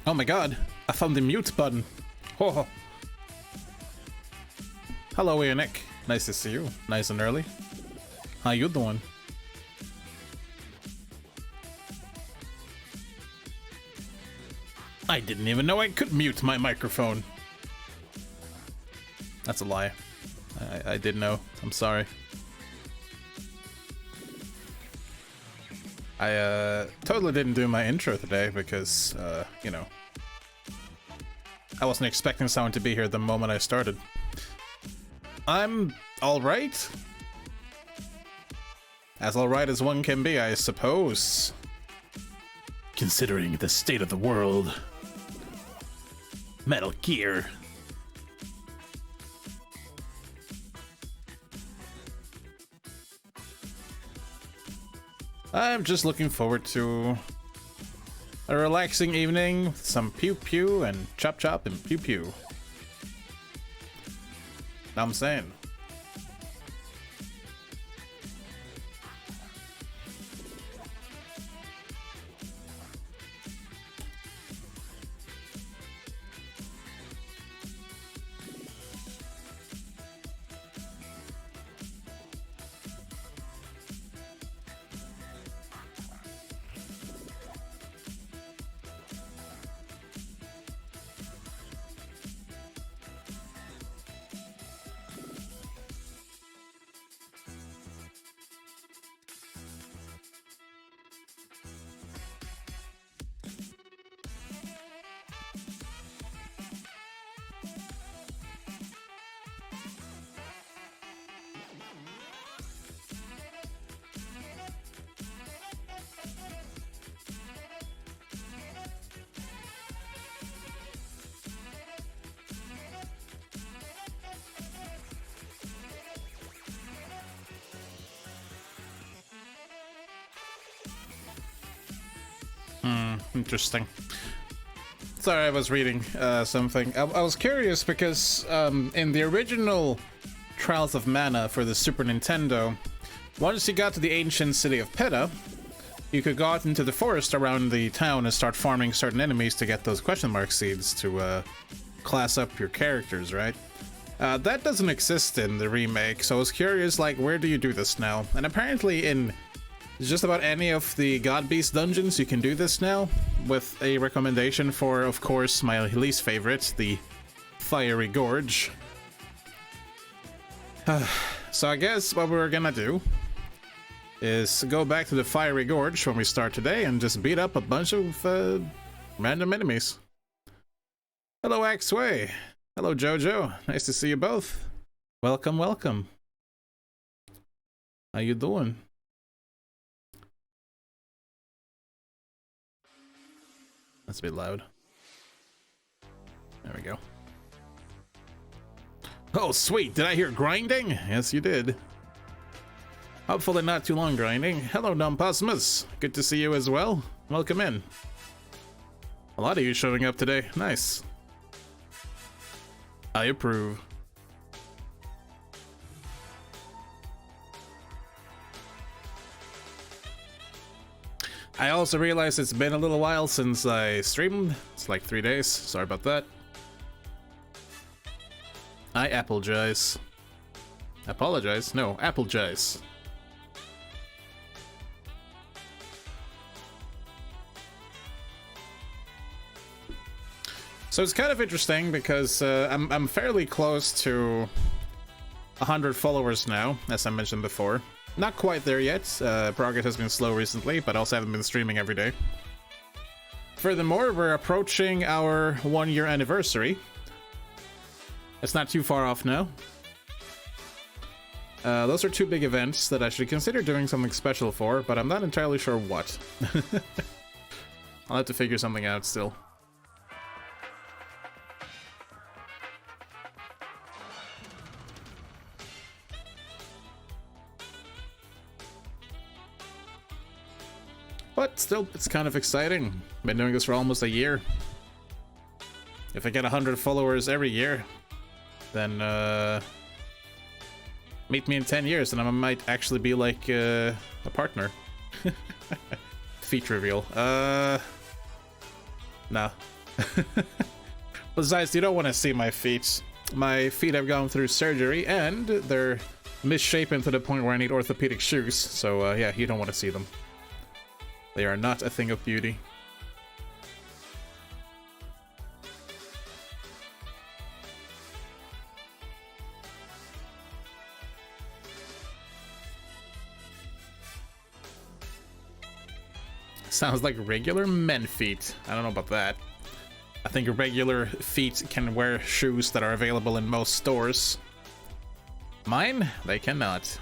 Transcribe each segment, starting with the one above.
Oh my god, I found the mute button. Oh. Hello, Ionic. Nice to see you. Nice and early. How you doing? I didn't even know I could mute my microphone. That's a lie. I did know. I'm sorry. I totally didn't do my intro today because, you know, I wasn't expecting someone to be here the moment I started. I'm alright. As alright as one can be, I suppose. Considering the state of the world. Metal Gear. I'm just looking forward to a relaxing evening with some pew pew and chop chop and pew pew. Know what I'm saying? Interesting. Sorry, I was reading something. I was curious because in the original Trials of Mana for the Super Nintendo, once you got to the ancient city of Peta, you could go out into the forest around the town and start farming certain enemies to get those question mark seeds to class up your characters, right? That doesn't exist in the remake, so I was curious, like, where do you do this now? And apparently in just about any of the God Beast dungeons you can do this now, with a recommendation for, of course, my least favorite, the Fiery Gorge. So I guess what we're gonna do is go back to the Fiery Gorge when we start today and just beat up a bunch of random enemies. Hello, Axway. Hello, Jojo. Nice to see you both. Welcome, welcome. How you doing? That's a bit loud. There we go. Oh, sweet. Did I hear grinding? Yes, you did. Hopefully not too long grinding. Hello, Numpasmus. Good to see you as well. Welcome in. A lot of you showing up today. Nice. I approve. I also realized it's been a little while since I streamed. It's like 3 days. Sorry about that. I apologize. Apologize? No, apologize. So it's kind of interesting because I'm fairly close to 100 followers now, as I mentioned before. Not quite there yet. Progress has been slow recently, but also haven't been streaming every day. Furthermore, we're approaching our 1-year anniversary. It's not too far off now. Those are 2 big events that I should consider doing something special for, but I'm not entirely sure what. I'll have to figure something out still. But still, it's kind of exciting. Been doing this for almost a year. If I get 100 followers every year, then meet me in 10 years and I might actually be like a partner. Feature reveal. Nah. Besides, you don't want to see my feet. My feet have gone through surgery, and they're misshapen to the point where I need orthopedic shoes. So, yeah, you don't want to see them. They are not a thing of beauty. Sounds like regular men feet. I don't know about that. I think regular feet can wear shoes that are available in most stores. Mine? They cannot.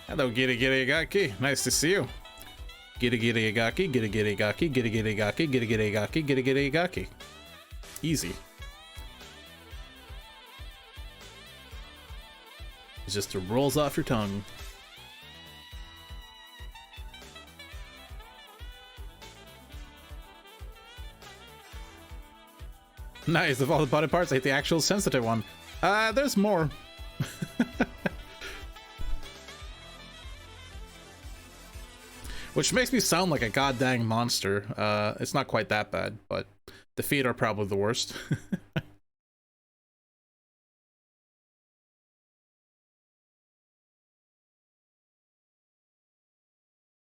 Hello, Giri Gaki. Nice to see you. Giri Gaki, Giri Gaki, Giri Gaki, Giri Gaki, Giri Gaki. Easy. It just rolls off your tongue. Nice, of all the body parts, I hate the actual sensitive one. There's more. Which makes me sound like a goddamn monster. It's not quite that bad, but the feet are probably the worst.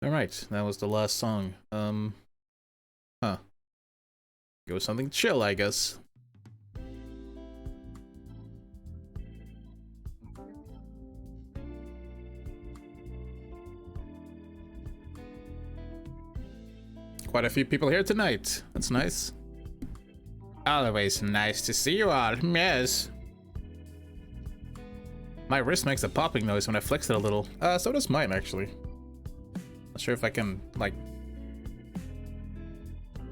Alright, that was the last song. Huh. Go with something chill, I guess. Quite a few people here tonight. That's nice. Always nice to see you all. Yes. My wrist makes a popping noise when I flex it a little. So does mine, actually. Not sure if I can, like,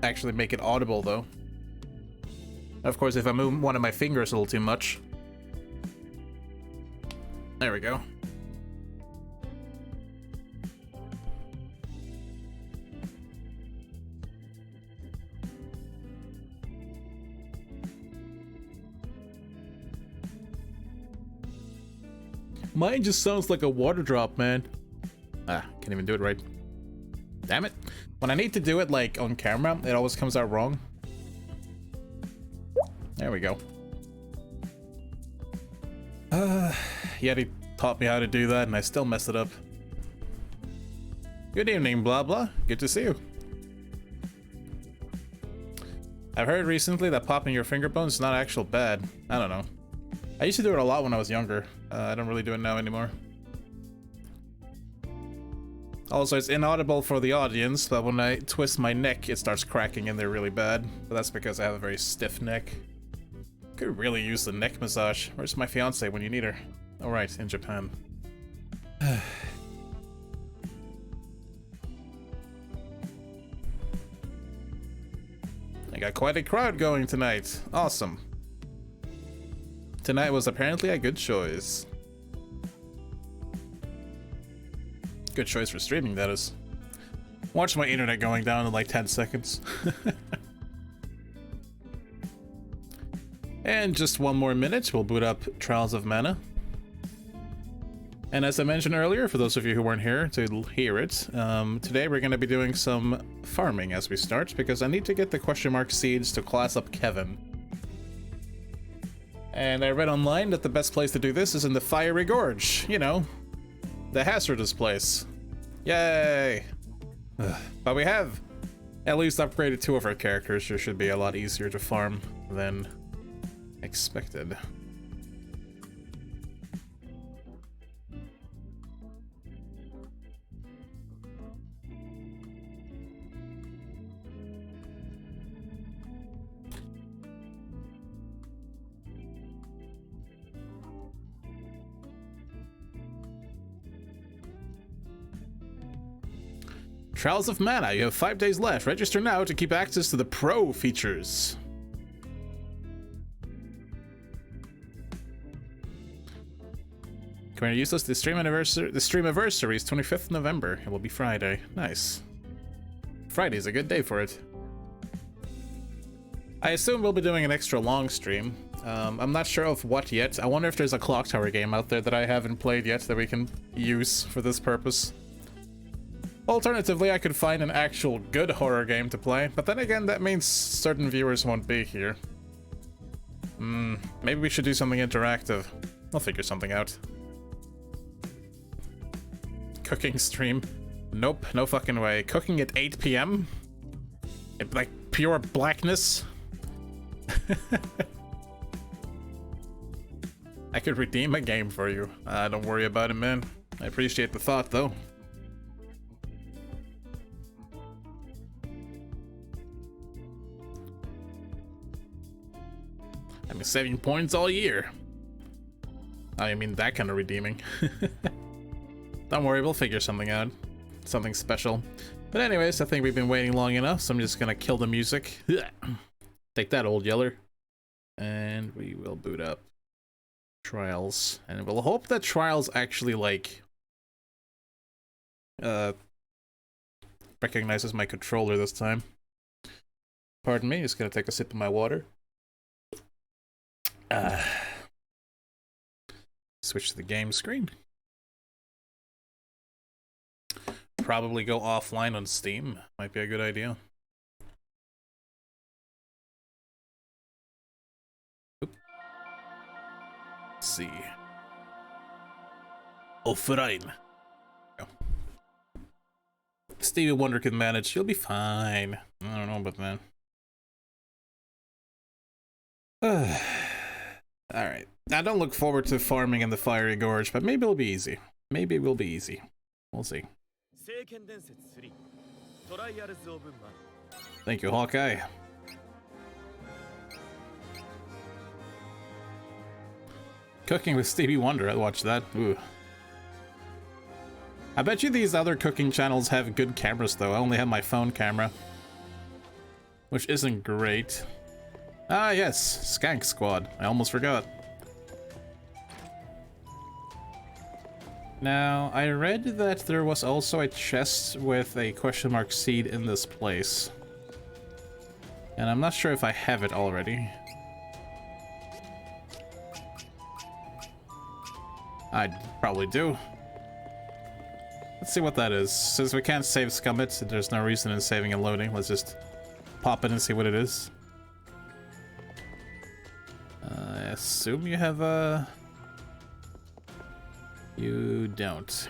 actually make it audible, though. Of course, if I move one of my fingers a little too much. There we go. Mine just sounds like a water drop, man. Can't even do it right. Damn it. When I need to do it, like, on camera, it always comes out wrong. There we go. Yeti taught me how to do that, and I still mess it up. Good evening, blah blah. Good to see you. I've heard recently that popping your finger bones is not actual bad. I don't know. I used to do it a lot when I was younger. I don't really do it now anymore. Also, it's inaudible for the audience, but when I twist my neck, it starts cracking in there really bad. But that's because I have a very stiff neck. Could really use the neck massage. Where's my fiance when you need her? Oh, right, in Japan. I got quite a crowd going tonight. Awesome. Tonight was apparently a good choice. Good choice for streaming, that is. Watch my internet going down in like 10 seconds. And just one more minute, we'll boot up Trials of Mana. And as I mentioned earlier, for those of you who weren't here to hear it, today we're going to be doing some farming as we start, because I need to get the question mark seeds to class up Kevin. And I read online that the best place to do this is in the Fiery Gorge, you know, the hazardous place. Yay! But we have at least upgraded 2 of our characters, so it should be a lot easier to farm than expected. Trials of Mana, you have 5 days left. Register now to keep access to the pro features. Community useless. The stream anniversary is 25th November. It will be Friday. Nice. Friday's a good day for it. I assume we'll be doing an extra long stream. I'm not sure of what yet. I wonder if there's a Clock Tower game out there that I haven't played yet that we can use for this purpose. Alternatively, I could find an actual good horror game to play, but then again, that means certain viewers won't be here. Maybe we should do something interactive. I'll figure something out. Cooking stream? Nope, no fucking way. Cooking at 8 p.m? Like, pure blackness? I could redeem a game for you. Don't worry about it, man. I appreciate the thought, though. I've been saving points all year. I mean, that kind of redeeming. Don't worry, we'll figure something out. Something special. But anyways, I think we've been waiting long enough, so I'm just gonna kill the music. Take that, old yeller. And we will boot up Trials. And we'll hope that Trials actually, like, recognizes my controller this time. Pardon me, just gonna take a sip of my water. Switch to the game screen. Probably go offline on Steam. Might be a good idea. Oop. Let's see. Offline. Go. Stevie Wonder can manage. She'll be fine. I don't know about that. Alright. I don't look forward to farming in the Fiery Gorge, but maybe it'll be easy. Maybe it will be easy. We'll see. Thank you, Hawkeye. Cooking with Stevie Wonder, I'd watch that. Ooh. I bet you these other cooking channels have good cameras, though. I only have my phone camera, which isn't great. Ah, yes, Skank Squad. I almost forgot. Now, I read that there was also a chest with a question mark seed in this place. And I'm not sure if I have it already. I probably do. Let's see what that is. Since we can't save Scummit, there's no reason in saving and loading. Let's just pop it and see what it is. I assume you have a... You don't.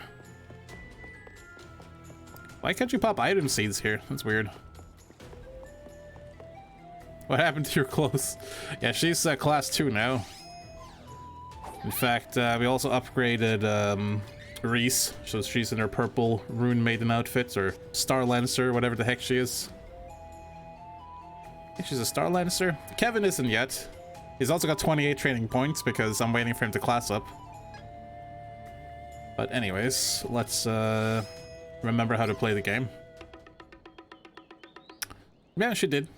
Why can't you pop item seeds here? That's weird. What happened to your clothes? Yeah, she's class 2 now. In fact, we also upgraded Reese, so she's in her purple Rune Maiden outfit, or Star Lancer, whatever the heck she is. I think she's a Star Lancer. Kevin isn't yet. He's also got 28 training points because I'm waiting for him to class up. But anyways, let's remember how to play the game. Yeah, she did.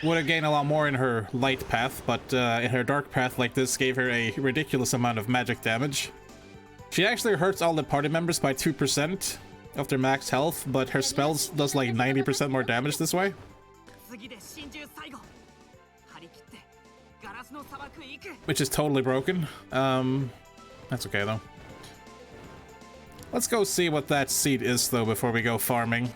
Would have gained a lot more in her light path, but in her dark path like this gave her a ridiculous amount of magic damage. She actually hurts all the party members by 2% of their max health, but her spells does like 90% more damage this way. Which is totally broken. That's okay though. Let's go see what that seed is though before we go farming.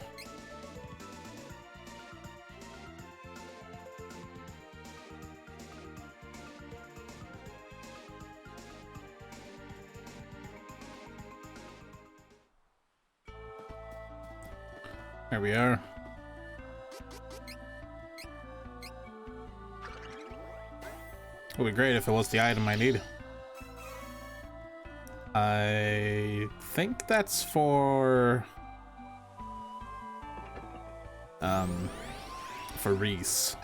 There we are. It would be great if it was the item I need. I think that's for Reese.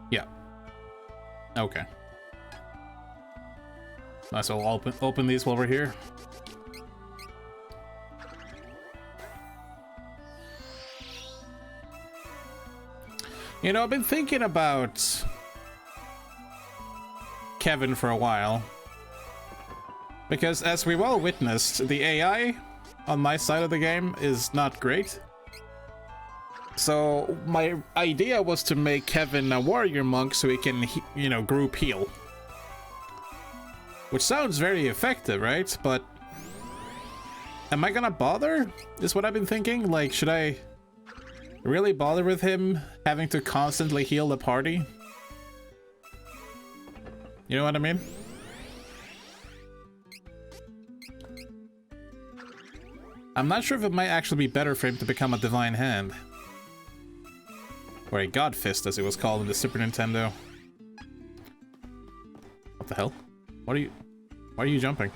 Yeah. Okay. Nice. So I'll open these while we're here. You know, I've been thinking about Kevin for a while, because as we've all witnessed, the AI on my side of the game is not great. So my idea was to make Kevin a warrior monk so he can, you know, group heal. Which sounds very effective, right? But am I gonna bother? Is what I've been thinking. Like, should I really bother with him having to constantly heal the party? You know what I mean? I'm not sure if it might actually be better for him to become a Divine Hand. Or a God Fist, as it was called in the Super Nintendo. What the hell? What are you... Why are you jumping?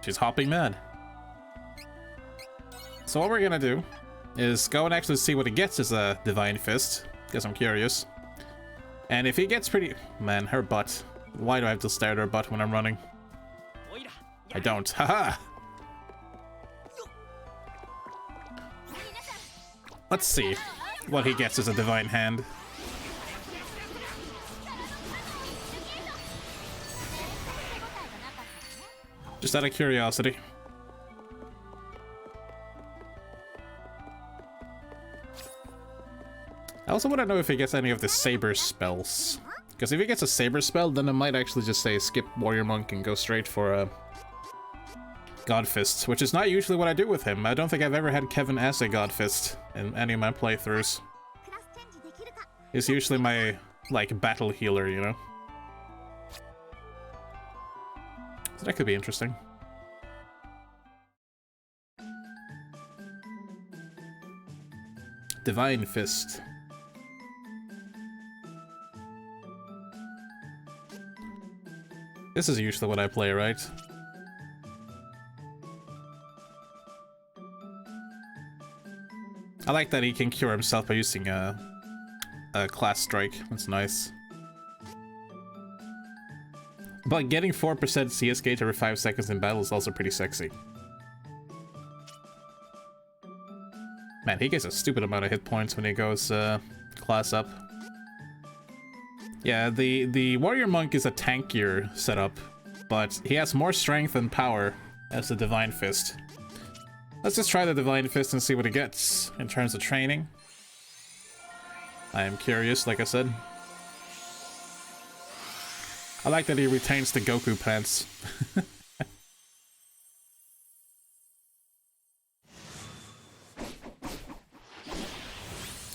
She's hopping mad. So what we're gonna do is go and actually see what he gets as a Divine Fist, because I'm curious. And if he gets pretty... Man, her butt. Why do I have to stare at her butt when I'm running? I don't. Haha! Let's see what he gets as a Divine Hand. Just out of curiosity. I also want to know if he gets any of the Saber spells. Because if he gets a Saber spell, then I might actually just say skip Warrior Monk and go straight for a God Fist, which is not usually what I do with him. I don't think I've ever had Kevin as a God Fist in any of my playthroughs. He's usually my, like, battle healer, you know? So that could be interesting. Divine Fist. This is usually what I play, right? I like that he can cure himself by using a class strike. That's nice. But getting 4% CSK every 5 seconds in battle is also pretty sexy. Man, he gets a stupid amount of hit points when he goes class up. Yeah, the Warrior Monk is a tankier setup, but he has more strength and power as the Divine Fist. Let's just try the Divine Fist and see what it gets in terms of training. I am curious, like I said. I like that he retains the Goku pants.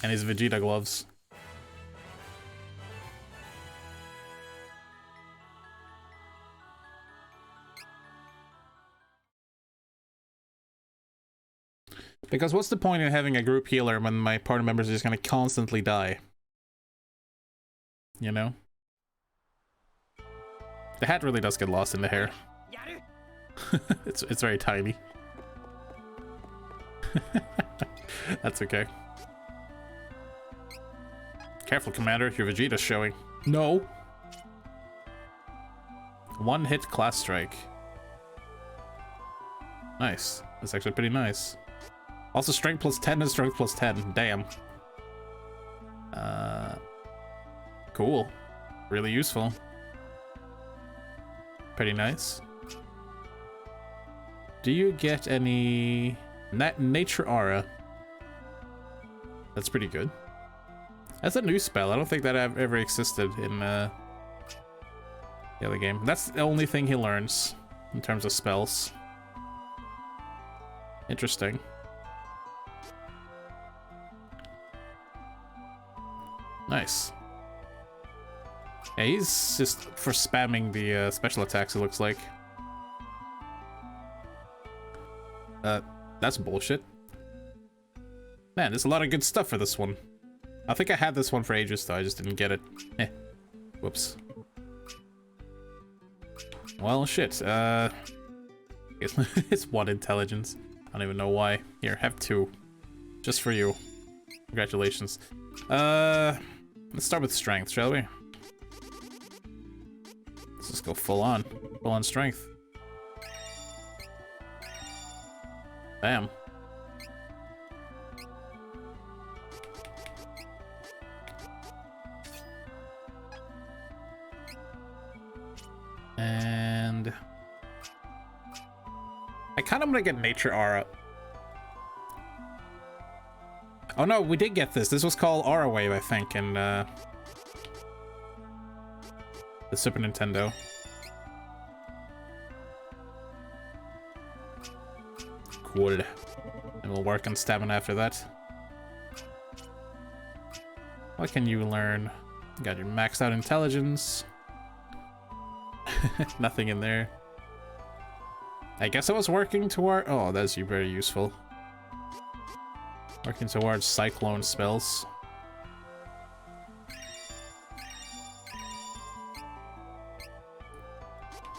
And his Vegeta gloves. Because what's the point in having a group healer when my party members are just gonna constantly die? You know? The hat really does get lost in the hair. It's very tiny. That's okay. Careful, Commander, your Vegeta's showing. No! One hit class strike. Nice. That's actually pretty nice. Also strength plus 10 and strength plus 10. Damn. Cool. Really useful. Pretty nice. Do you get any... Nature Aura? That's pretty good. That's a new spell. I don't think that ever existed in the other game. That's the only thing he learns in terms of spells. Interesting. Nice. Yeah, he's just for spamming the special attacks, it looks like. That's bullshit. Man, there's a lot of good stuff for this one. I think I had this one for ages, though. I just didn't get it. Eh. Whoops. Well, shit. It's 1 intelligence. I don't even know why. Here, have 2. Just for you. Congratulations. Let's start with strength, shall we? Let's just go full on. Full on strength. Bam. And I kind of want to get Nature Aura. Oh no, we did get this. This was called Aura Wave, I think, and the Super Nintendo. Cool. And we'll work on stamina after that. What can you learn? You got your maxed out intelligence. Nothing in there. I guess I was working toward... Oh, that's very useful. Working towards cyclone spells.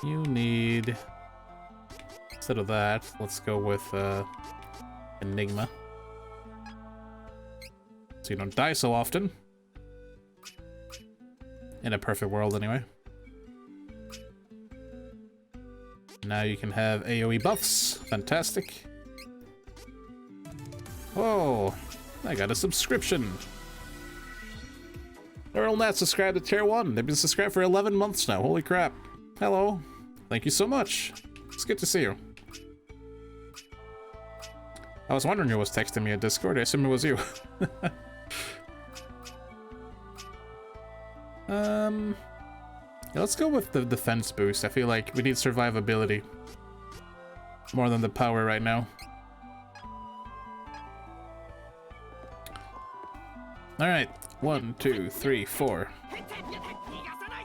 You need... Instead of that, let's go with Enigma. So you don't die so often. In a perfect world, anyway. Now you can have AoE buffs. Fantastic. Oh, I got a subscription. Neural Net subscribed to Tier 1. They've been subscribed for 11 months now. Holy crap. Hello. Thank you so much. It's good to see you. I was wondering who was texting me at Discord. I assume it was you. Yeah, let's go with the defense boost. I feel like we need survivability more than the power right now. Alright, 1, 2, 3, 4.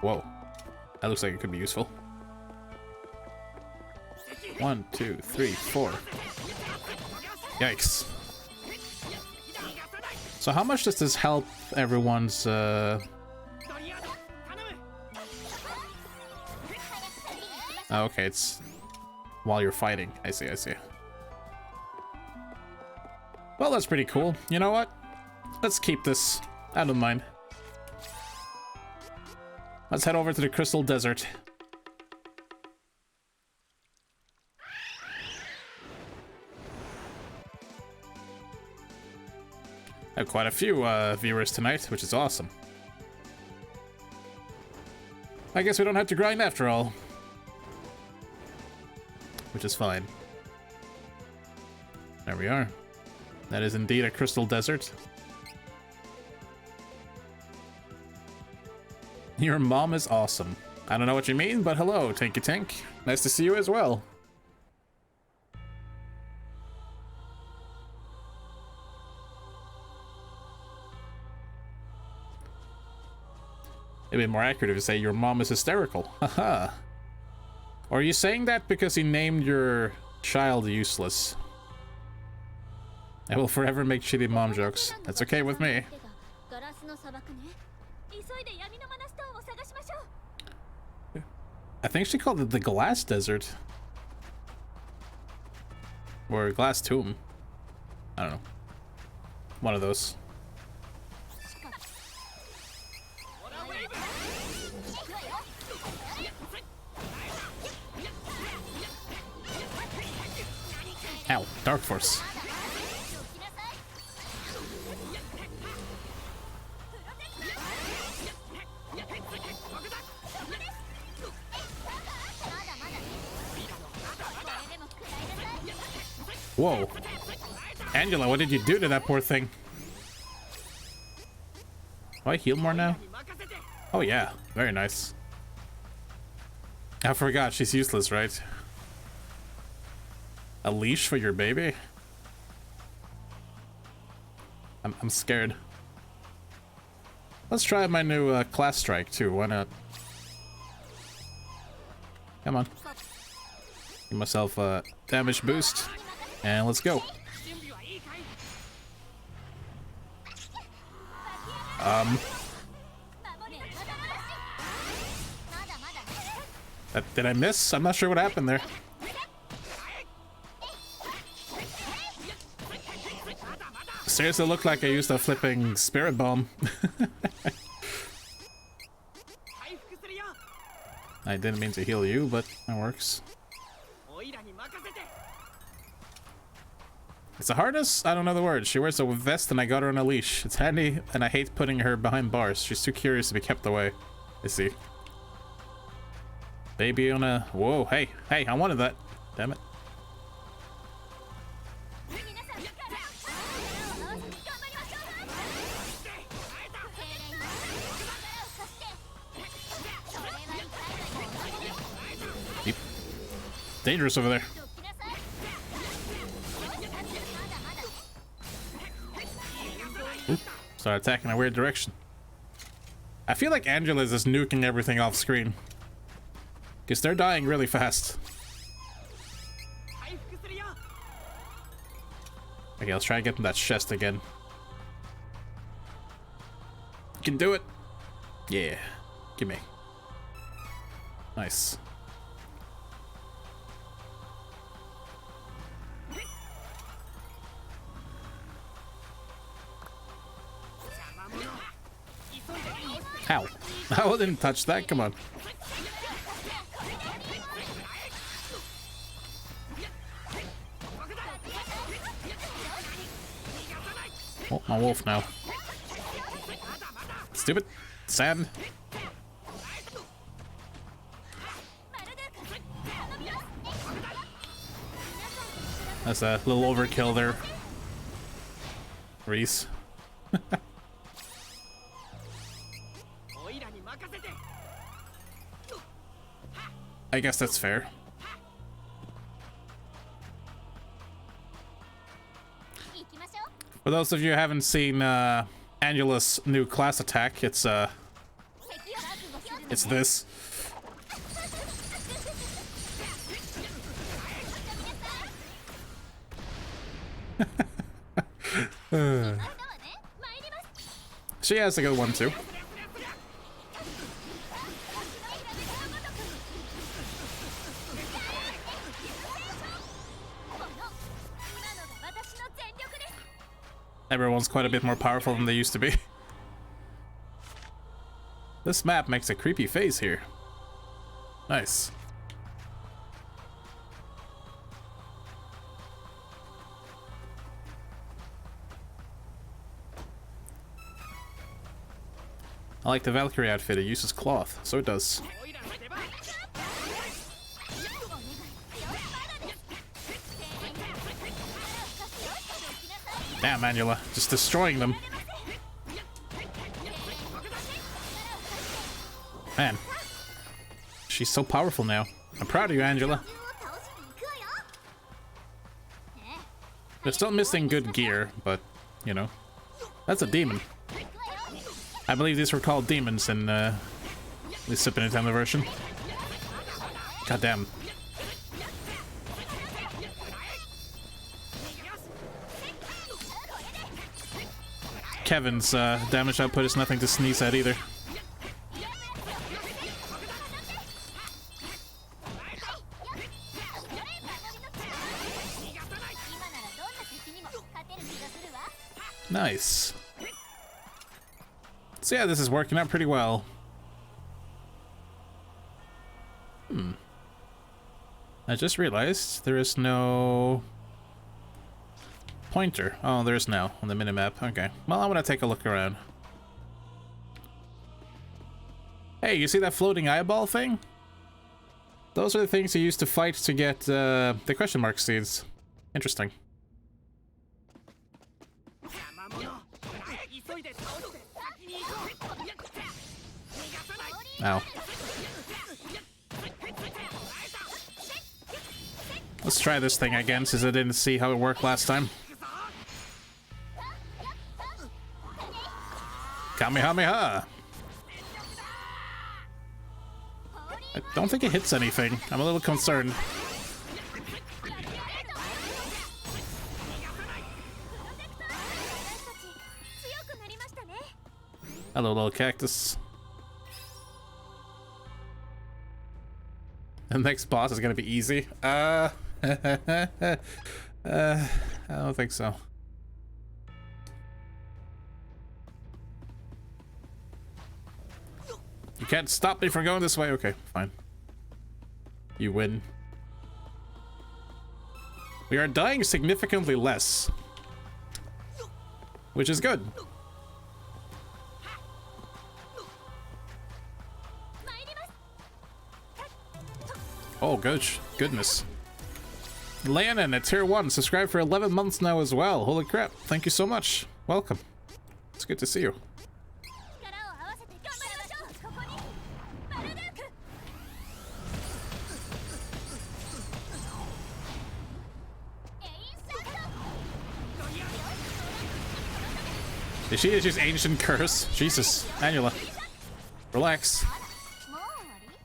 Whoa, that looks like it could be useful. 1, 2, 3, 4. Yikes. So how much does this help everyone's Oh, okay, it's while you're fighting. I see, I see. Well, that's pretty cool. You know what? Let's keep this. I don't mind. Let's head over to the Crystal Desert. I have quite a few viewers tonight, which is awesome. I guess we don't have to grind after all. Which is fine. There we are. That is indeed a Crystal Desert. Your mom is awesome. I don't know what you mean, but hello, Tanky Tank. Nice to see you as well. It'd be more accurate to say your mom is hysterical. Haha. Or are you saying that because you named your child useless? I will forever make shitty mom jokes. That's okay with me. I think she called it the Glass Desert. Or Glass Tomb. I don't know. One of those. Ow, Dark Force. Whoa. Angela, what did you do to that poor thing? Do I heal more now? Oh yeah, very nice. I forgot, she's useless, right? A leash for your baby? I'm scared. Let's try my new class strike too, why not? Come on. Give myself a damage boost. And let's go. Did I miss? I'm not sure what happened there. Seriously, looked like I used a flipping spirit bomb. I didn't mean to heal you, but that works. It's a harness? I don't know the word. She wears a vest and I got her on a leash. It's handy and I hate putting her behind bars. She's too curious to be kept away. I see. Baby on a... Whoa, hey, hey, I wanted that. Damn it. Dangerous over there. Oop, start attacking in a weird direction. I feel like Angela is just nuking everything off screen. Because they're dying really fast. Okay, let's try and get in that chest again. You can do it. Yeah. Gimme. Nice. How? I didn't touch that. Come on. Oh, my wolf now. Stupid. Sand. That's a little overkill there, Reese. I guess that's fair. For those of you who haven't seen Angela's new class attack, it's this. She has a good one too. Everyone's quite a bit more powerful than they used to be. This map makes a creepy face here. Nice. I like the Valkyrie outfit, it uses cloth, so it does. Damn, Angela, just destroying them. Man, she's so powerful now. I'm proud of you, Angela. They're still missing good gear, but, you know, that's a demon. I believe these were called demons in the Super Nintendo version. Goddamn. Kevin's damage output is nothing to sneeze at either. Nice. So yeah, this is working out pretty well. I just realized there is no pointer. Oh, there's now on the minimap. Okay. Well, I'm gonna take a look around. Hey, you see that floating eyeball thing? Those are the things you use to fight to get the question mark seeds. Interesting. Ow. Let's try this thing again, since I didn't see how it worked last time. Kamehameha! I don't think it hits anything. I'm a little concerned. Hello, little cactus. The next boss is gonna be easy. I don't think so. You can't stop me from going this way? Okay, fine. You win. We are dying significantly less, which is good. Oh, goodness. Leonin at tier 1, subscribed for 11 months now as well. Holy crap, thank you so much. Welcome. It's good to see you. Did she just ancient curse? Jesus, Annula. Relax.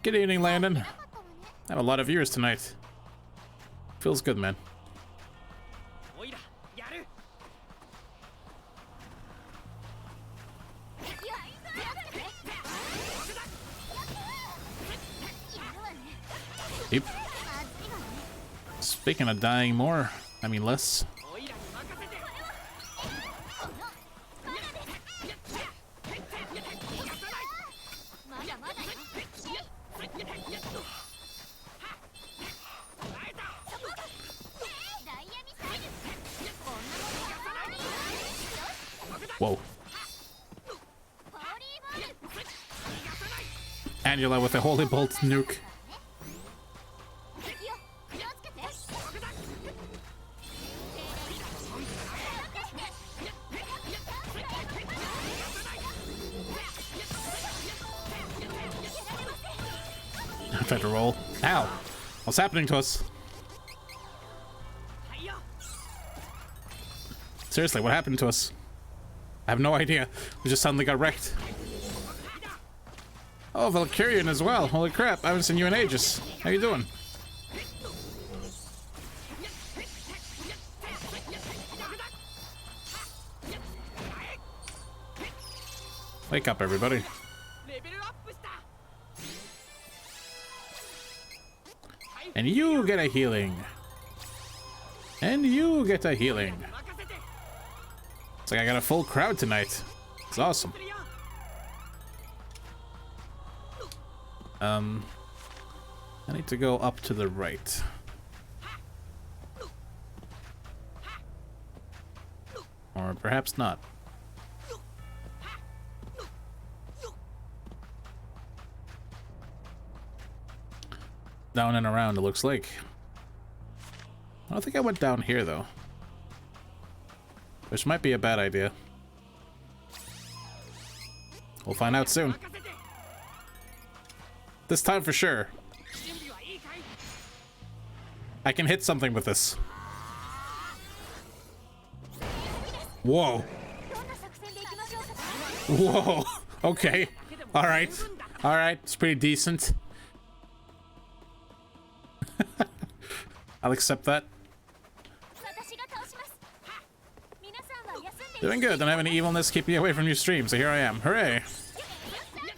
Good evening, Landon. I have a lot of viewers tonight. Feels good, man. Yep. Speaking of dying more, I mean less. Whoa. Annula with a Holy Bolt nuke. I tried to roll. Ow! What's happening to us? Seriously, what happened to us? I have no idea. We just suddenly got wrecked. Oh, Valkyrian as well. Holy crap, I haven't seen you in ages. How you doing? Wake up, everybody. And you get a healing. And you get a healing. It's like I got a full crowd tonight. It's awesome. I need to go up to the right. Or perhaps not. Down and around, it looks like. I don't think I went down here, though. Which might be a bad idea. We'll find out soon. This time for sure. I can hit something with this. Whoa. Whoa. Okay. Alright. Alright. It's pretty decent. I'll accept that. Doing good. Don't have any evilness keep me away from your stream, so here I am. Hooray!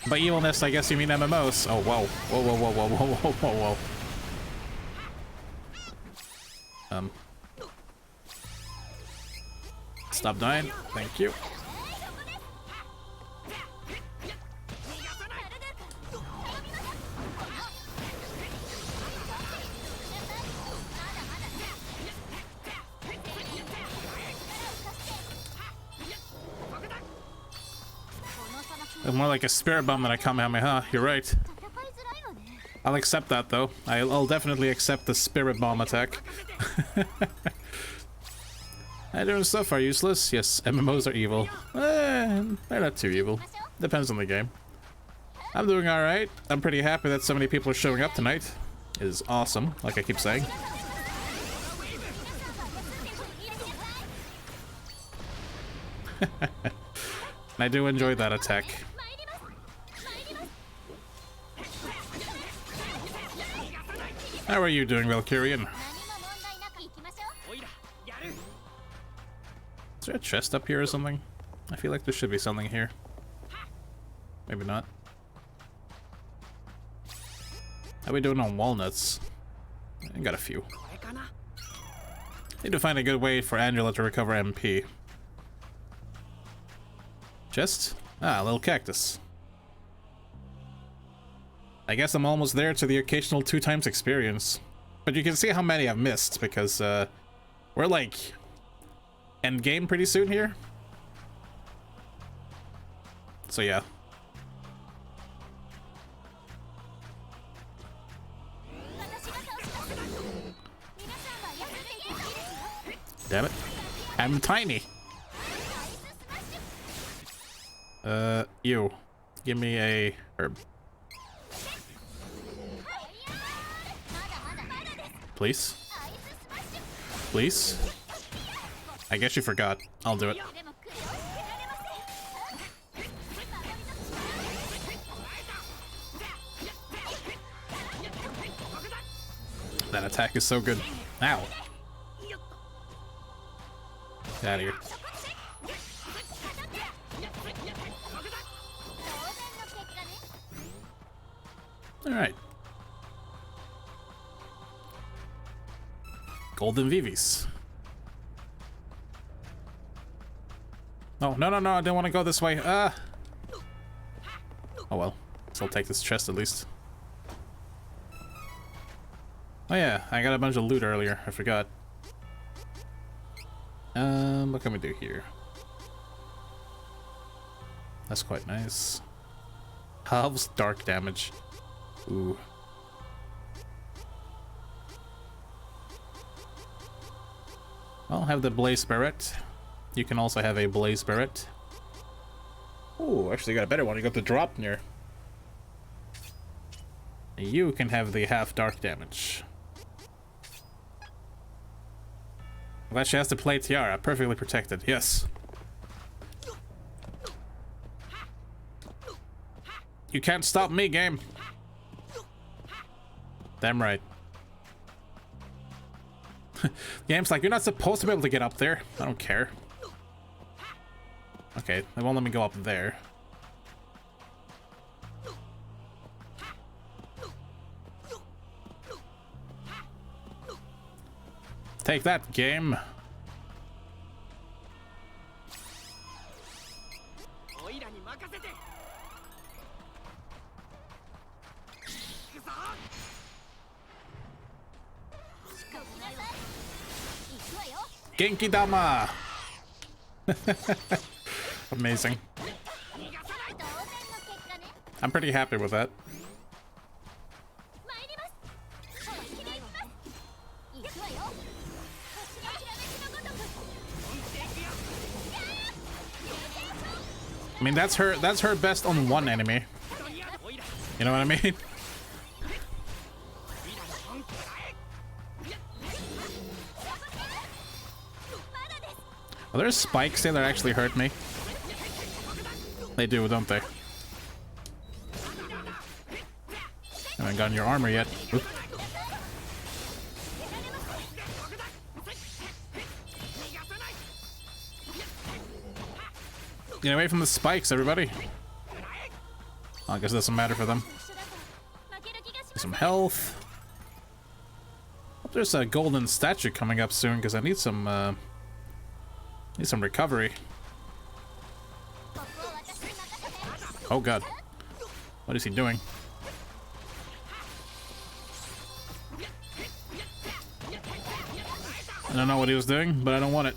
By evilness, I guess you mean MMOs. Oh, whoa. Whoa, whoa, whoa, whoa, whoa, whoa, whoa, whoa. Stop dying. Thank you. More like a spirit bomb than a Kamehameha. You're right. I'll accept that, though. I'll definitely accept the spirit bomb attack. How you doing? Stuff are useless. Yes, MMOs are evil. They're not too evil. Depends on the game. I'm doing alright. I'm pretty happy that so many people are showing up tonight. It is awesome, like I keep saying. I do enjoy that attack. How are you doing, Valkyrian? Is there a chest up here or something? I feel like there should be something here. Maybe not. How we doing on walnuts? I got a few. Need to find a good way for Annula to recover MP. Chest? Ah, a little cactus. I guess I'm almost there to the occasional 2x experience. But you can see how many I've missed because we're like end game pretty soon here. So yeah. Damn it. I'm tiny. You. Give me a herb. Please? Please? I guess you forgot. I'll do it. That attack is so good. Ow. Get out of here. Alright. Golden Vivis. Oh, no, no, no, I didn't want to go this way. Oh well. So I'll take this chest at least. Oh yeah, I got a bunch of loot earlier. I forgot. What can we do here? That's quite nice. Halves dark damage. Ooh. I'll have the Blaze Barret. You can also have a Blaze Barret. Ooh, actually got a better one. You got the Dropnir. You can have the half dark damage. Glad she has to play Tiara. Perfectly protected. Yes. You can't stop me, game. Damn right. Game's like, you're not supposed to be able to get up there. I don't care. Okay, they won't let me go up there. Take that, game. Genki Dama! Amazing. I'm pretty happy with that. I mean, that's her best on one enemy. You know what I mean? Are there spikes there that actually hurt me? They do, don't they? I haven't gotten your armor yet. Oop. Get away from the spikes, everybody. Well, I guess it doesn't matter for them. Some health. Hope there's a golden statue coming up soon because I need some recovery. Oh god. What is he doing? I don't know what he was doing, but I don't want it.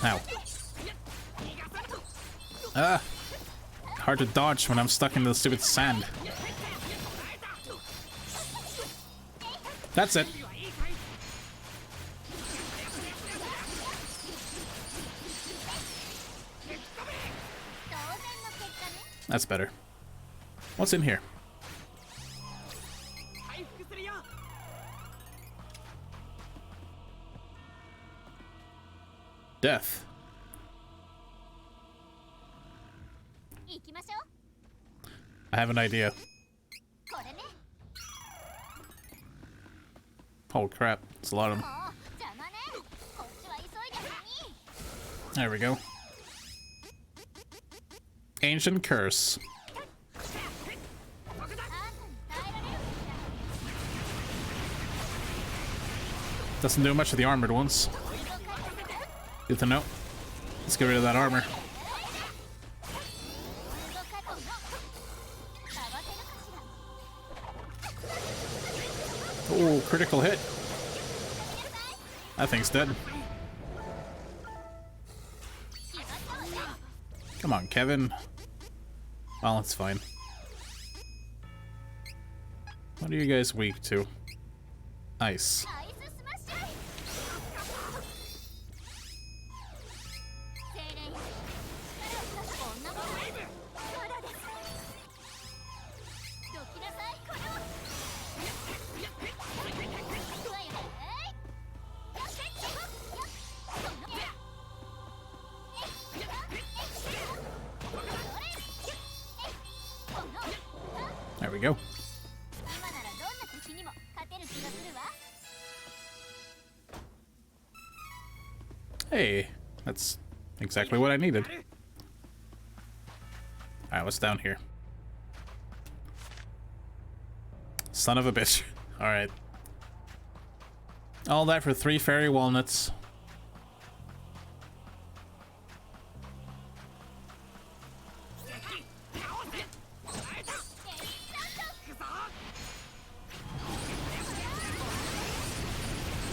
Ow. Ah! Hard to dodge when I'm stuck in the stupid sand. That's it. That's better. What's in here? Death. I have an idea. Oh crap, it's a lot of them. There we go. Ancient Curse. Doesn't do much to the armored ones. Good to know. Let's get rid of that armor. Oh, critical hit. That thing's dead. Come on, Kevin. Well, it's fine. What are you guys weak to? Ice. go. Hey, that's exactly what I needed. Alright, what's down here? Son of a bitch. Alright. All that for 3 fairy walnuts.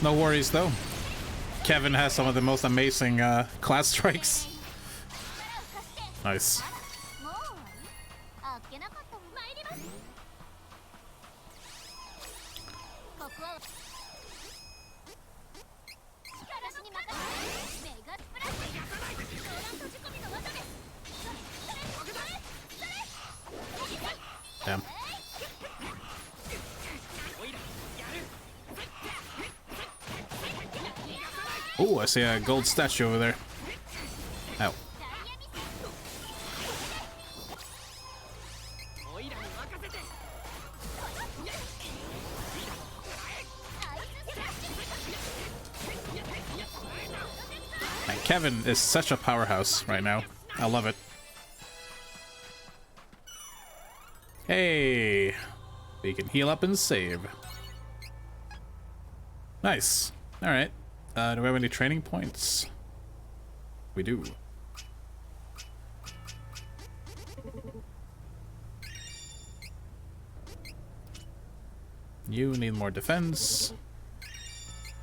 No worries though. Kevin has some of the most amazing class strikes. Nice. Damn. Oh, I see a gold statue over there. Ow. Man, Kevin is such a powerhouse right now. I love it. Hey, we can heal up and save. Nice. All right. Do we have any training points? We do. You need more defense.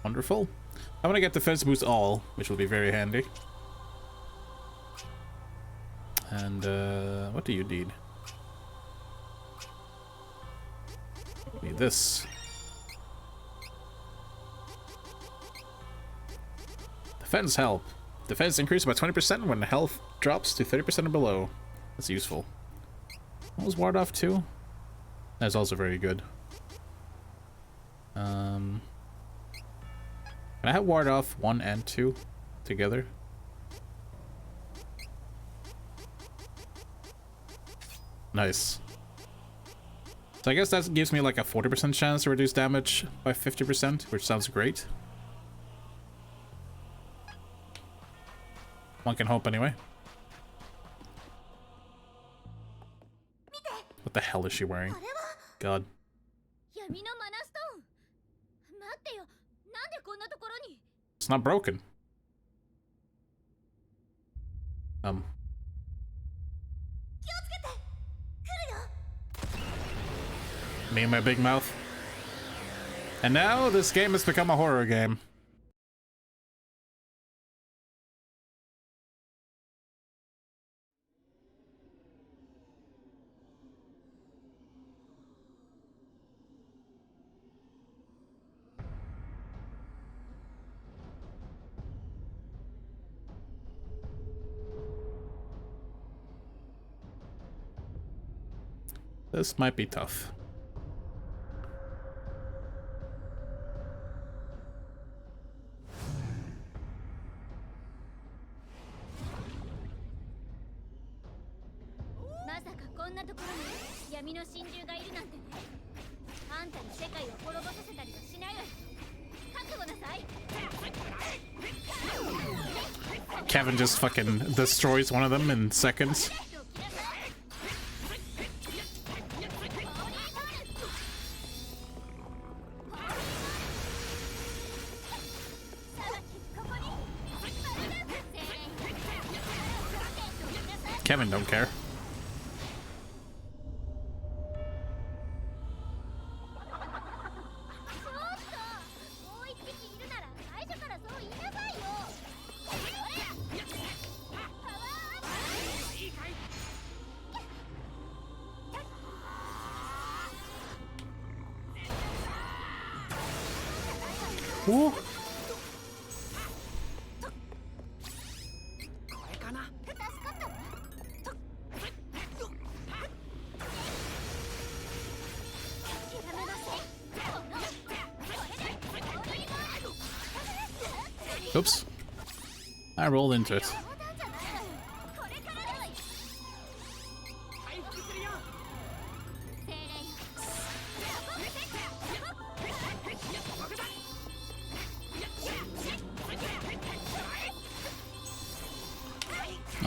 Wonderful. I want to get defense boost all, which will be very handy. And what do you need? Need this. Defense help. Defense increases by 20% when health drops to 30% or below. That's useful. What was ward off 2? That's also very good. Can I have ward off 1 and 2 together? Nice. So I guess that gives me like a 40% chance to reduce damage by 50%, which sounds great. One can hope anyway. What the hell is she wearing? God. It's not broken. Me and my big mouth. And now this game has become a horror game. This might be tough. Kevin just fucking destroys one of them in seconds. Kevin don't care. Ooh. Oops. I rolled into it.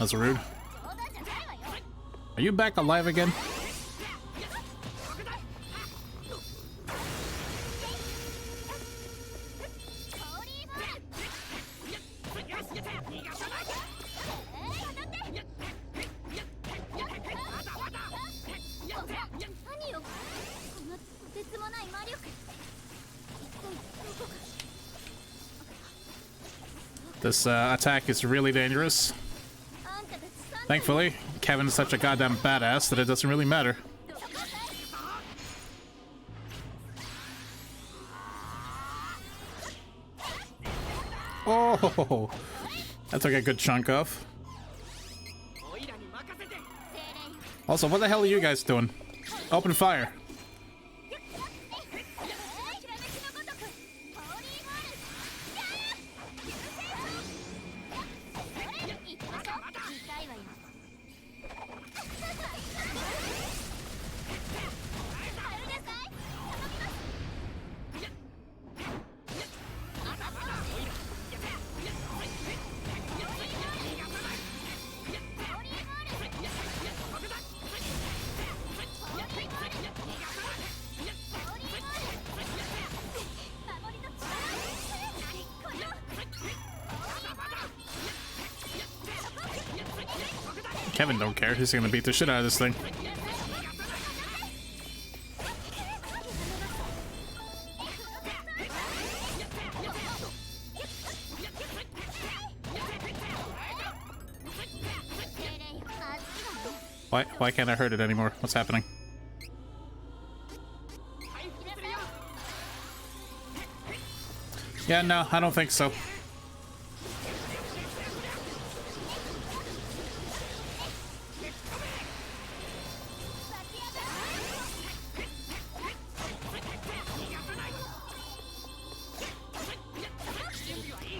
That's rude. Are you back alive again? This attack is really dangerous. Thankfully, Kevin is such a goddamn badass that it doesn't really matter. Oh, that took a good chunk off. Also, what the hell are you guys doing? Open fire. Kevin don't care. He's gonna beat the shit out of this thing. Why can't I hurt it anymore? What's happening? Yeah, no, I don't think so.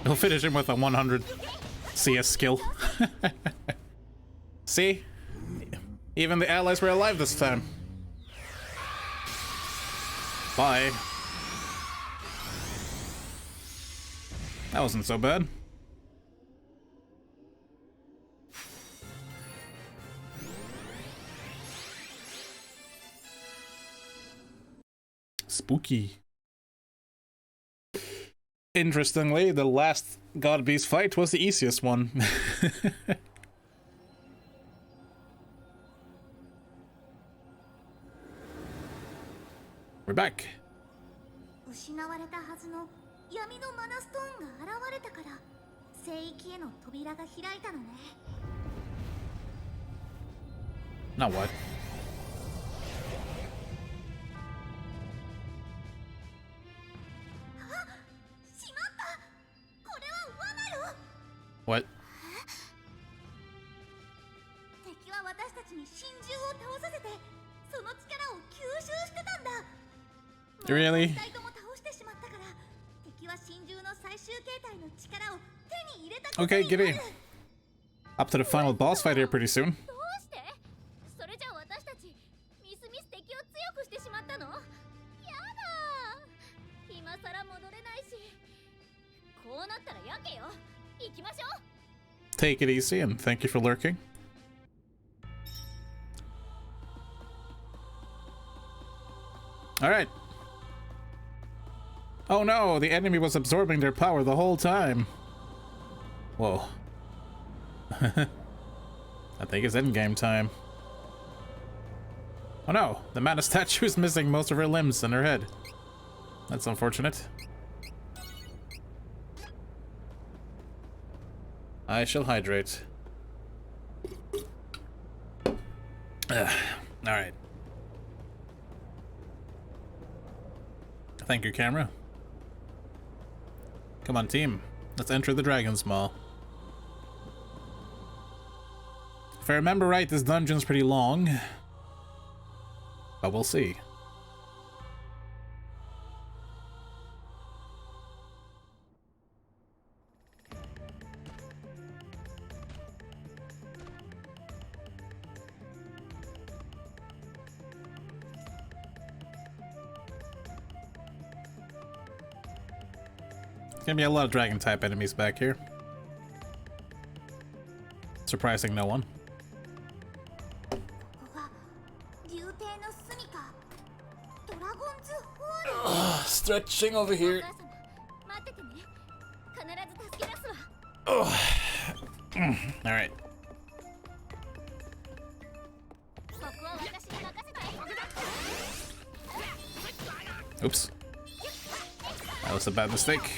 He'll finish him with a 100 CS skill. See? Even the allies were alive this time. Bye. That wasn't so bad. Spooky. Interestingly, the last God Beast fight was the easiest one. We're back. Now what? What? Really? Okay, get in. Up to the final boss fight here pretty soon. Take it easy and thank you for lurking. Alright. Oh no, the enemy was absorbing their power the whole time. Whoa. I think it's endgame time. Oh no, the Mana statue is missing most of her limbs and her head. That's unfortunate. I shall hydrate. Alright. Thank you, camera. Come on, team. Let's enter the Dragon's Maw. If I remember right, this dungeon's pretty long. But we'll see. There's gonna be a lot of dragon type enemies back here. Surprising no one. ここは竜帝の住処ドラゴンズホール Stretching over here. お母様待っててね必ず助け出すわ Alright. ここは私に任せて Oops. That was a bad mistake.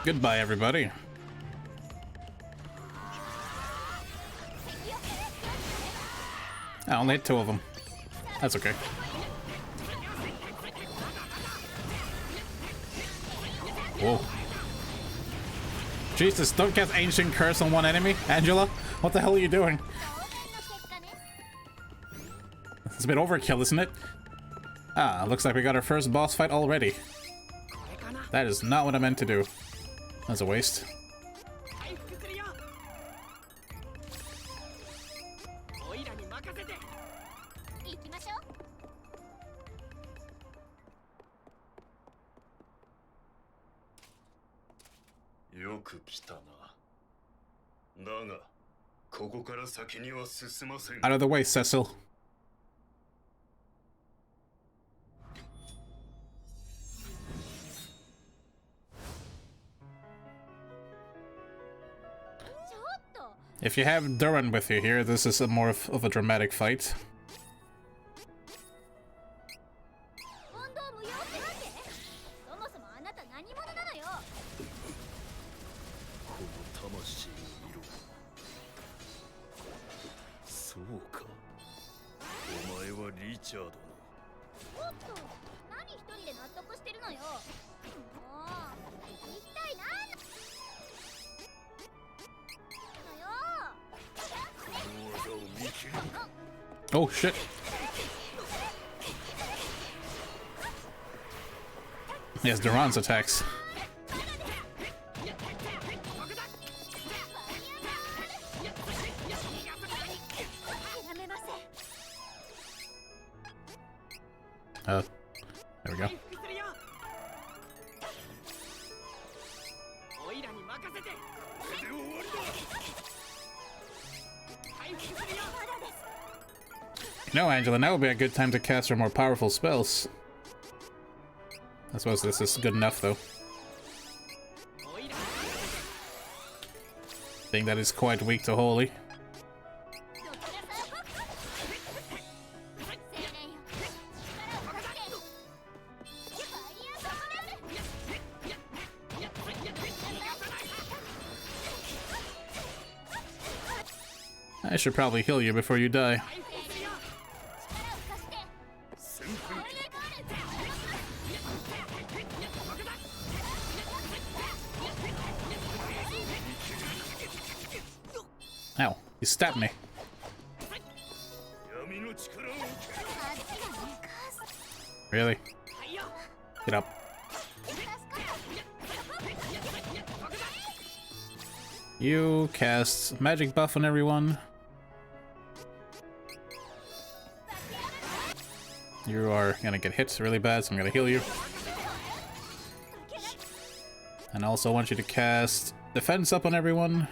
Goodbye, everybody. I only hit 2 of them. That's okay. Whoa. Jesus, don't cast Ancient Curse on one enemy. Angela, what the hell are you doing? It's a bit overkill, isn't it? Ah, looks like we got our first boss fight already. That is not what I meant to do. That's a waste. 行きましょうよく来たな。だが、ここから先には進ません。 Out of the way, Cecil. If you have Duran with you here, this is a more of a dramatic fight. 問答無用ってなんでそもそもあなた何者なのよこの魂の色。そうか。お前はリチャードの。おっと何一人で納得してるのよもう一体何のよ この技を見切る。 Oh shit. Yes, Duran's attacks. 諦めません There we go. これで終わりだ。 No, Angela, now would be a good time to cast her more powerful spells. I suppose this is good enough, though. Being that it's quite weak to Holy. 'I should probably heal you before you die. Ow, you stabbed me. 闇の力を受け。 Really? Get up. You cast magic buff on everyone. You are gonna get hit really bad, so I'm gonna heal you. And I also want you to cast defense up on everyone.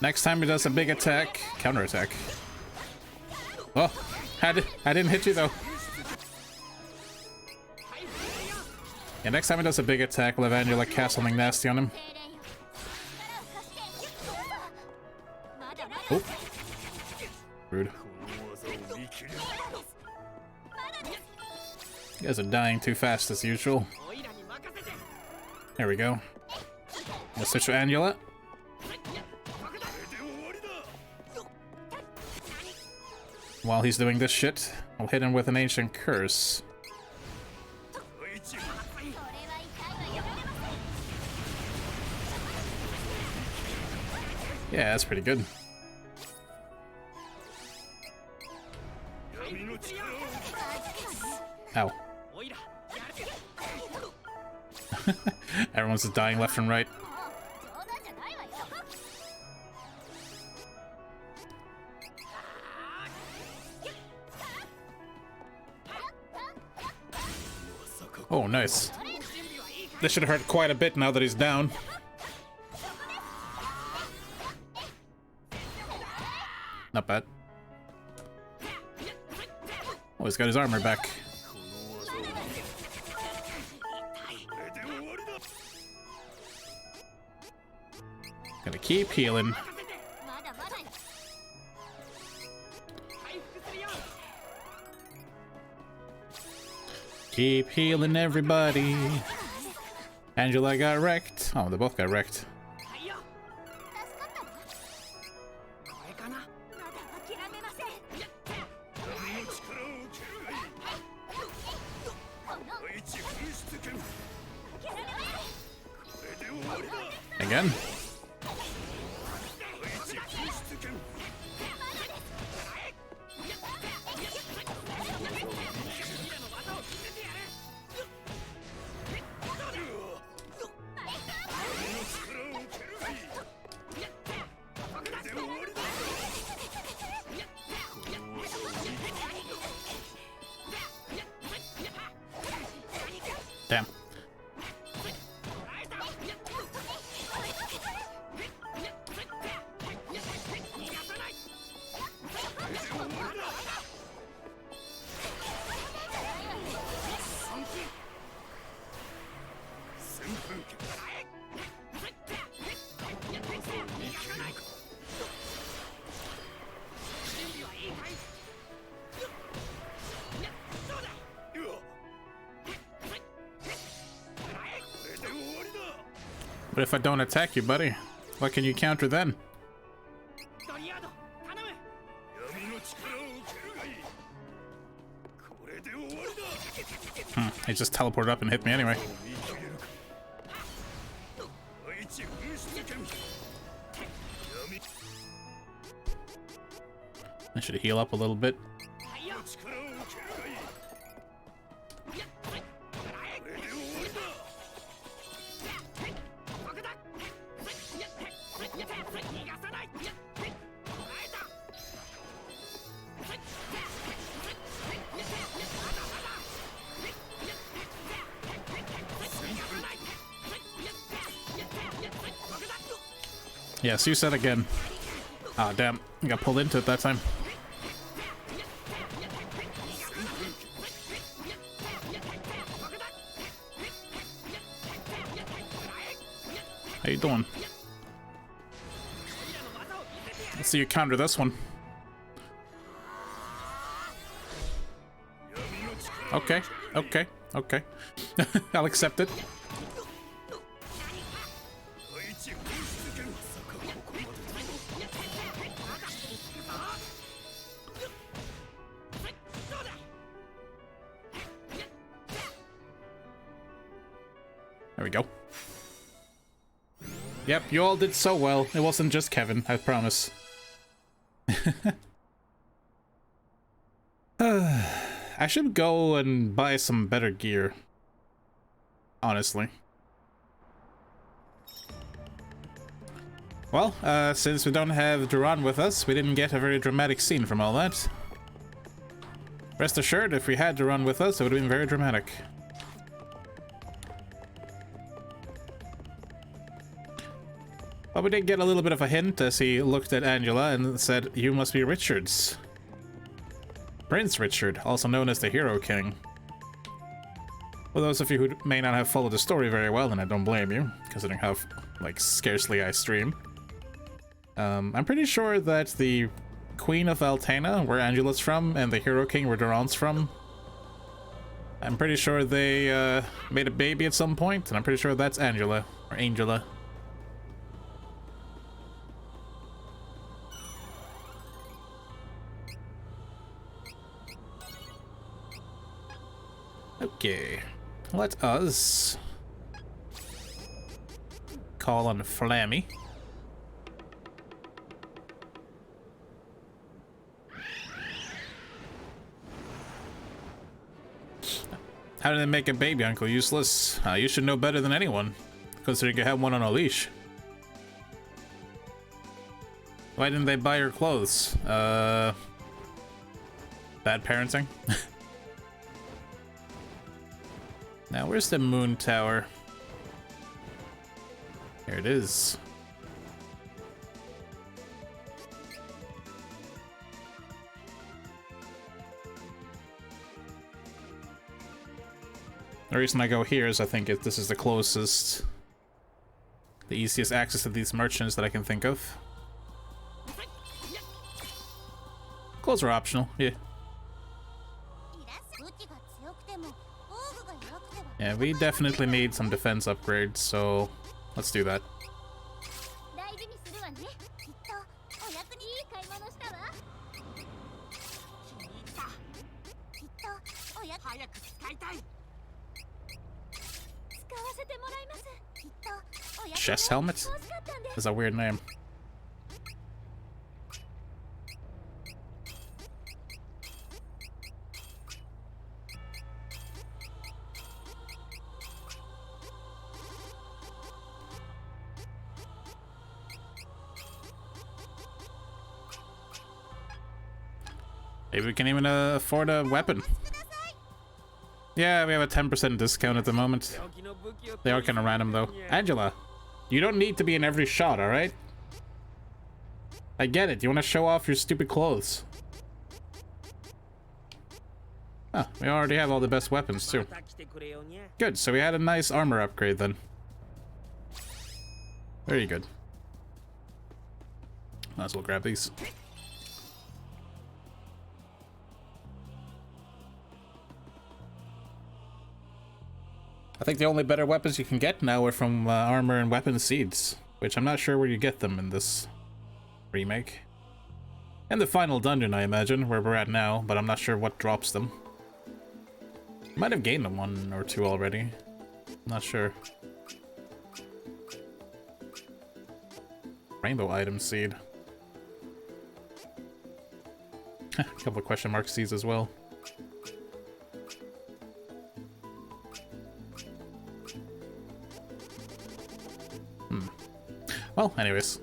Next time he does a big attack, counterattack. Oh, I didn't hit you though. Yeah, next time he does a big attack, we'll have Angela cast something nasty on him. Oh. Rude. この技を見切る。 You guys are dying too fast as usual. There we go. Let's switch to Angela. While he's doing this shit, I'll hit him with an ancient curse. Yeah, that's pretty good. Ow. Everyone's just dying left and right. Oh, nice. This should hurt quite a bit now that he's down. Not bad. Oh, he's got his armor back. Gonna keep healing. Keep healing everybody. Angela got wrecked. Oh, they both got wrecked. Again. Damn. But if I don't attack you, buddy, what can you counter then? He just teleported up and hit me anyway. I should heal up a little bit. Yes, you said again. Ah, damn. I got pulled into it that time. How you doing? Let's see you counter this one. Okay, okay, okay. I'll accept it. There we go. Yep, you all did so well. It wasn't just Kevin, I promise. I should go and buy some better gear. Honestly. Well, since we don't have Duran with us, we didn't get a very dramatic scene from all that. Rest assured, if we had Duran with us, it would have been very dramatic. But we did get a little bit of a hint as he looked at Angela and said, "You must be Richards." Prince Richard, also known as the Hero King. For those of you who may not have followed the story very well, and I don't blame you, considering how, like, scarcely I stream. I'm pretty sure that the Queen of Altena, where Angela's from, and the Hero King, where Duran's from, I'm pretty sure they made a baby at some point, and I'm pretty sure that's Angela, or Angela. Okay, let us call on Flammy. How did they make a baby uncle useless? You should know better than anyone, considering you have one on a leash. Why didn't they buy her clothes? Bad parenting? Now, where's the moon tower? Here it is. The reason I go here is I think this is the closest, the easiest access to these merchants that I can think of. Clothes are optional, yeah. Yeah, we definitely need some defense upgrades, so let's do that. Chest helmet? That's a weird name. Maybe we can even afford a weapon. Yeah, we have a 10% discount at the moment. They are kind of random though. Angela, you don't need to be in every shot, alright? I get it, you want to show off your stupid clothes. Oh, we already have all the best weapons too. Good, so we had a nice armor upgrade then. Very good. Might as well grab these. I think the only better weapons you can get now are from armor and weapon seeds, which I'm not sure where you get them in this remake. And the final dungeon, I imagine, where we're at now, but I'm not sure what drops them. Might have gained them 1 or 2 already. I'm not sure. Rainbow item seed. A couple of question mark seeds as well. Well, anyways.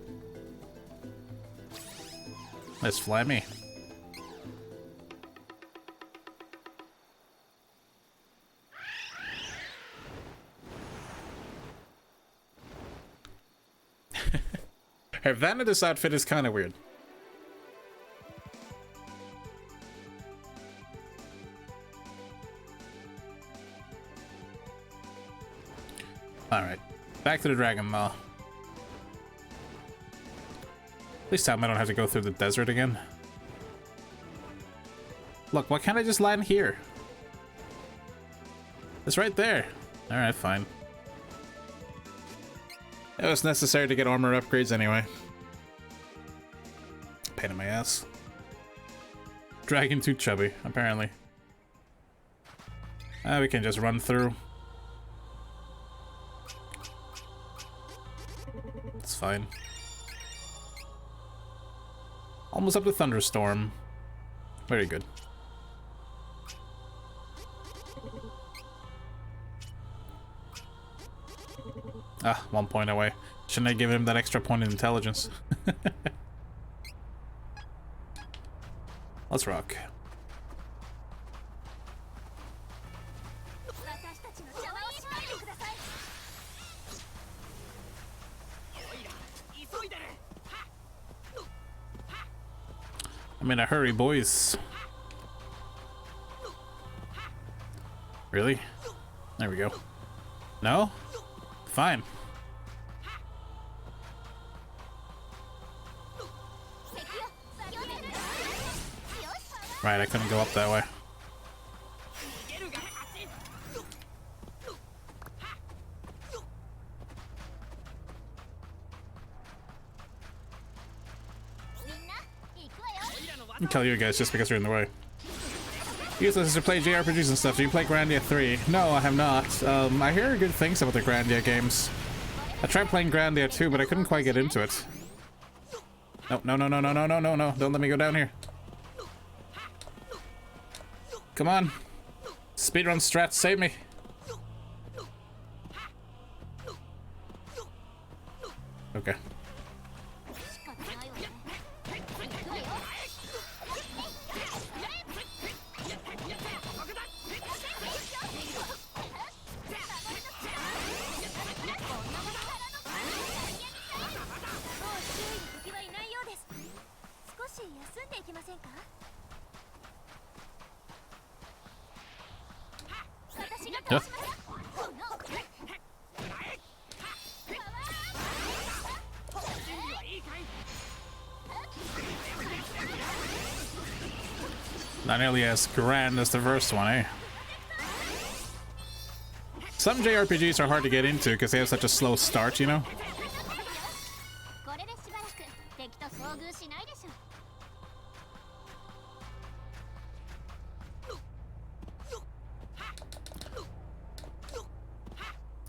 Let's fly me. Her Vanadis outfit is kind of weird. Alright, back to the Dragon Maw. This time I don't have to go through the desert again. Look, why can't I just land here? It's right there. Alright, fine. It was necessary to get armor upgrades anyway. Pain in my ass. Dragon too chubby, apparently. We can just run through. It's fine. Almost up to Thunderstorm. Very good. Ah, 1 point away. Shouldn't I give him that extra point in intelligence? Let's rock. I'm in a hurry, boys. Really? There we go. No? Fine. Right, I couldn't go up that way. I'll kill you guys just because you're in the way. Useless to play JRPGs and stuff. Do you play Grandia 3? No, I have not. I hear good things about the Grandia games. I tried playing Grandia 2, but I couldn't quite get into it. No, no, no, no, no, no, no, no, no. Don't let me go down here. Come on. Speedrun strat, save me. 仕 Okay. 方ないわね。行くわよ。もう周囲に敵はいないようです。少し休んでいきませんか？私が倒します。この Not nearly as grand as the first one, eh? Some JRPGs are hard to get into because they have such a slow start, you know? これでしばらく敵と遭遇しないでしょう。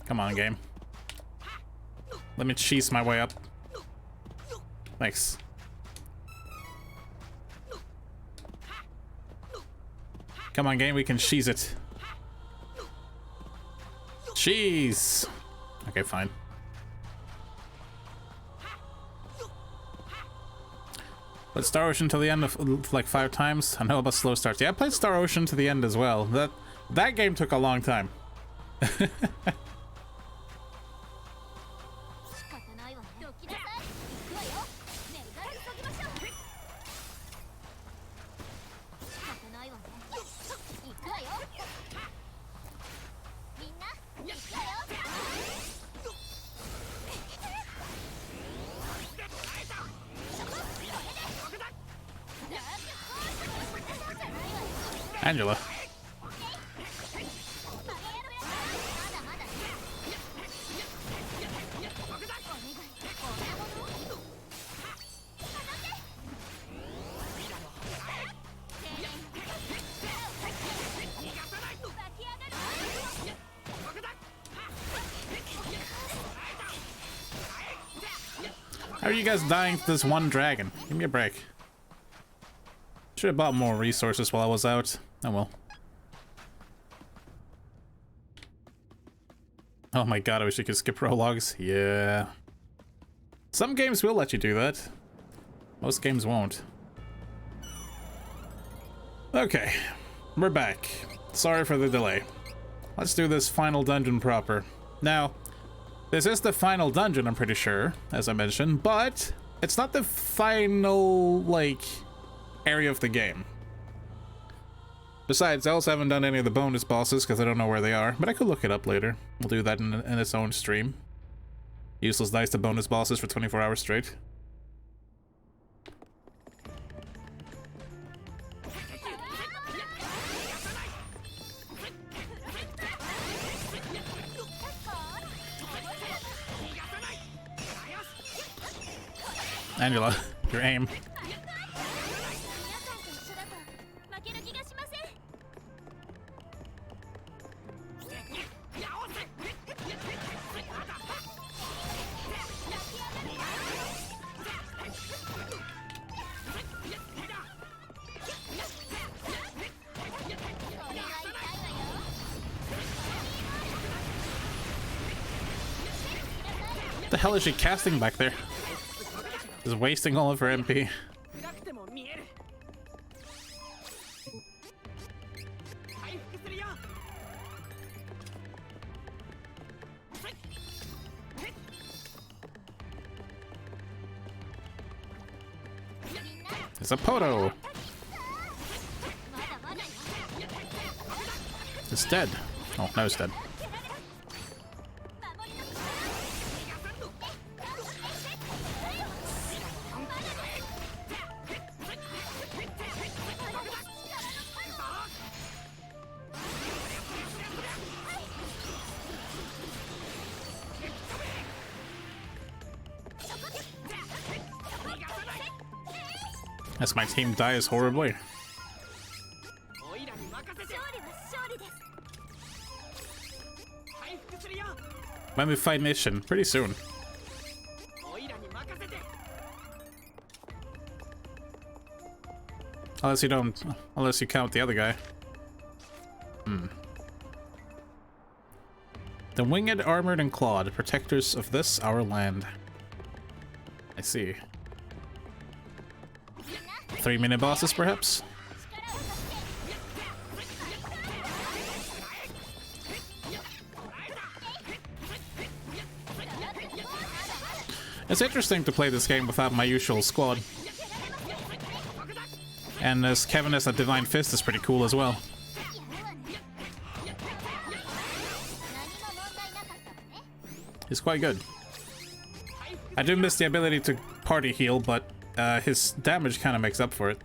Come on, game. Let me cheese my way up. Thanks. Come on, game, we can cheese it. Cheese! Okay, fine. But Star Ocean to the end of like 5 times. I know about slow starts. Yeah, I played Star Ocean to the end as well. That game took a long time. 仕方ないわね。どきなさい。行くわよ。ねえ、急ぎましょう。仕方ないわね。行くわよ。みんな、行くわよ。 Angela. How are you guys dying to this one dragon? Give me a break. Should have bought more resources while I was out. Oh well. Oh my god, I wish you could skip prologues. Yeah. Some games will let you do that. Most games won't. Okay, we're back. Sorry for the delay. Let's do this final dungeon proper. Now, this is the final dungeon, I'm pretty sure, as I mentioned, but it's not the final, like, area of the game. Besides, I also haven't done any of the bonus bosses because I don't know where they are, but I could look it up later. We'll do that in its own stream. Useless dice to bonus bosses for 24 hours straight. Angela, your aim. What the hell is she casting back there? Just wasting all of her MP. It's a Poto. It's dead. Oh, no, it's dead. As my team dies horribly. When we fight Mission, pretty soon. Unless you count the other guy. The winged, armored, and clawed, protectors of this, our land. I see. 3 mini bosses, perhaps? It's interesting to play this game without my usual squad. And as Kevin has a Divine Fist is pretty cool as well. He's quite good. I do miss the ability to party heal, but his damage kind of makes up for it.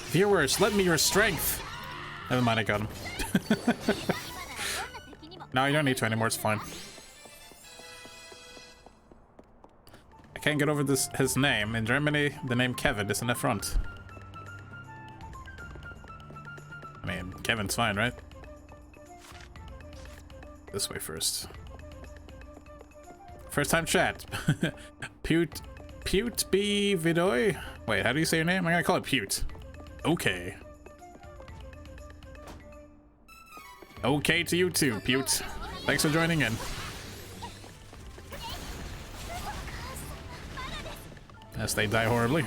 Viewers, lend me your strength. Never mind, I got him. No, you don't need to anymore, it's fine. I can't get over his name. In Germany, the name Kevin is an affront. I mean, Kevin's fine, right? This way first. First time chat. Pute B Vidoy? Wait, how do you say your name? I'm gonna call it Pute. Okay. Okay to you too, Pute. Thanks for joining in. As they die horribly.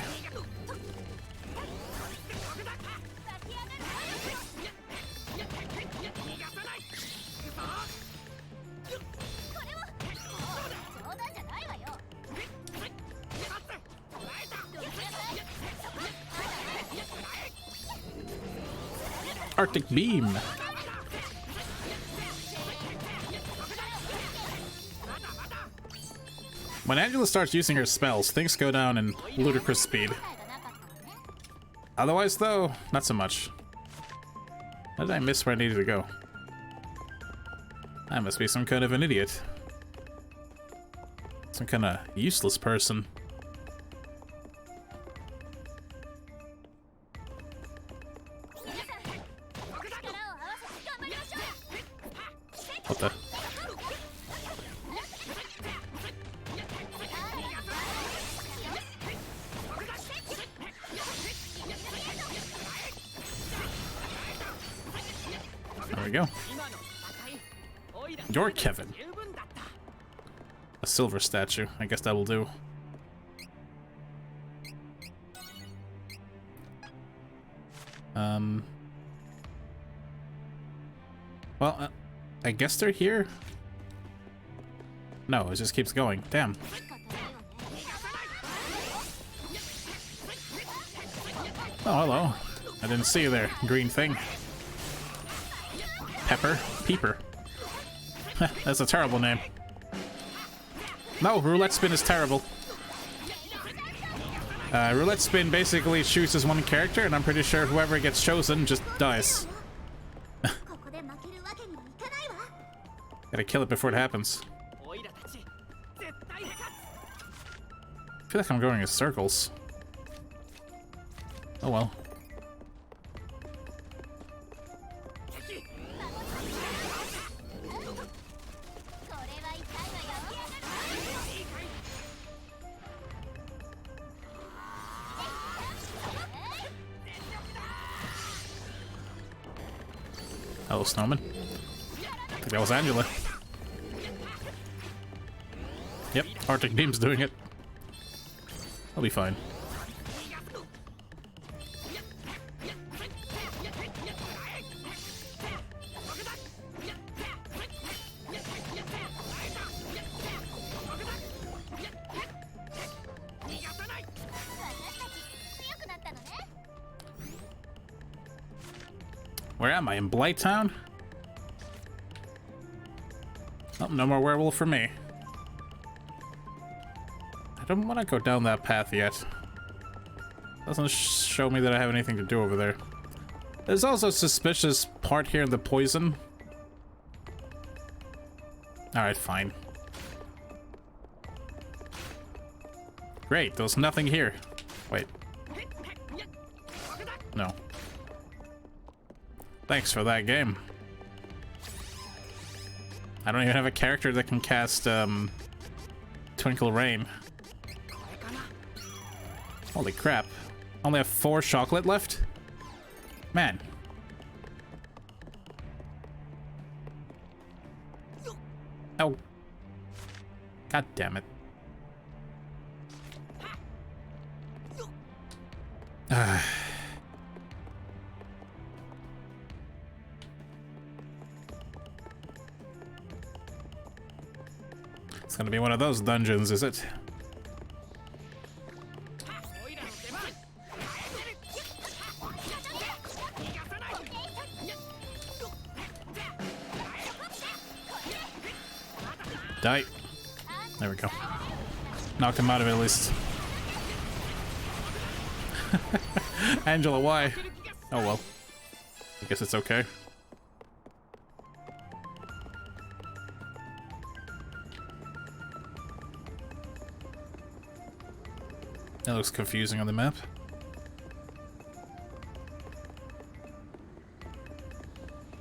Arctic Beam. When Angela starts using her spells, things go down in ludicrous speed. Otherwise, though, not so much. How did I miss where I needed to go? I must be some kind of an idiot. Some kind of useless person. What the? There we go. You're Kevin. A silver statue. I guess that will do. Well, I guess they're here. No, it just keeps going. Damn. Oh, hello. I didn't see you there, green thing. Pepper? Peeper. That's a terrible name. No, roulette spin is terrible. Roulette spin basically chooses one character, and I'm pretty sure whoever gets chosen just dies. Gotta kill it before it happens. I feel like I'm going in circles. Oh well. Hello, snowman. I think that was Angela. Yep, Arctic Beam's doing it. I'll be fine. Where am I? In Blighttown? Oh, no more werewolf for me. I don't want to go down that path yet. Doesn't show me that I have anything to do over there. There's also a suspicious part here in the poison. Alright, fine. Great, there was nothing here. Wait. No. Thanks for that game. I don't even have a character that can cast Twinkle Rain. Holy crap. Only have 4 chocolate left? Man. Oh. God damn it. It's gonna be one of those dungeons, is it? Die. There we go. Knocked him out of it at least. Angela, why? Oh well. I guess it's okay. That looks confusing on the map.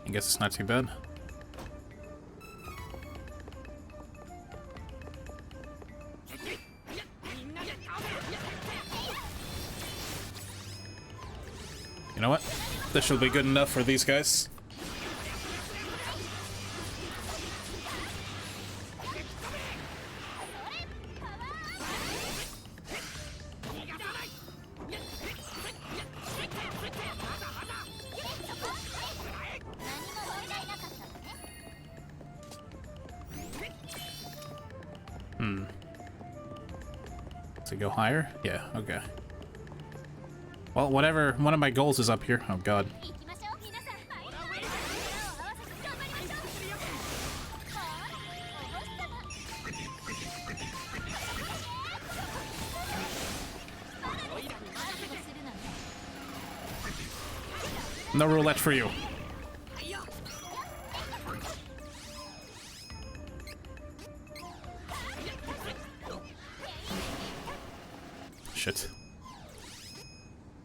I guess it's not too bad. You know what? This should be good enough for these guys. Does it go higher? Yeah, okay. Well, whatever. One of my goals is up here. Oh, God. No roulette for you. Shit.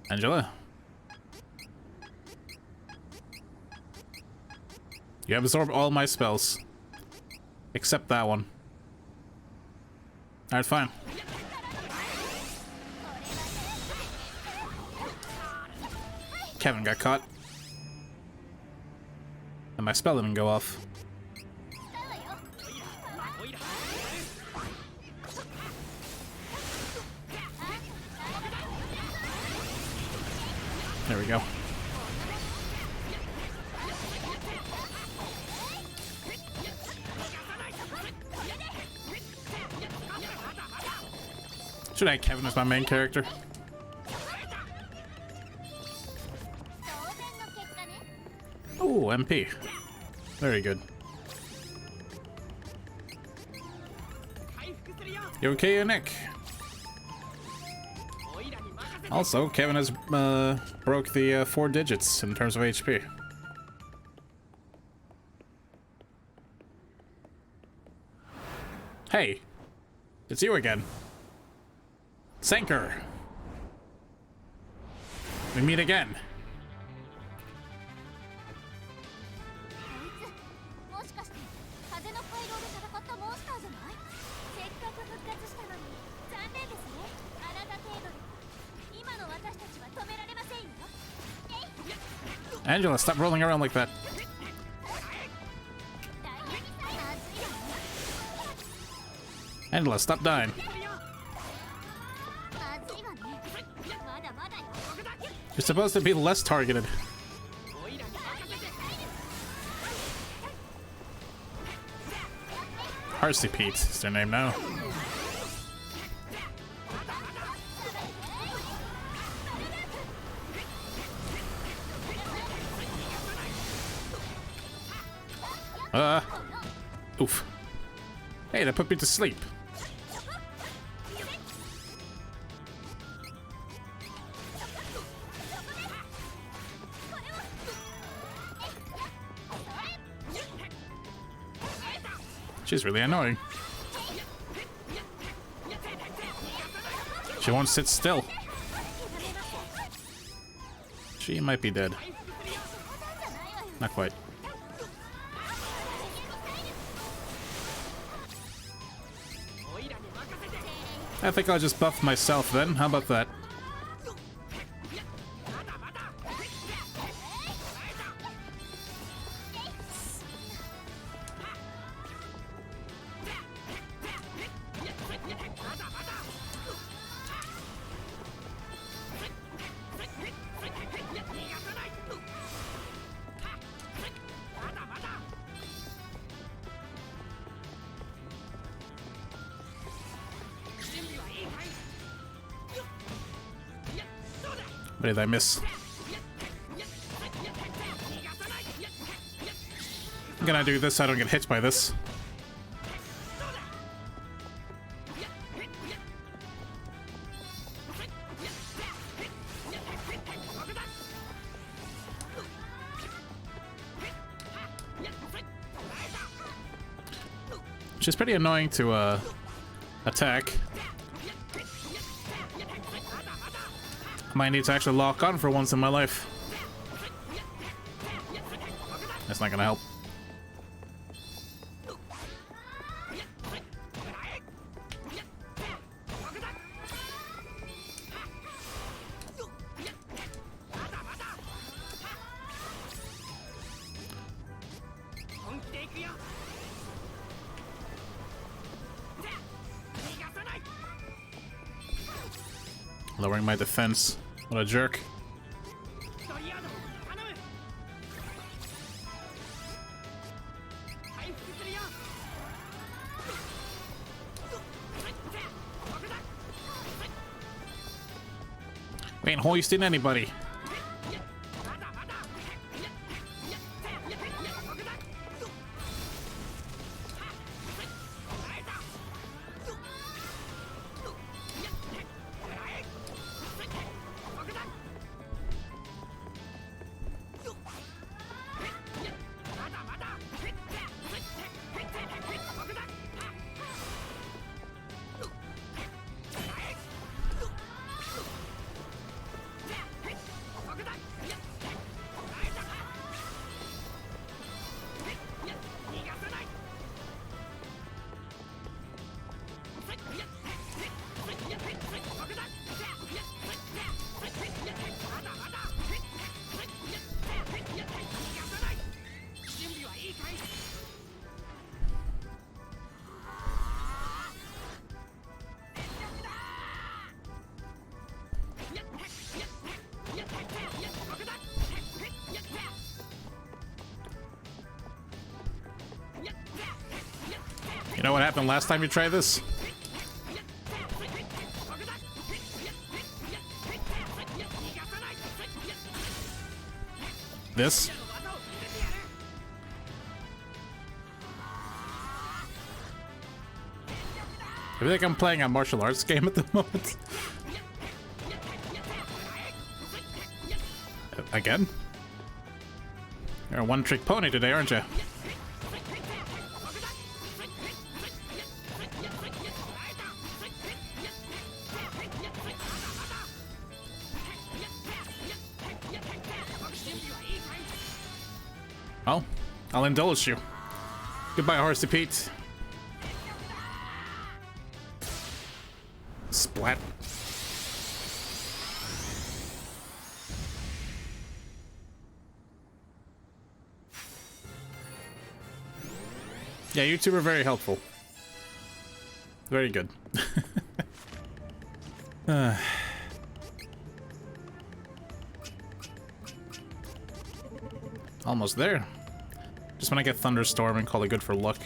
Angela? You absorb all my spells. Except that one. Alright, fine. Kevin got caught. And my spell didn't go off. There we go. Should I have Kevin as my main character? Oh, MP. Very good. You okay, Nick? Also, Kevin has broke the 4 digits in terms of HP. Hey, it's you again. Senker. We meet again. Angela, stop rolling around like that. Angela, stop dying. You're supposed to be less targeted. Harsey Pete is their name now. Oof. Hey, that put me to sleep. She's really annoying. She won't sit still. She might be dead. Not quite. I think I'll just buff myself then. How about that? What did I miss? I'm gonna do this so I don't get hit by this. Which is pretty annoying to attack. Might need to actually lock on for once in my life. That's not gonna help. Lowering my defense. What a jerk. We ain't hoisting anybody. You know what happened last time you tried this? This? I feel like I'm playing a martial arts game at the moment. Again? You're a one-trick pony today, aren't you? Well, I'll indulge you. Goodbye, Horsey Pete. Splat. Yeah, you two were very helpful. Very good. Almost there. Just when I get Thunderstorm and call it good for luck.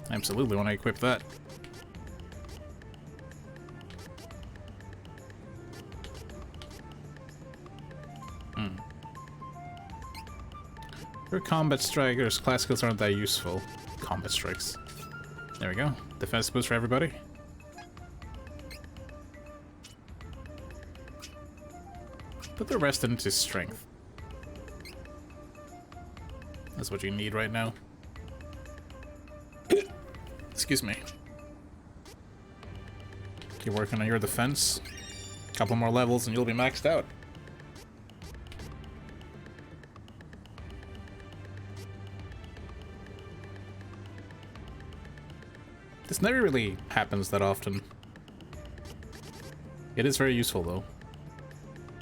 I absolutely want to equip that. For combat strikers, classicals aren't that useful. Combat strikes. There we go. Defense boost for everybody. Put the rest into strength. That's what you need right now. Excuse me. Keep working on your defense. Couple more levels and you'll be maxed out. This never really happens that often. It is very useful though.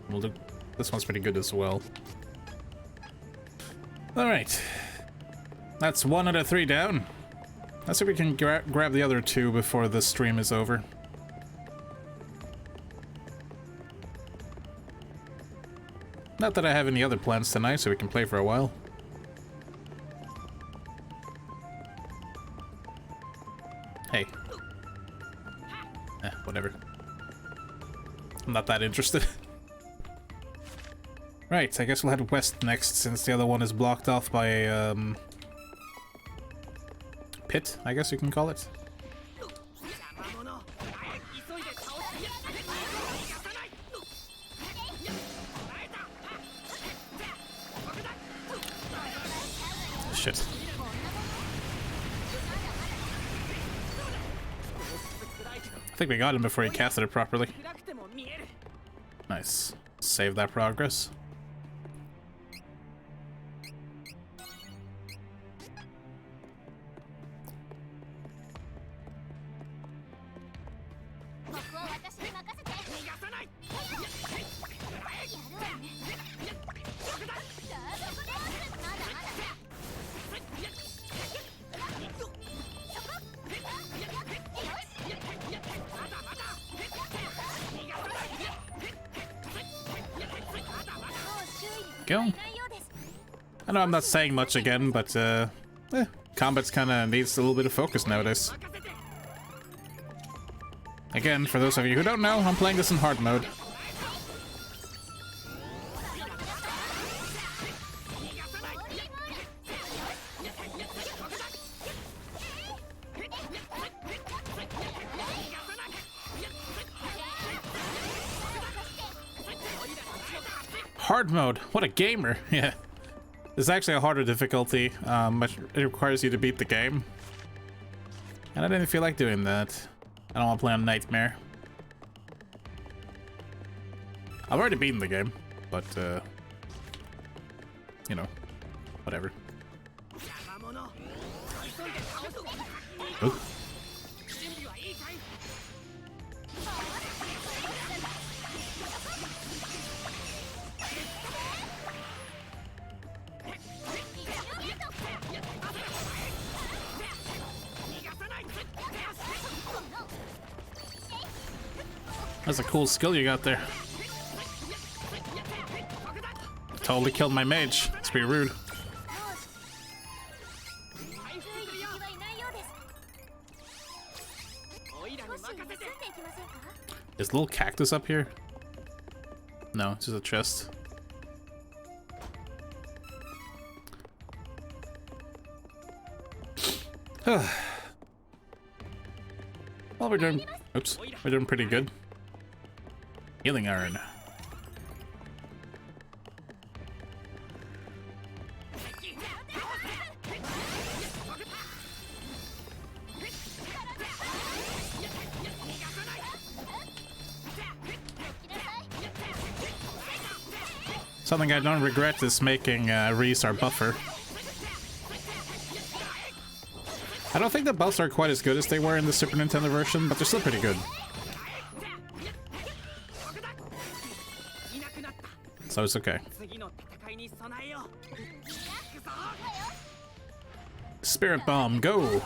We'll do. This one's pretty good as well. Alright. That's 1 out of 3 down. Let's see if we can grab the other 2 before the stream is over. Not that I have any other plans tonight, so we can play for a while. Hey. whatever. I'm not that interested. Right, I guess we'll head west next, since the other one is blocked off by a, pit, I guess you can call it. Shit. I think we got him before he casted it properly. Nice. Save that progress. Go. I know I'm not saying much again, but combat's kinda needs a little bit of focus nowadays. Again, for those of you who don't know, I'm playing this in hard mode. Hard mode, what a gamer. Yeah, it's actually a harder difficulty, but it requires you to beat the game, and I didn't feel like doing that. I don't want to play on Nightmare. I've already beaten the game, but you know, whatever. Ooh. That's a cool skill you got there. Totally killed my mage. It's pretty rude. Is little cactus up here? No, it's just a chest. Well, we're doing... Oops. We're doing pretty good. Healing iron. Something I don't regret is making Reese our buffer. I don't think the buffs are quite as good as they were in the Super Nintendo version, but they're still pretty good. So it's okay. Spirit Bomb, go!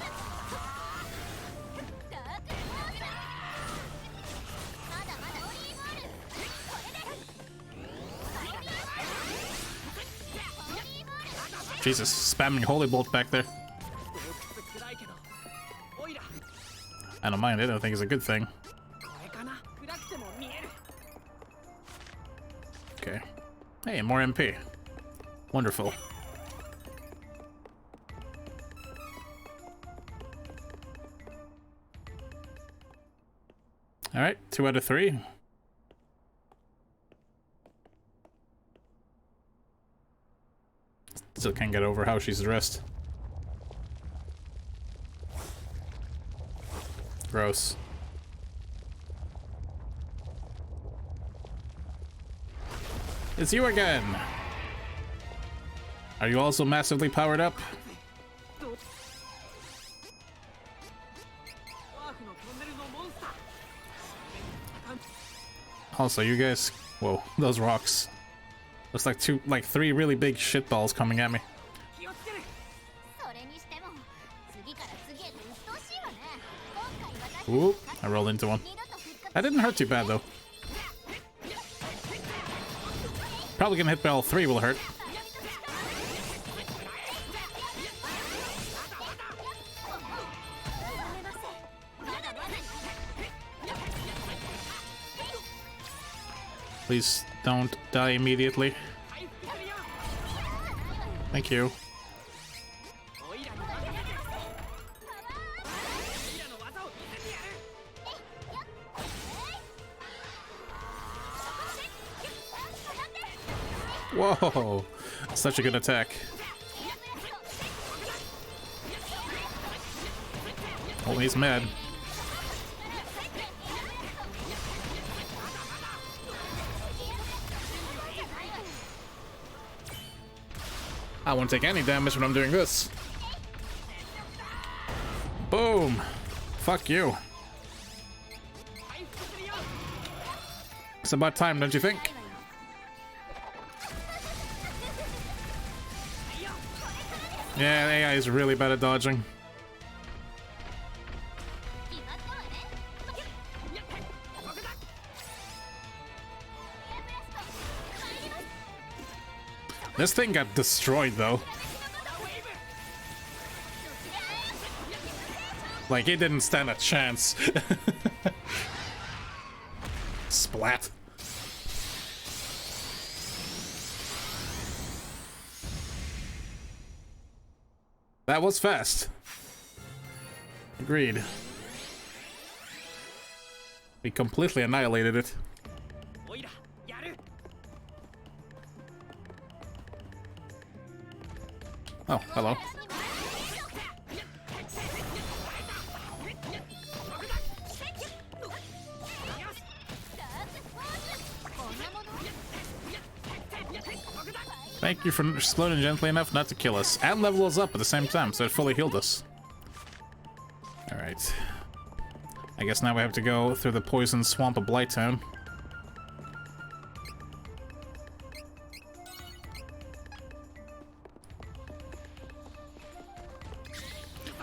Jesus, spamming Holy Bolt back there. I don't mind it, I think it's a good thing. Okay. Hey, more MP. Wonderful. Alright, 2 out of 3. Still can't get over how she's dressed. Gross. It's you again! Are you also massively powered up? Also, you guys... Whoa, those rocks. Looks like 3 really big shitballs coming at me. Ooh, I rolled into one. That didn't hurt too bad, though. Probably gonna hit by all 3 will hurt. Please don't die immediately. Thank you. Whoa! Such a good attack. Oh, he's mad. I won't take any damage when I'm doing this. Boom! Fuck you. It's about time, don't you think? Yeah, the AI is really bad at dodging. This thing got destroyed, though. Like, it didn't stand a chance. Splat. That was fast. Agreed. We completely annihilated it. Oh, hello. Thank you for exploding gently enough not to kill us, and level us up at the same time, so it fully healed us. Alright. I guess now we have to go through the poison swamp of Blighttown.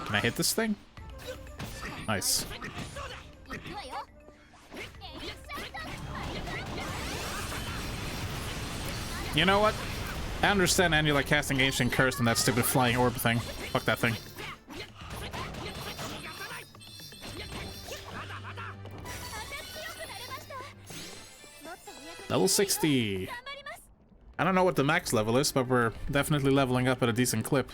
Can I hit this thing? Nice. You know what? I understand and you like casting Ancient Curse and that stupid flying orb thing. Fuck that thing. Level 60. I don't know what the max level is, but we're definitely leveling up at a decent clip.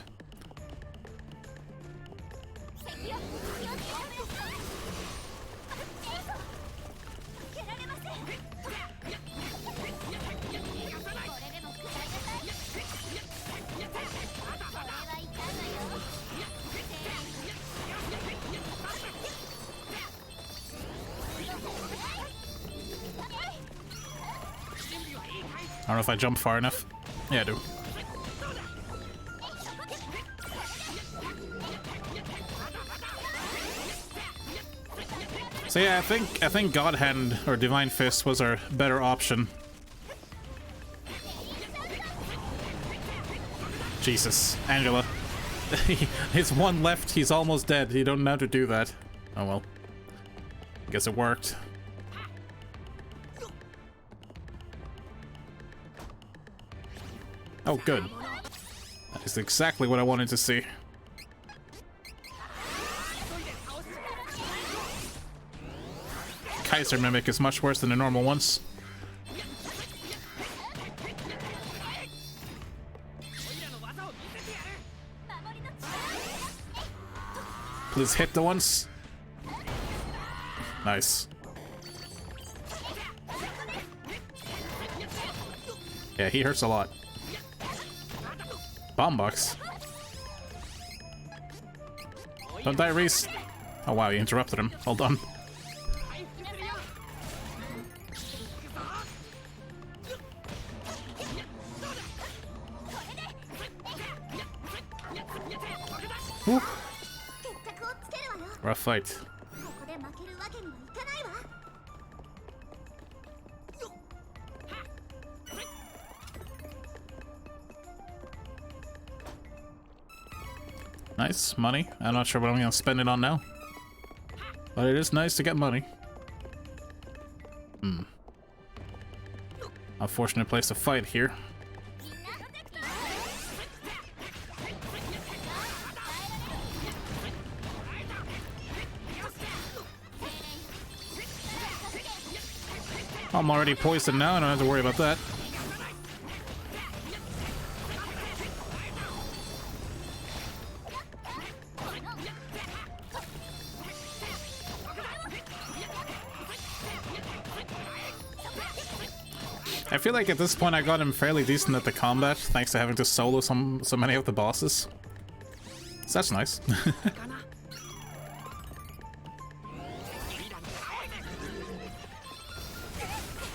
I don't know if I jump far enough. Yeah, I do. So yeah, I think God Hand or Divine Fist was our better option. Jesus, Angela. He's one left, he's almost dead. You don't know how to do that. Oh well. Guess it worked. Oh, good. That is exactly what I wanted to see. Kaiser Mimic is much worse than the normal ones. Please hit the ones. Nice. Yeah, he hurts a lot. Bomb box. Don't die, Reese. Oh wow, you interrupted him. Hold on. Whew. Rough fight. Nice, money. I'm not sure what I'm gonna spend it on now. But it is nice to get money. Unfortunate place to fight here. I'm already poisoned now, I don't have to worry about that. I feel like at this point I got him fairly decent at the combat, thanks to having to solo so many of the bosses. So that's nice.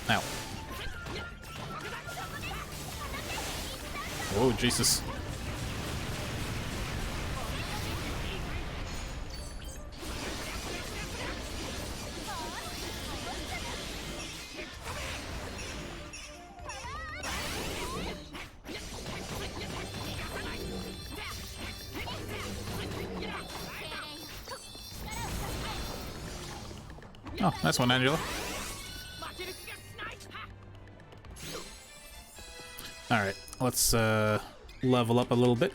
Ow. Oh, Jesus. Oh, nice one, Angela. Alright, let's level up a little bit.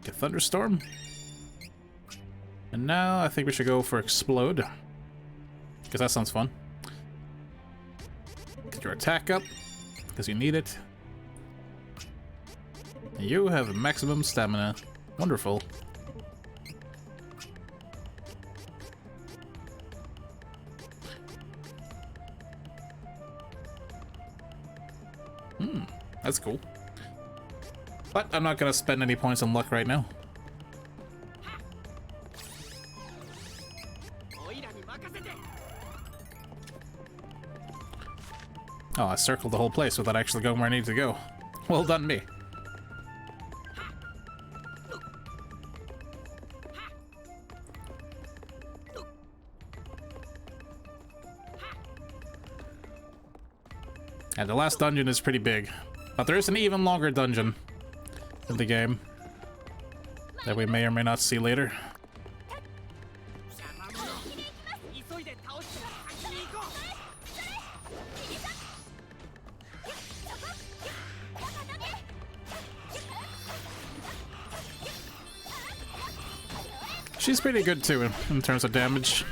Get Thunderstorm. And now I think we should go for Explode. Because that sounds fun. Get your attack up, because you need it. You have maximum stamina. Wonderful. That's cool. But I'm not gonna spend any points on luck right now. Oh, I circled the whole place without actually going where I need to go. Well done, me. And the last dungeon is pretty big. But there is an even longer dungeon in the game that we may or may not see later. She's pretty good too in terms of damage.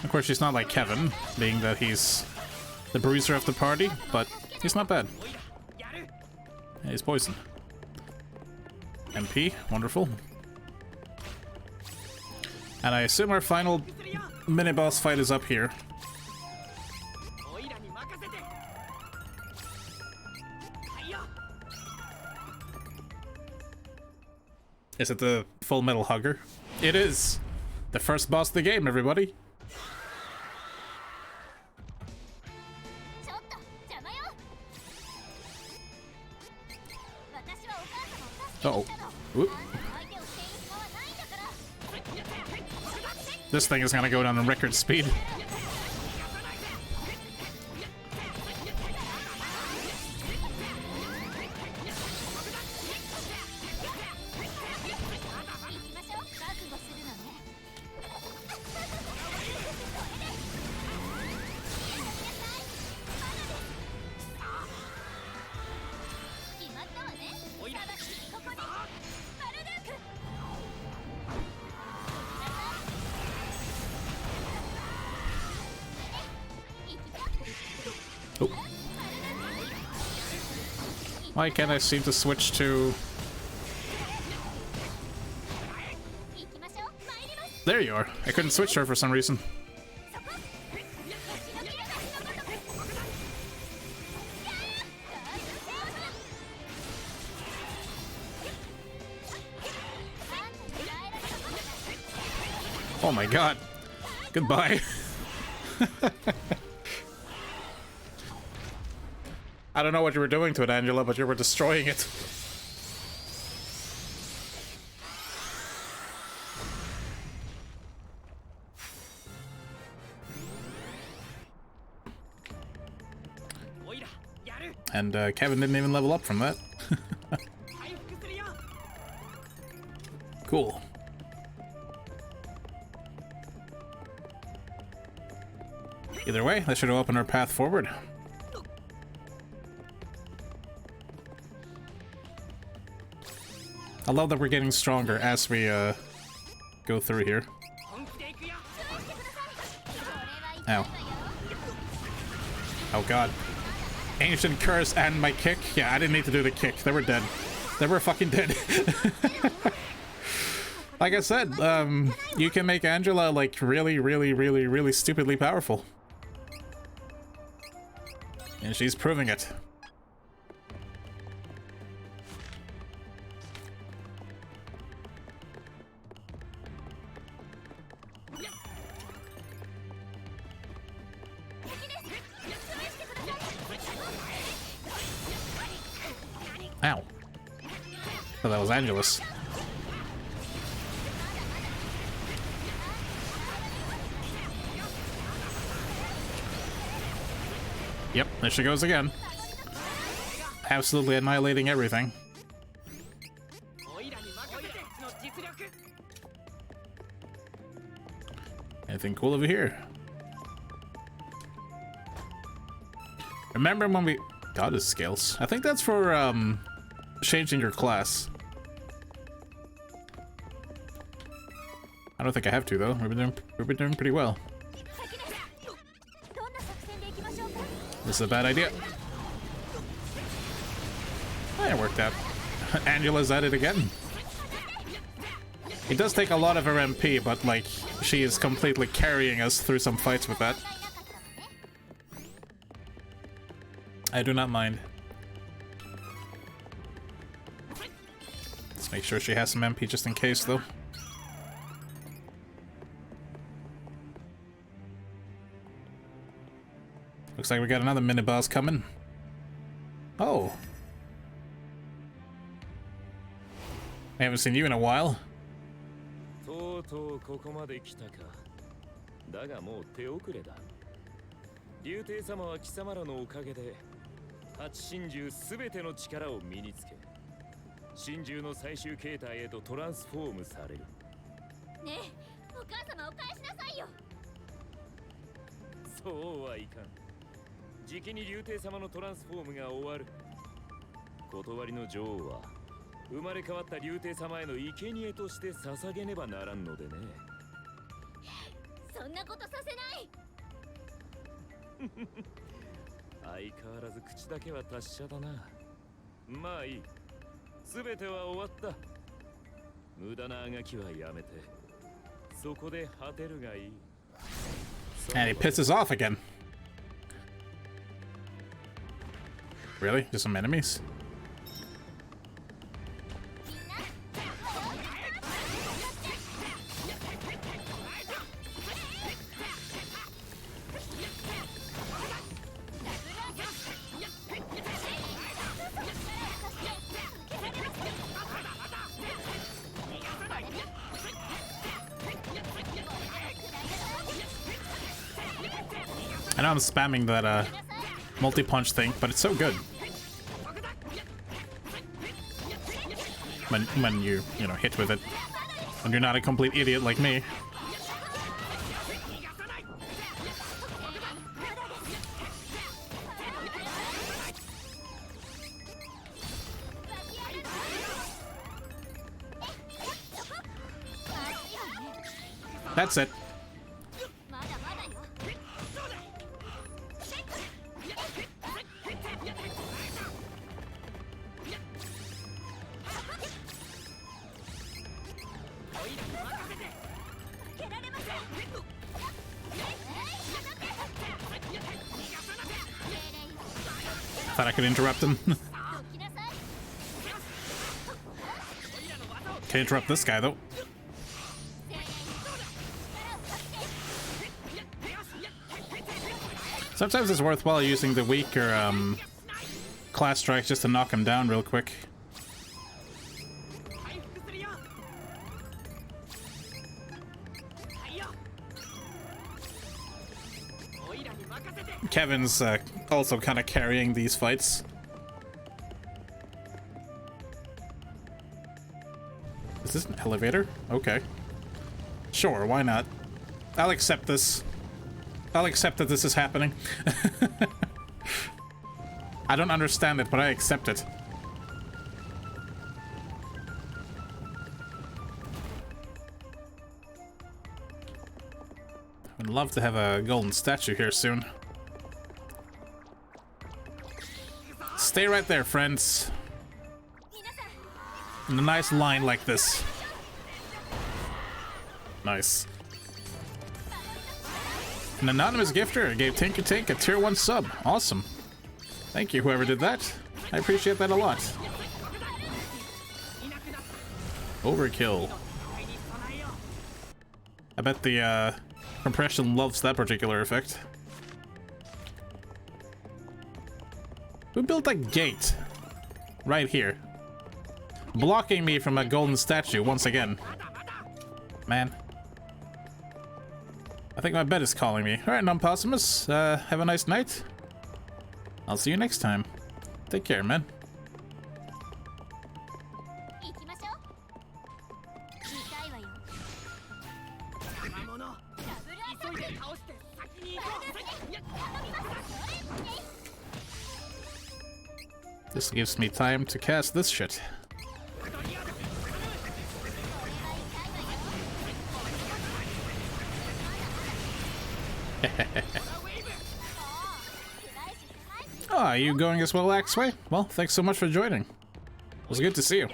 Of course, she's not like Kevin, being that he's the bruiser of the party, but he's not bad. Yeah, he's poison. MP, wonderful. And I assume our final mini-boss fight is up here. Is it the Full Metal Hugger? It is! The first boss of the game, everybody! Uh-oh. Whoop. This thing is gonna go down in record speed. Why can't I seem to switch to... There you are. I couldn't switch her for some reason. Oh my god. Goodbye. I don't know what you were doing to it, Angela, but you were destroying it. And Kevin didn't even level up from that. Cool. Either way, that should open our path forward. I love that we're getting stronger as we go through here. Ow. Oh god. Ancient curse and my kick? Yeah, I didn't need to do the kick. They were dead. They were fucking dead. Like I said, you can make Angela like really stupidly powerful. And she's proving it. Ow. Oh, that was Angelus. Yep, there she goes again. Absolutely annihilating everything. Anything cool over here? Remember when we... Goddess scales. I think that's for, changing your class. I don't think I have to, though. We've been doing pretty well. This is a bad idea. Oh, it worked out. Angela's at it again. It does take a lot of her MP, but, like, she is completely carrying us through some fights with that. I do not mind. Let's make sure she has some MP just in case, though. Looks like we got another mini-boss coming. Oh. I haven't seen you in a while. とうとうここまで来たか。だがもう手遅れだ。竜帝様は貴様らのおかげで八神獣すべての力を身につけ、神獣の最終形態へとトランスフォームされる。ねえ、お母様お返しなさいよ。そうはいかん。じきに竜帝様のトランスフォームが終わる。断りの女王は生まれ変わった竜帝様への生贄として捧げねばならんのでね。そんなことさせない。相変わらず口だけは達者だな。まあいい。すべては終わった。無駄なあがきはやめて、そこで果てるがいい。And he pisses off again. Really? Just some enemies? I know I'm spamming that multi-punch thing, but it's so good. When you know, hit with it. When you're not a complete idiot like me. That's it. Thought I could interrupt him. Can't interrupt this guy though. Sometimes it's worthwhile using the weaker class strikes just to knock him down real quick. Kevin's also kind of carrying these fights. Is this an elevator? Okay. Sure, why not? I'll accept this. I'll accept that this is happening. I don't understand it, but I accept it. I'd love to have a golden statue here soon. Stay right there, friends. In a nice line like this. Nice. An anonymous gifter gave Tinker Tink a tier 1 sub. Awesome. Thank you, whoever did that. I appreciate that a lot. Overkill. I bet the compression loves that particular effect. Who built a gate? Right here. Blocking me from a golden statue once again. Man. I think my bed is calling me. Alright, Numpossimus, have a nice night. I'll see you next time. Take care, man. 行きましょう。見たいわよ。ダブルアタック。頼みます。 This gives me time to cast this shit. Ah, are you going as well, Axway? Well, thanks so much for joining. It was good to see you.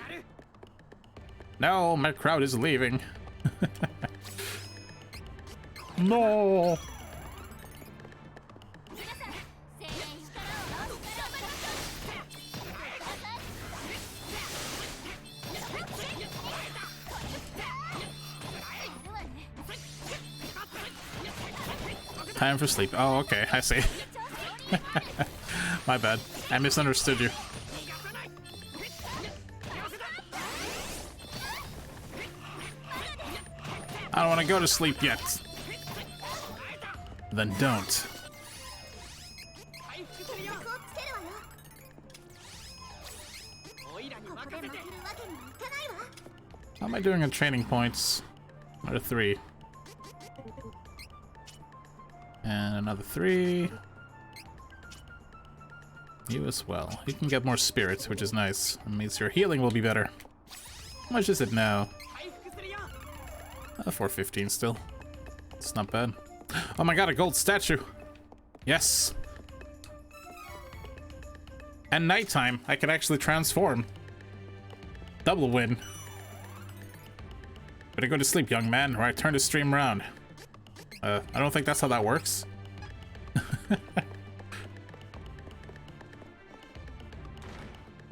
No, my crowd is leaving. No. Time for sleep. Oh, okay, I see. My bad. I misunderstood you. I don't want to go to sleep yet. Then don't. How am I doing on training points? Another 3. And another 3. You as well. You can get more spirits, which is nice. It means your healing will be better. How much is it now? 415 still. It's not bad. Oh my god, a gold statue! Yes! And nighttime, I can actually transform. Double win. Better go to sleep, young man, or I turn the stream around. I don't think that's how that works.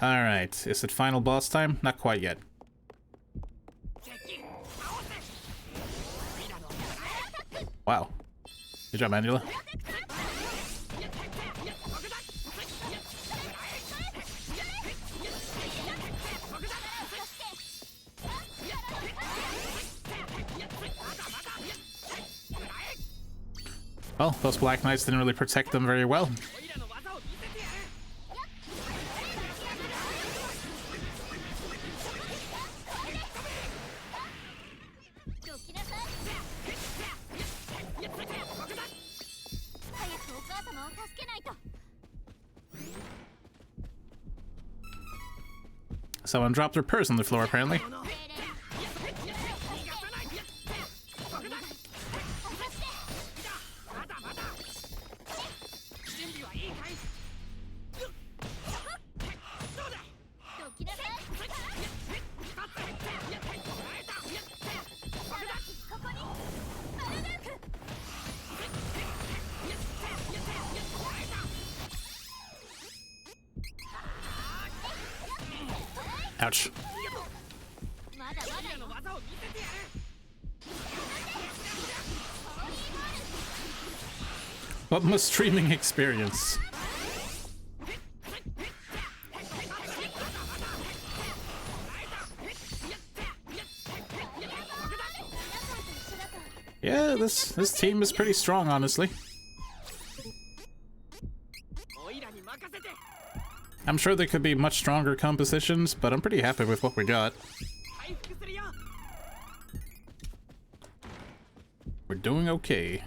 Alright, is it final boss time? Not quite yet. Wow. Good job, Angela. Well, those Black Knights didn't really protect them very well. Someone dropped their purse on the floor, apparently. Ouch. What must streaming experience? Yeah, this team is pretty strong, honestly. I'm sure there could be much stronger compositions, but I'm pretty happy with what we got. We're doing okay.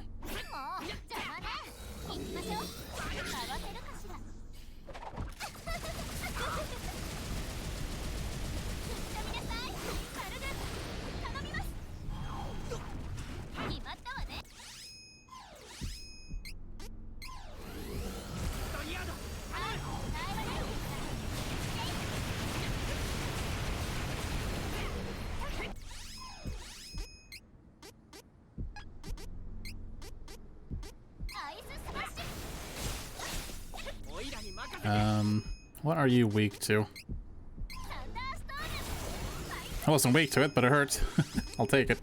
What are you weak to? I wasn't weak to it, but it hurt. I'll take it.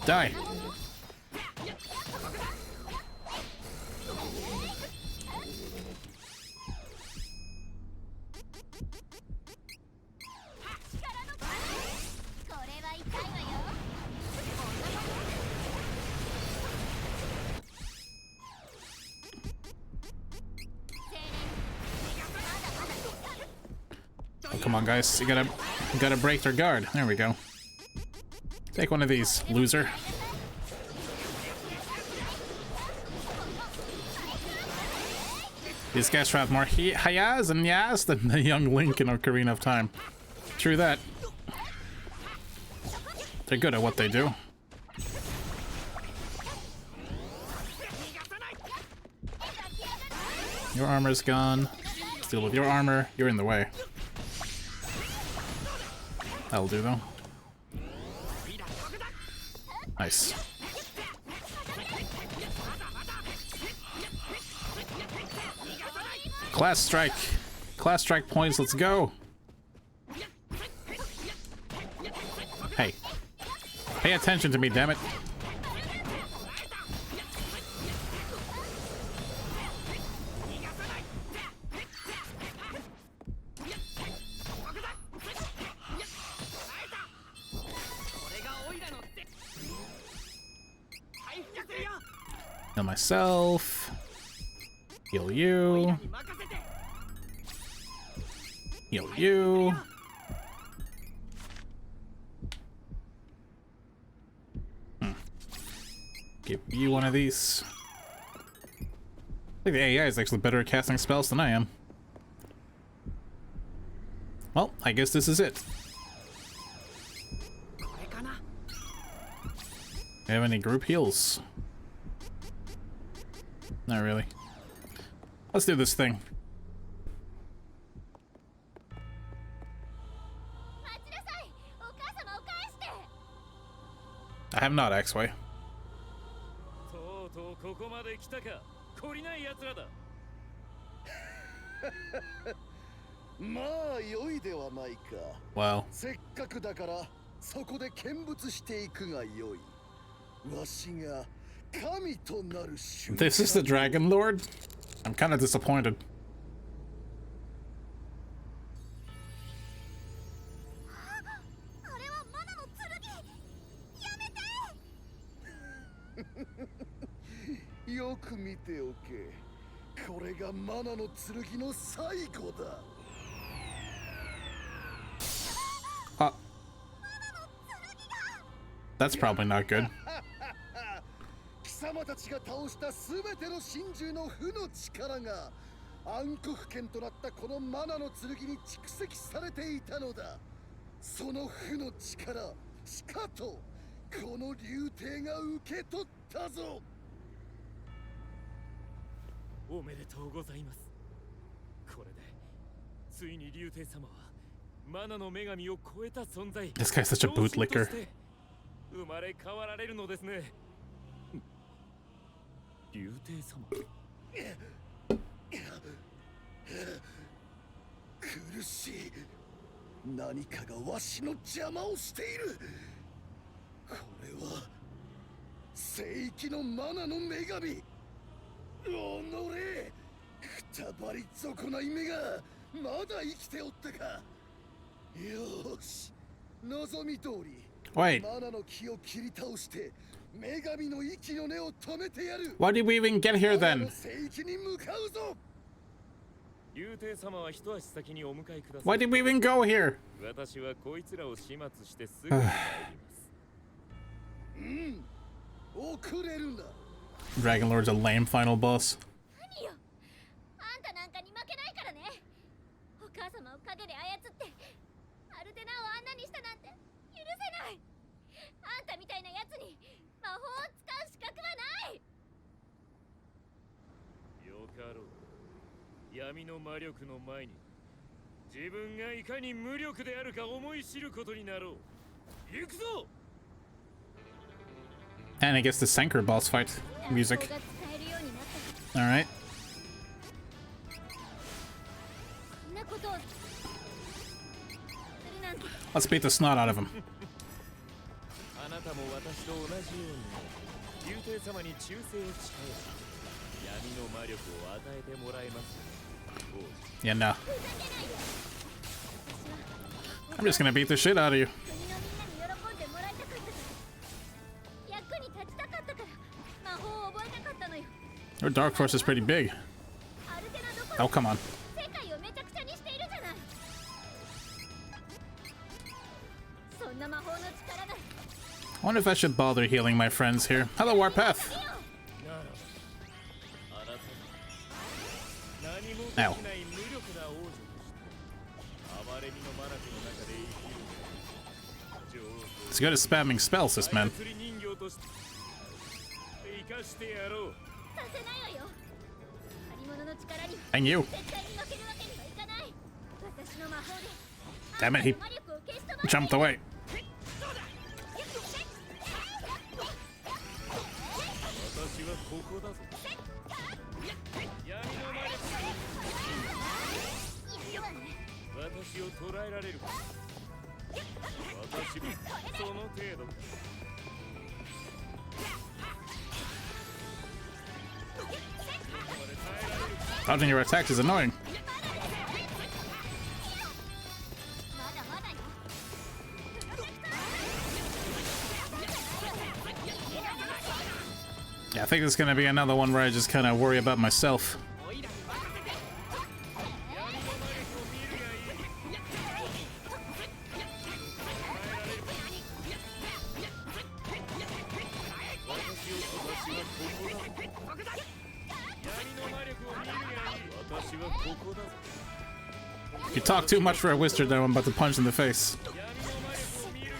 Die. Oh, come on, guys. You gotta break their guard. There we go. Take one of these, loser. These guys have more hayas and yas than the young Link in Ocarina of Time. True that. They're good at what they do. Your armor's gone. Let's deal with your armor. You're in the way. That'll do, though. Nice. Class strike. Class strike points, let's go. Hey. Pay attention to me, damn it. Heal myself. Heal you. Heal you. Give you one of these. I think the AI is actually better at casting spells than I am. Well, I guess this is it. Do you have any group heals? Not really. Let's do this thing. I have not, X-Way. とうとうここまで来たか。懲りない奴らだ。まあ良いではないか。 Wow. せっかくだからそこで見物していくが良い。わしが神となる瞬間。 This is the Dragon Lord? I'm kind of disappointed. あれはマナの剣。やめて。よく見ておけ。これがマナの剣の最後だ。 That's probably not good. 貴様たちが倒したすべての神獣の負の力が暗黒剣となったこのマナの剣に蓄積されていたのだ。その負の力しかとこの竜帝が受け取ったぞ。おめでとうございます。これでついに竜帝様はマナの女神を超えた存在。 This guy's such a bootlicker. 生まれ変わられるのですね。竜帝様。苦しい。何かがわしの邪魔をしている。これは聖域のマナの女神。おのれ、くたばり損ない目がまだ生きておったか。よし、望み通り。 Wait, マナの木を切り倒して女神の息の根を止めてやる。 why did we even get here マナ then? の聖域に向かうぞ。竜帝様は一足先にお迎えくださ Why い。 did we even go here? 私はこいつらを始末してすぐに帰ります。遅れるな。 Dragon Lord's a lame final boss. 何よ。あんたなんかに負けないからね。お母様を影で操ってアルテナをあんなにしたなんて許せない。あんたみたいなやつに魔法を使う資格はない。よかろう。闇の魔力の前に自分がいかに無力であるか思い知ることになろう。行くぞ。 And I guess the Senker boss fight music. が使えるようになった。 Alright. そんなことをするなんて。 Let's beat the snot out of him. あなたも私と同じように竜帝様に忠誠を誓い闇の魔力を与えてもらえますね。王子 Yeah, no. ふざけないで。私は I'm just gonna beat the shit out of you. 国のみんなに喜んでもらいたかったから役に立ちたかったから魔法を覚えたかったのよ。 Your Dark Force is pretty big. アルテナどころ Oh, come on. 世界をめちゃくちゃにしているじゃない。そんな魔法の力が I wonder if I should bother healing my friends here. Hello, Warpath. ならあなた何もでき Ow. ない無力な王女として暴れみの魔力の中で生きる女王 He's good at spamming spells, this と man. 操り人形として生かしてやろう。させないわよ。借り物の力に And you. 絶対に負けるわけにはいかない。私の魔法で Damn it, he 魔力を消し飛ばす jumped away. 私はここだぞ。闇の魔力いるわね。私を捕らえられるか。私もその程度。 Dodging your attacks is annoying. まだまだよ。 Yeah, I think it's gonna be another one where I just kind of worry about myself. 私はここだぞ。 You talk too much for a wizard that I'm about to punch in the face. 闇の魔力を見る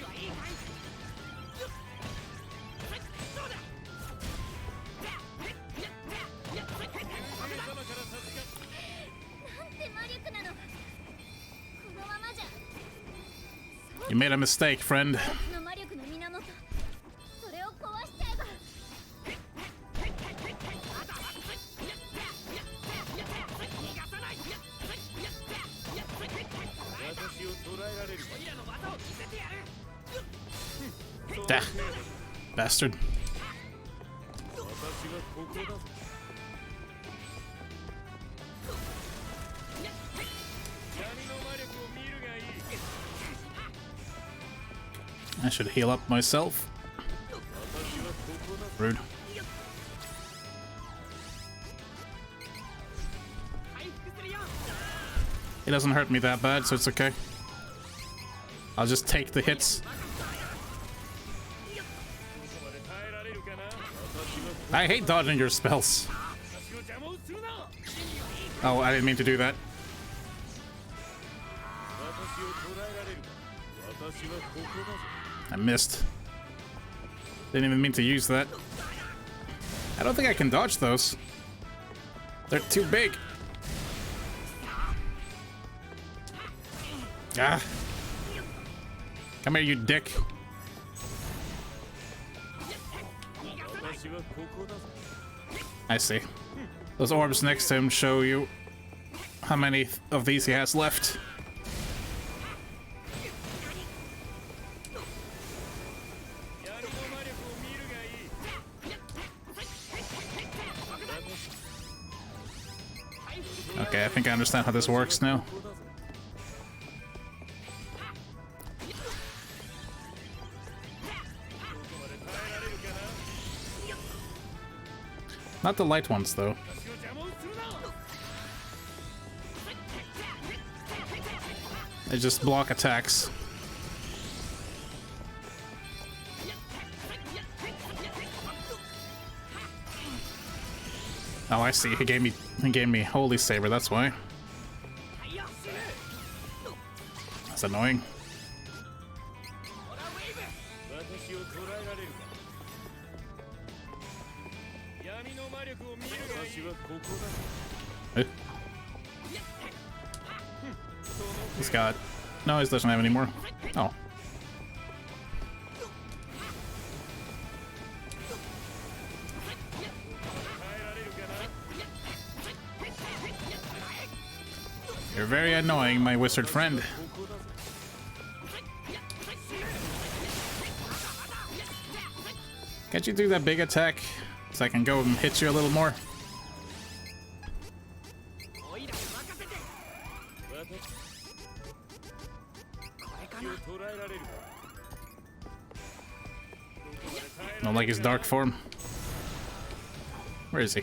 がいい。 なんて魔力なの。このままじゃ You made a mistake, friend. 私の魔力の源。それを壊しちゃえば。 私を捕らえられる。 Dah. Bastard. 私はここだぞ。 闇の魔力を見るがいい。 I should heal up myself. 私はここだぞ。 Rude. It doesn't hurt me that bad, so it's okay. I'll just take the hits. ここまで耐えられるかな。私は I hate dodging your spells. 私の邪魔をするな。 Oh, I didn't mean to do that. 私を捕らえられるか。私はここだぞ。 I missed. Didn't even mean to use that. I don't think I can dodge those. They're too big. Ah. Come here, you dick. 私はここだぞ。 I see. Those orbs next to him show you how many of these he has left. 闇の魔力を見るがいい。 Okay, I think I understand how this works now. ここだぞ。 ここまで耐えられるかな。 Not the light ones, though. 私を邪魔をするな。 They just block attacks. Oh, I see. He gave me Holy Saber, that's why. That's annoying. 私を捕らえられるか。 私 Eh? He's got... No, he doesn't have any more. Oh. You're very annoying, my wizard friend. Can't you do that big attack so I can go and hit you a little more? Not like his dark form. Where is he?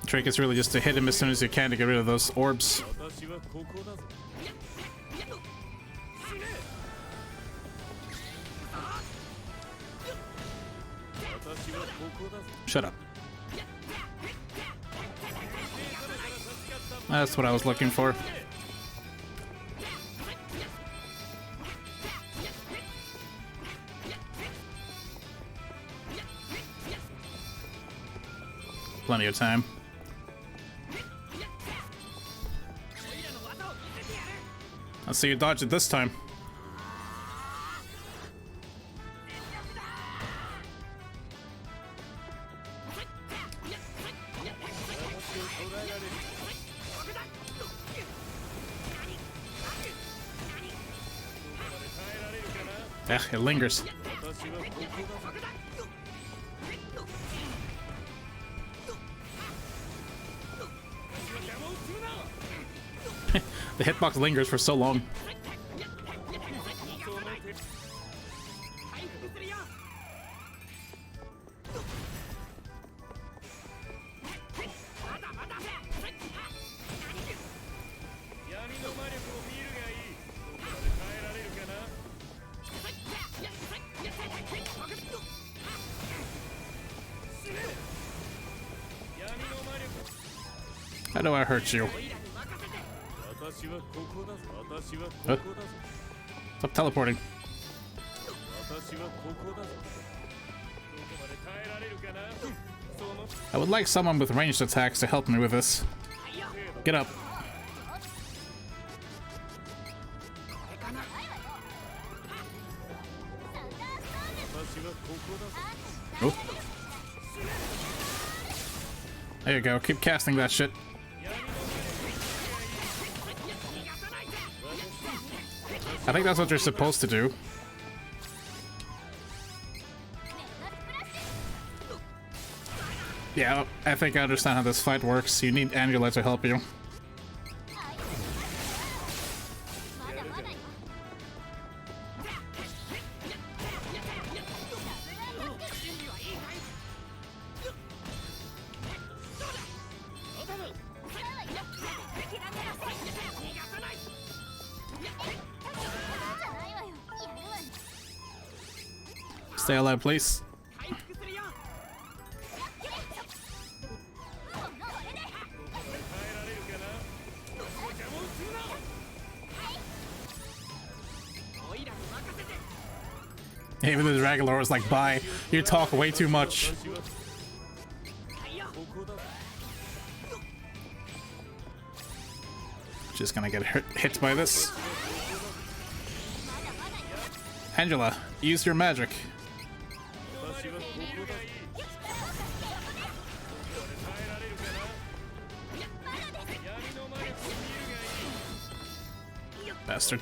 The trick is really just to hit him as soon as you can to get rid of those orbs. Shut up. That's what I was looking for. Plenty of time. I'll see you dodge it this time. Ugh, it lingers. The hitbox lingers for so long. How do I hurt you? Huh? Stop teleporting. I would like someone with ranged attacks to help me with this. Get up. Oh. There you go. Keep casting that shit. I think that's what you're supposed to do. Yeah, I think I understand how this fight works. You need Angela to help you. Stay alive, please. Even the Dragolor was like, bye, you talk way too much. Just gonna get hit by this. Angela, use your magic. Bastard.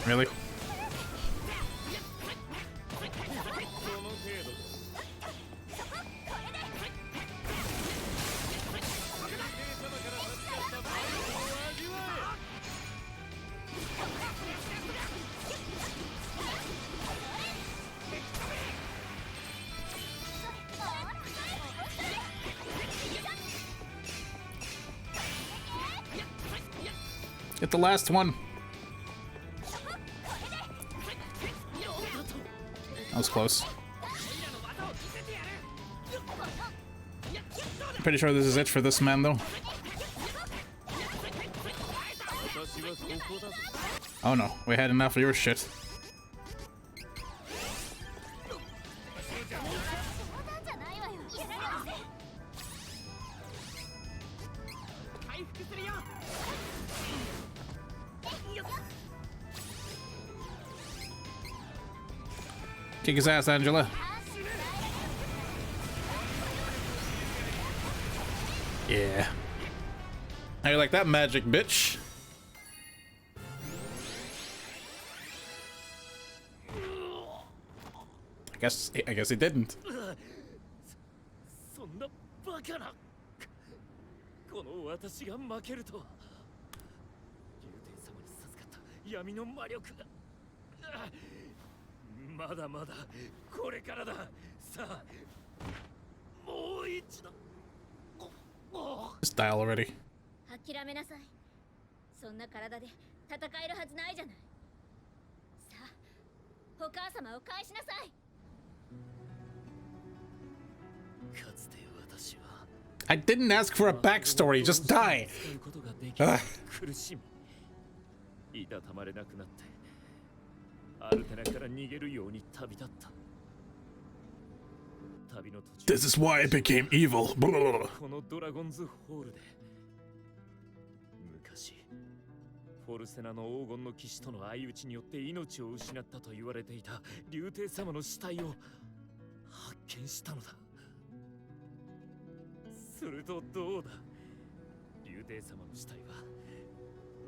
Really? Get the last one. That was close. I'm pretty sure this is it for this man, though. はここだぞ。 Oh no, we had enough of your shit. 冗談じゃないわよ。やらないで。回復するよ。Kick his ass, Angela. Yeah. How you like that magic, bitch? I guess he didn't. そんなバカな。この私が負けるとは。竜天様に授かった闇の魔力が。まだまだこれからだ。さあ、もう一度。Just dial already. 諦めなさい。そんな体で戦えるはずないじゃない。さあ、お母様を返しなさい。かつて私は I didn't ask for a backstory, just die! 使うことができない苦しみ、いたたまれなくなってアルテナから逃げるように旅立った。旅の途中 This is why I became evil. このドラゴンズホールで昔フォルセナの黄金の騎士との相打ちによって命を失ったと言われていた竜帝様の死体を発見したのだ。するとどうだ、竜帝様の死体は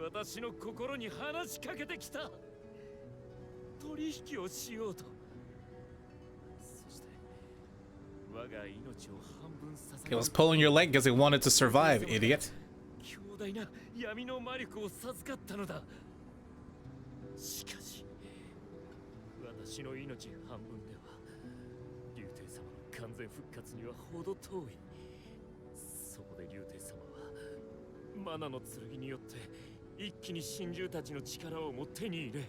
私の心に話しかけてきた。取引をしようと。そして我が命を半分捧 He げ was pulling your leg because he wanted to survive, idiot. 強大な闇の魔力を授かったのだ。しかし私の命半分では竜帝様の完全復活にはほど遠い。そこで竜帝様はマナの剣によって一気に神獣たちの力をも手に入れ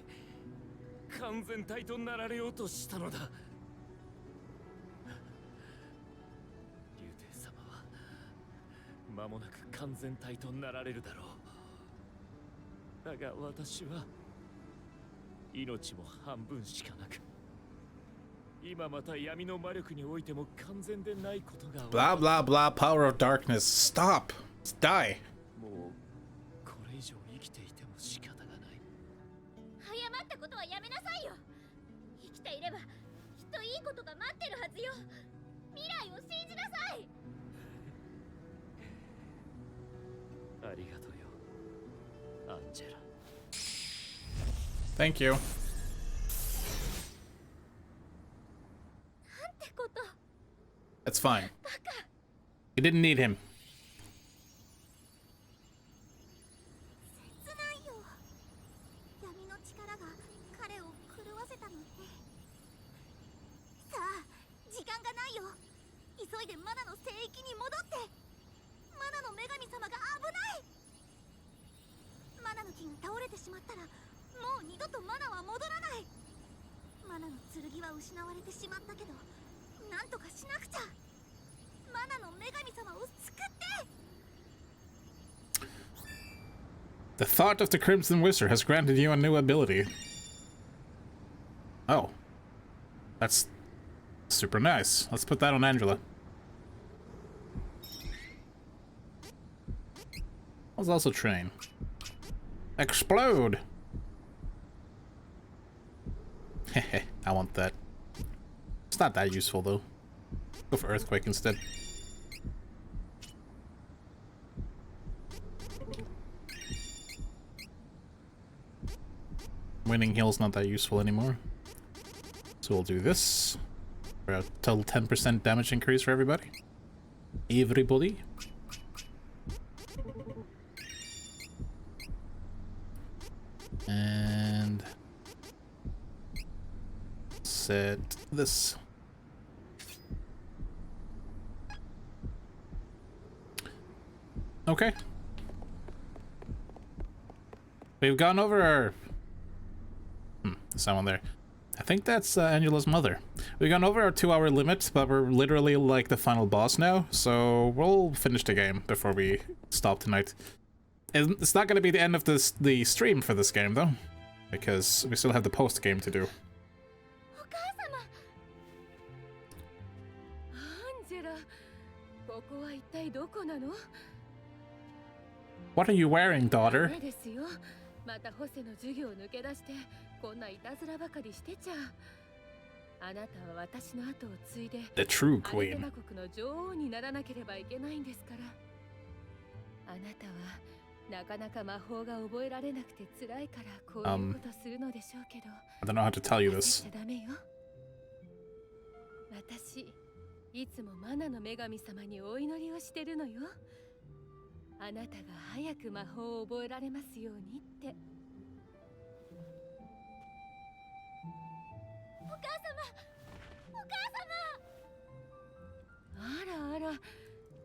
完全体となられようとしたのだ。竜帝様は間もなく完全体となられるだろう。だが私は命も半分しかなく、今また闇の魔力においても完全でないことが Blah, blah, blah, power of darkness. Stop. Let's die. もうこれ以上生きていても仕方がない。謝ったことはやめなさいよ。生きていればきっといいことが待ってるはずよ。未来を信じなさい。ありがとうよ、アンジェラ。 Thank you. なんてこと。 That's fine. You didn't need him. 切ないよ。闇の力が彼を狂わせたのね。さあ、時間がないよ。急いでマナの聖域に戻って。マナの女神様が危ない。マナの木が倒れてしまったらもう二度とマナは戻らない。マナの剣は失われてしまったけど、なんとかしなくちゃ。マナの女神様を救って。 The thought of the Crimson Wizard has granted you a new ability. Oh. That's super nice. Let's put that on Angela. Let's also train. Explode! Heh, I want that. It's not that useful though. Go for Earthquake instead. Winning heal's not that useful anymore. So we'll do this. For a total 10% damage increase for everybody. Everybody. And set this. Okay. We've gone over our... There's someone there. I think that's Angela's mother. We've gone over our 2-hour limit, but we're literally like the final boss now, so we'll finish the game before we stop tonight. It's not going to be the end of the stream for this game, though, because we still have the post game to do. お母様。アンジェラ、ここは一体どこなの？ What are you wearing, daughter? ダメですよ。またホセの授業を抜け出してこんないたずらばかりしてちゃ。あなたは私の後を継いで The true アルテ queen. ナ国の女王にならなければいけないんですから。あなたはなかなか魔法が覚えられなくて辛いからこういうことするのでしょうけど。 I don't know how to tell you 焦っ this. ちゃダメよ。私いつもマナの女神様にお祈りをしてるのよ。あなたが早く魔法を覚えられますようにって。お母様。お母様。あらあら、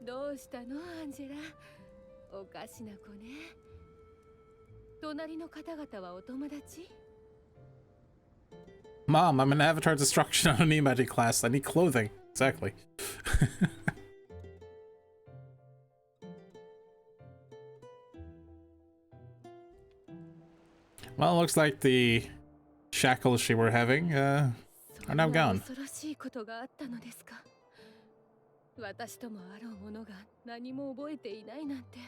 どうしたのアンジェラ。おかしな子ね。隣の方々はお友達？ Mom, I'm an avatar destruction on an E-Magic class. I need clothing. Exactly. Well, it looks like the shackles she were having are now gone. 恐ろしいことがあったのですか。私ともあろうものが何も覚えていないなんて。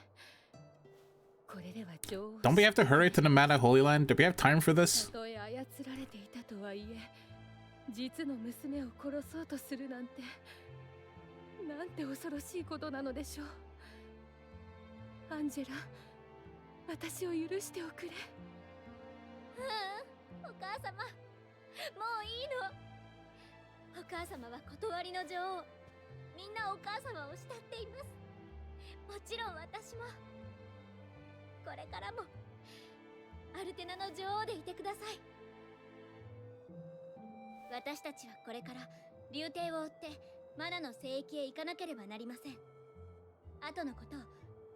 これでは女王 Don't we have to hurry to the Mana Holy Land? Do we have time for this? たとえ操られていたとはいえ、実の娘を殺そうとするなんて、なんて恐ろしいことなのでしょう。アンジェラ、私を許しておくれ。お母様。もういいの。お母様は断りの女王。みんなお母様を慕っています。もちろん私も。これからもアルテナの女王でいてください。私たちはこれから竜帝を追ってマナの聖域へ行かなければなりません。後のことを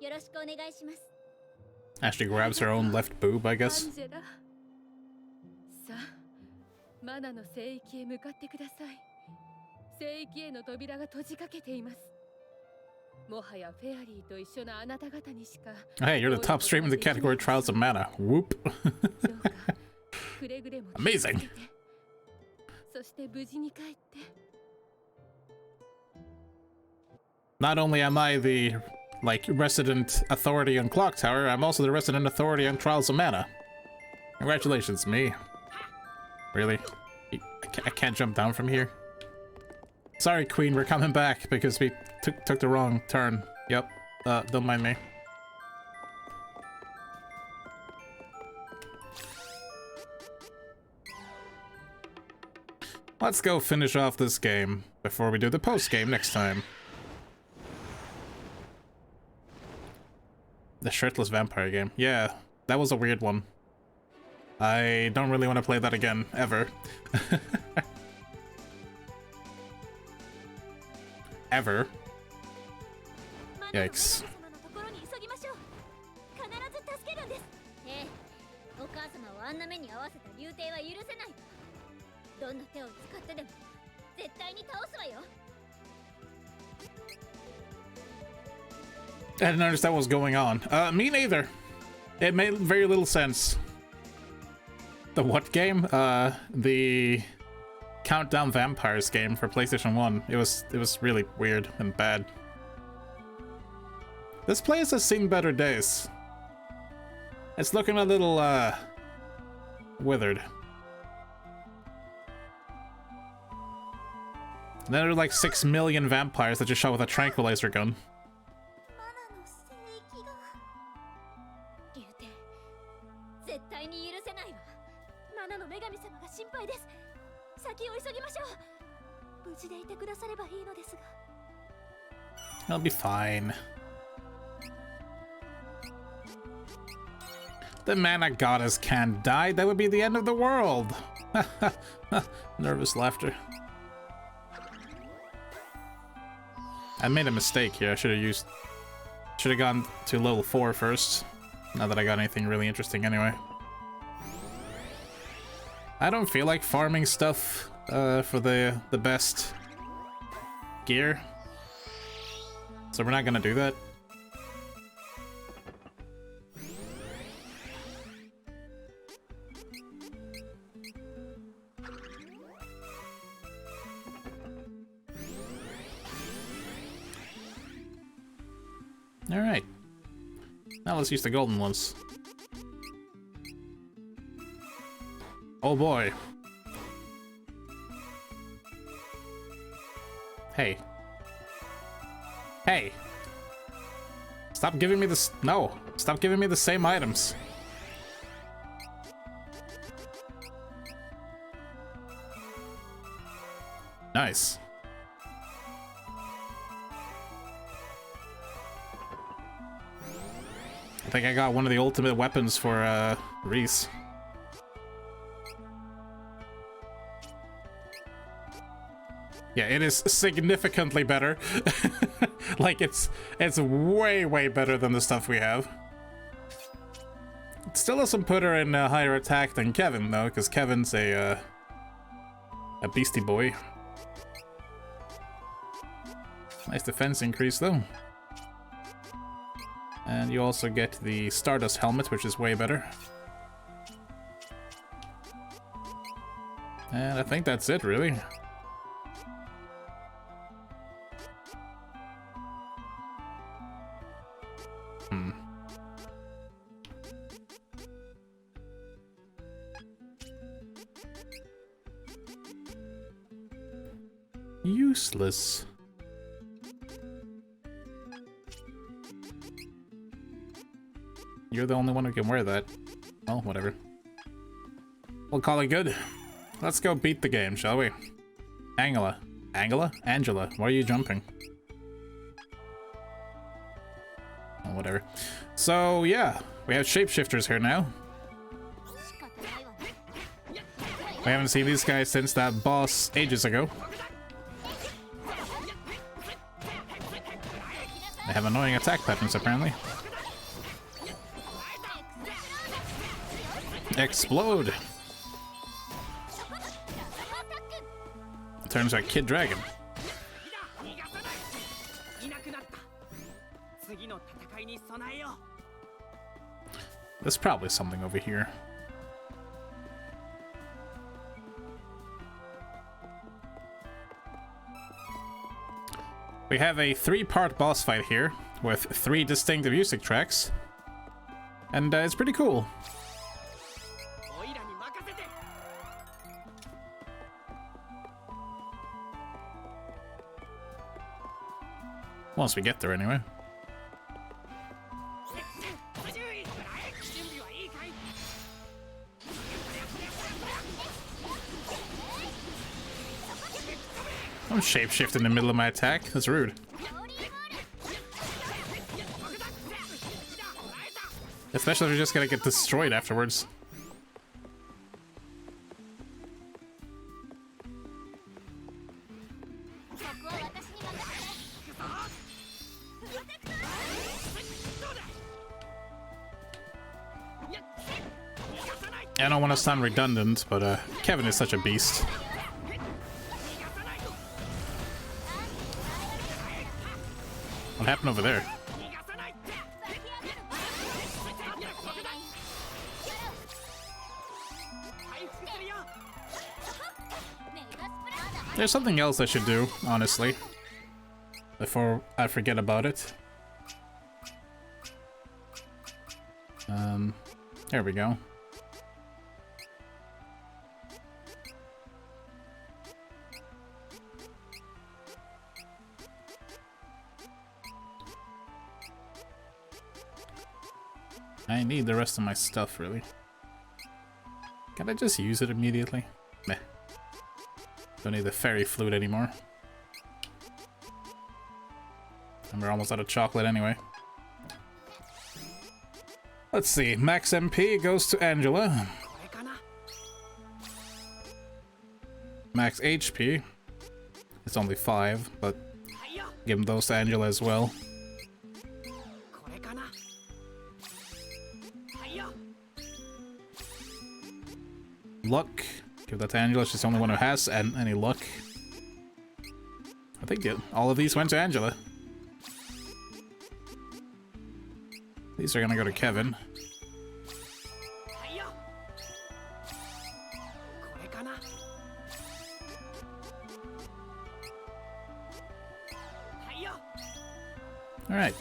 よろしくお願いします。 Ashley grabs her own left boob, I ア guess. ンジェラ、さあ、マナの聖域へ向かってください。聖域への扉が閉じかけています。もはやフェアリーと一緒のあなた方にしか。 Hey, you're the top stream in the category Trials of Mana. Whoop. どうかくれぐれも気をつけて Amazing. そして無事に帰って。 Not only am I the, like, resident authority on Clock Tower, I'm also the resident authority on Trials of Mana. Congratulations, me. Really? I can't jump down from here? Sorry, Queen, we're coming back because we took the wrong turn. Yep. Don't mind me. Let's go finish off this game before we do the post game next time. The shirtless vampire game. Yeah, that was a weird one. I don't really want to play that again, ever. Ever. マナの Yikes. 女神様のところに急ぎましょう。必ず助けるんです。ええ、お母様をあんな目に遭わせた竜帝は許せないわ。どんな手を使ってでも絶対に倒すわよ。 I didn't understand what was going on. Me neither. It made very little sense. The what game? The Countdown Vampires game for PlayStation 1. It was really weird and bad. This place has seen better days. It's looking a little withered. And then there are like 6 million vampires that just shot with a tranquilizer gun. マナの聖域が竜帝、絶対に許せないわ。マナの女神様が心配です。先を急ぎましょう。無事でいてくださればいいのですが。 I'll be fine. The mana goddess can't die. That would be the end of the world. Nervous laughter. I made a mistake here. I should have gone to level 4 first. Not that I got anything really interesting anyway. I don't feel like farming stuff for the best gear. So we're not gonna do that. Alright. Now let's use the golden ones. Oh boy. Hey. Hey. Stop giving me this. No. Stop giving me the same items. Nice. I think I got one of the ultimate weapons for Reese. Yeah, it is significantly better. Like it's way better than the stuff we have. It still doesn't put her in higher attack than Kevin though, because Kevin's a beastie boy. Nice defense increase though. And you also get the Stardust helmet, which is way better. And I think that's it, really. Useless. You're the only one who can wear that. Well, whatever. We'll call it good. Let's go beat the game, shall we? Angela. Angela, why are you jumping? Oh, whatever. So, yeah. We have shapeshifters here now. We haven't seen these guys since that boss ages ago. They have annoying attack patterns, apparently. Explode! Turns out Kid Dragon. There's probably something over here. We have a 3-part boss fight here with 3 distinct music tracks, and it's pretty cool. Once we get there, anyway. Don't shapeshift in the middle of my attack. That's rude. Especially if you're just gonna get destroyed afterwards. I don't want to sound redundant, but Kevin is such a beast. What happened over there? There's something else I should do, honestly, before I forget about it. There we go. I need the rest of my stuff, really. Can I just use it immediately? Meh. Don't need the fairy flute anymore. And we're almost out of chocolate anyway. Let's see. Max MP goes to Angela. Max HP. It's only 5, but give those to Angela as well. Luck. Give that to Angela. She's the only one who has any luck. I think all of these went to Angela. These are gonna go to Kevin. Alright.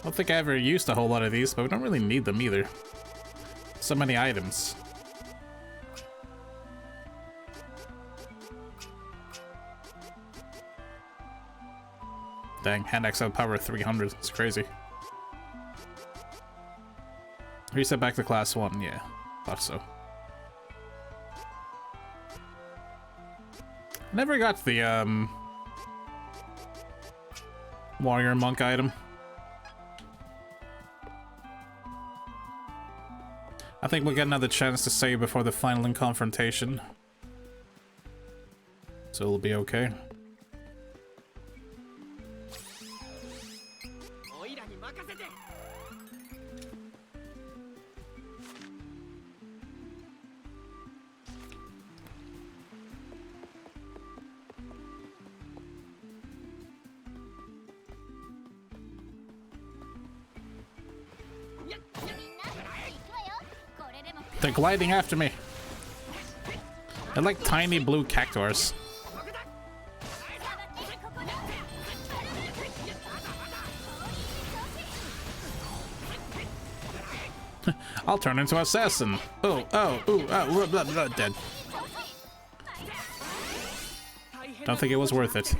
I don't think I ever used a whole lot of these, but we don't really need them either. So many items. Dang, hand axe out power 300. It's crazy. Reset back to class 1. Yeah, thought so. Never got the, warrior monk item. I think we'll get another chance to save before the final confrontation. So it'll be okay. They're gliding after me. They're like tiny blue cactuars. I'll turn into an assassin. Oh, blah, blah, blah, dead. Don't think it was worth it.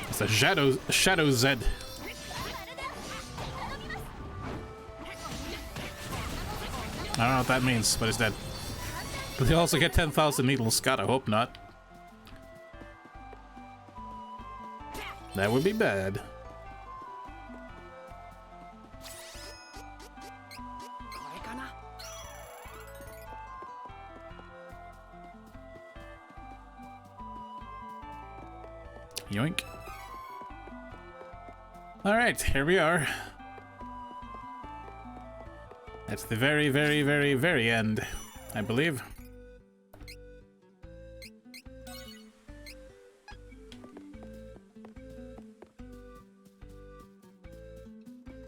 It's a Shadow Zed. I don't know what that means, but it's dead. But they also get 10,000 needles. God, I hope not. That would be bad. Yoink. Alright, here we are. That's the very, very, very, very end, I believe.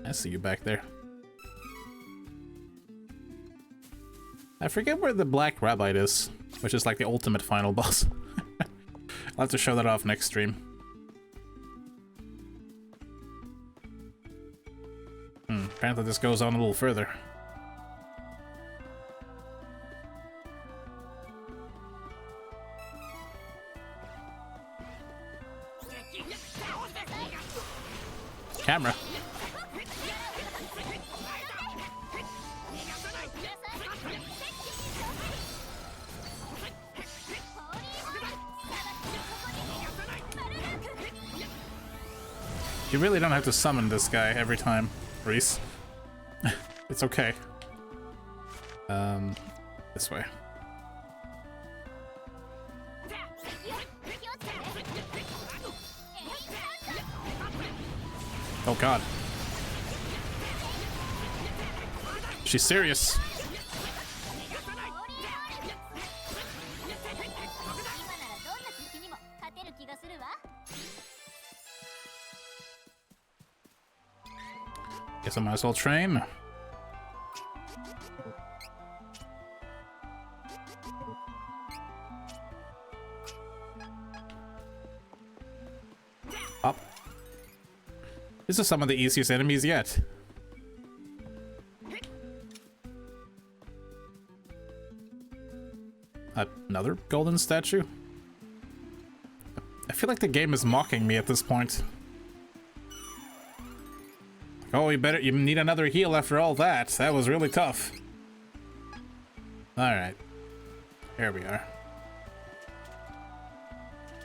I see you back there. I forget where the Black Rabbite is, which is like the ultimate final boss. I'll have to show that off next stream. Apparently this goes on a little further. Camera. You really don't have to summon this guy every time, Reese. It's okay. This way. Oh god. She's serious. Guess I might as well train. Up. This is some of the easiest enemies yet. Another golden statue? I feel like the game is mocking me at this point. Oh, you need another heal after all that. That was really tough. Alright. Here we are.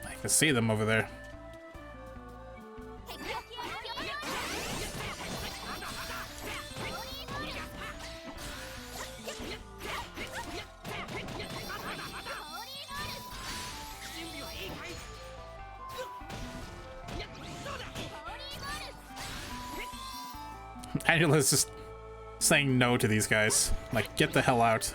I can see them over there. Angela's just saying no to these guys. Like, get the hell out.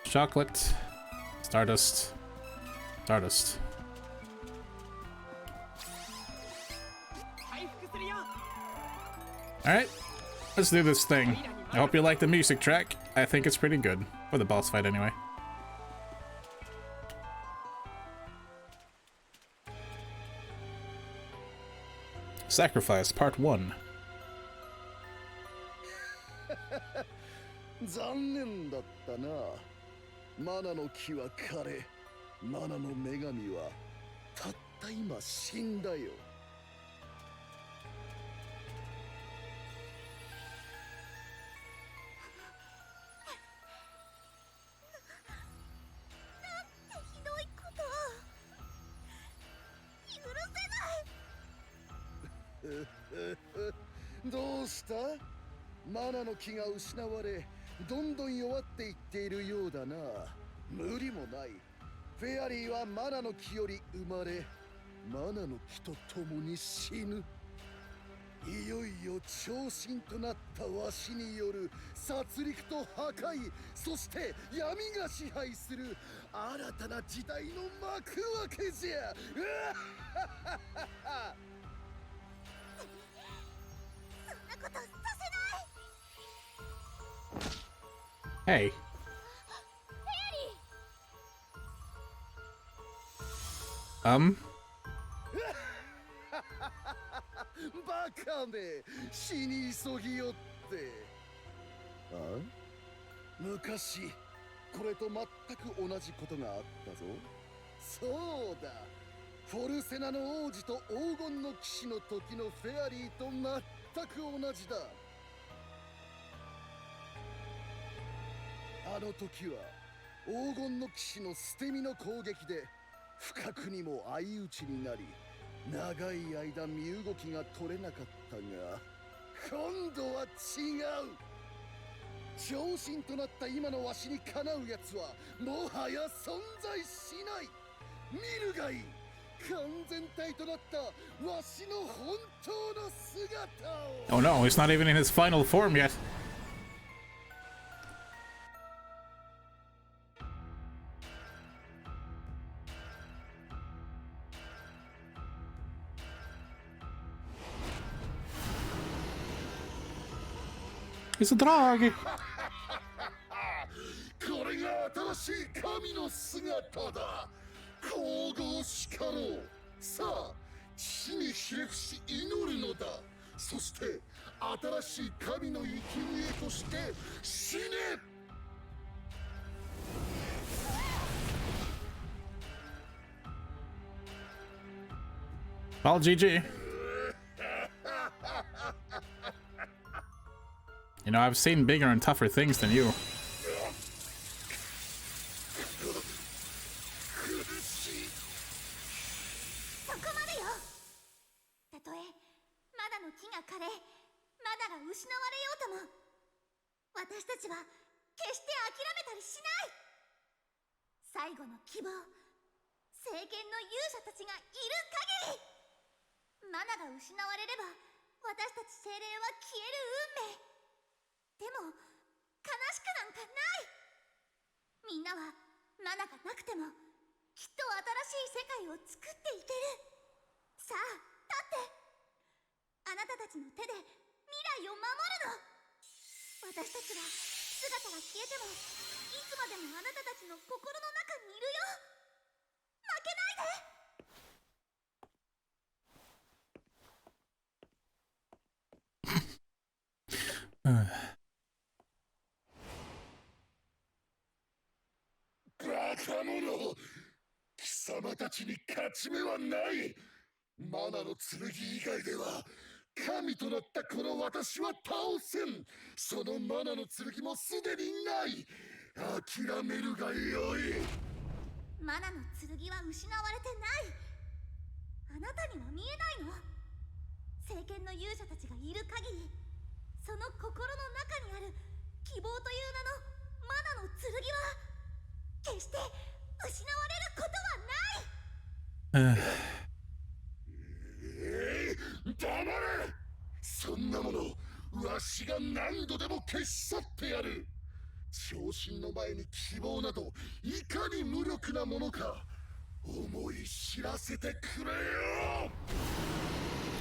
Chocolate. Stardust. Stardust. Alright. Let's do this thing. I hope you like the music track. I think it's pretty good. For the boss fight, anyway. Sacrifice, Part 1. 残念だったな。マナの木は枯れ、マナの女神はたった今死んだよ。ひどいことを許せない。どうした？マナの木が失われ、どんどん弱っていっているようだな。無理もない。フェアリーはマナの木より生まれ、マナの木と共に死ぬ。いよいよ超神となったわしによる殺戮と破壊、そして闇が支配する新たな時代の幕開けじゃ。そんなことさせない。 Hey. Um? バカめ、死に急ぎよって。あ？昔これと全く同じことがあったぞ。そうだ、フォルセナの王子と黄金の騎士の時のフェアリーと全く同じだ。あの時は黄金の騎士の捨て身の攻撃で不覚にも相打ちになり、長い間身動きが取れなかったが、今度は違う。超神となった今のわしにかなうやつはもはや存在しない。見るがいい、完全体となったわしの本当の姿を。 Oh no, he's not even in his final form yet. He's a dog. これが新しい神の姿だ。神々しかろう。さあ、地にひれ伏し祈るのだ。そして新しい神の生贄として死ね。 Well, GG. You know, I've seen bigger and tougher things than you. そこまでよ。たとえマナの木が枯れ、マナが失われようとも、私たちは決して諦めたりしない。最後の希望、聖剣の勇者たちがいる限り、マナが失われれば私たち精霊は消える運命。でも悲しくなんかない。みんなはマナがなくてもきっと新しい世界を作っていける。さあ立って。あなたたちの手で未来を守るの。私たちは姿が消えてもいつまでもあなたたちの心の中にいるよ。負けないで。 バカ者、貴様たちに勝ち目はない。マナの剣以外では神となったこの私は倒せん。そのマナの剣もすでにない。諦めるがよい。マナの剣は失われてない。あなたには見えないの。聖剣の勇者たちがいる限り、その心の中にある希望という名のマナの剣は決して失われることはない。黙れ。そんなものわしが何度でも消し去ってやる。超神の前に希望などいかに無力なものか思い知らせてくれよ。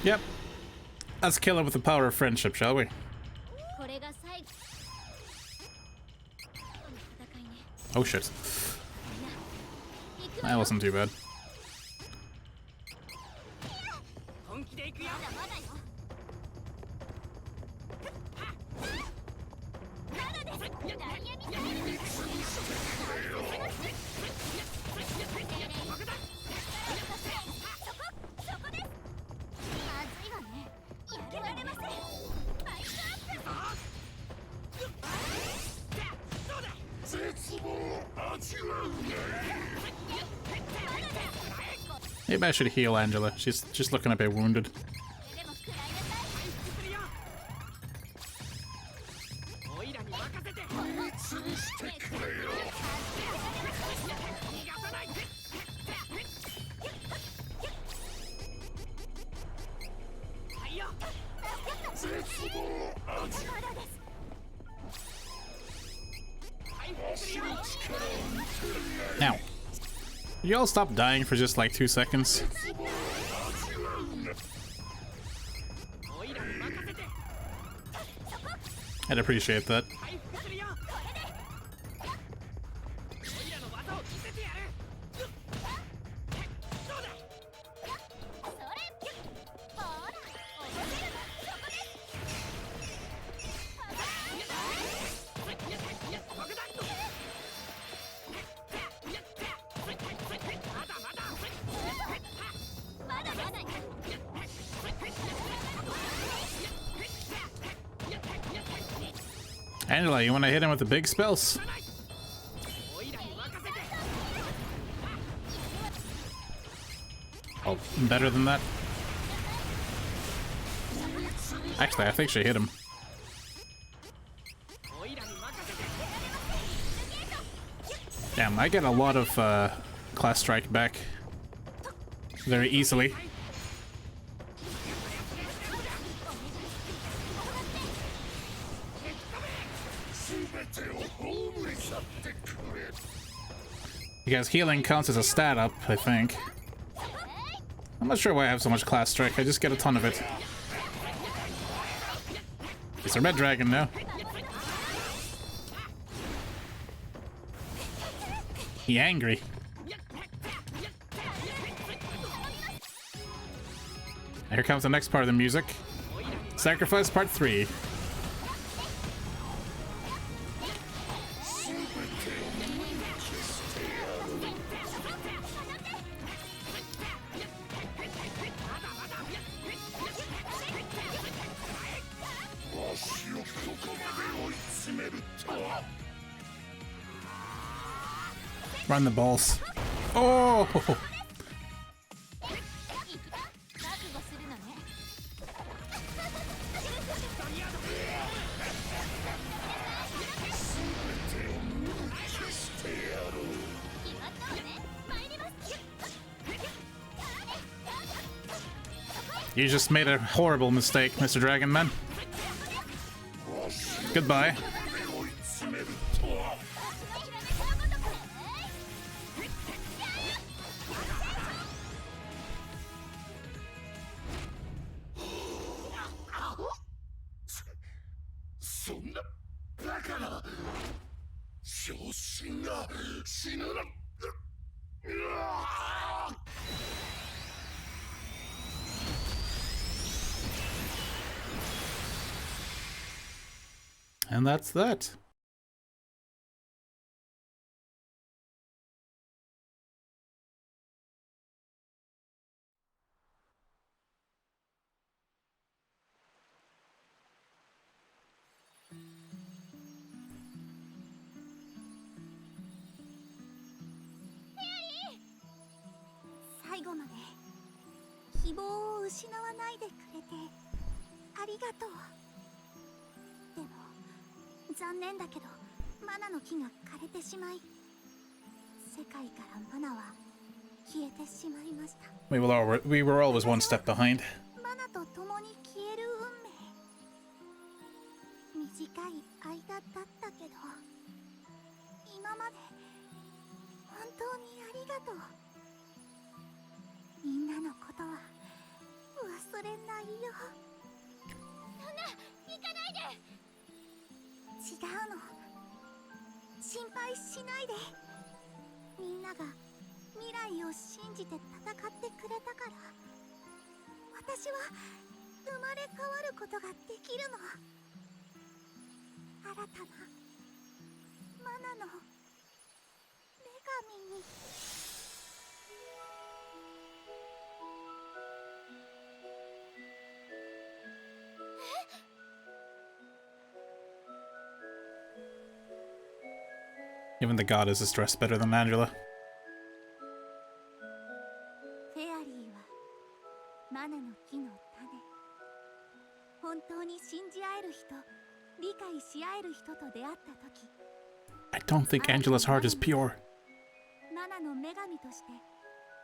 Yep. Let's kill him with the power of friendship, shall we? これが最後。Oh shit. That wasn't too bad. 本気で行くよ。まだまだよ。まだです。ダイヤミサイル。そこです。まずいわね。やめられません。バイクアップ。絶望を味わうね。 Maybe I should heal Angela. She's just looking a bit wounded. Now, you all stop dying for just like 2 seconds? I'd appreciate that. Angela, you want to hit him with the big spells? Oh, better than that. Actually, I think she hit him. Damn, I get a lot of class strike back very easily. Because healing counts as a stat up, I think. I'm not sure why I have so much class strike, I just get a ton of it. It's a red dragon now. He angry. Here comes the next part of the music. Sacrifice Part 3. Run the balls. Oh! You just made a horrible mistake, Mr. Dragon Man. Goodbye. And that's that. We were always one step behind. 違心配しないで。みんなが未来を信じて戦ってくれたから、私は生まれ変わることができるの。新たなマナの女神に。Even the goddess is dressed better than Angela. フェアリーはマナの木の種。本当に信じ合える人、理解し合える人と出会った時、 I don't think Angela's heart is pure. マナの女神として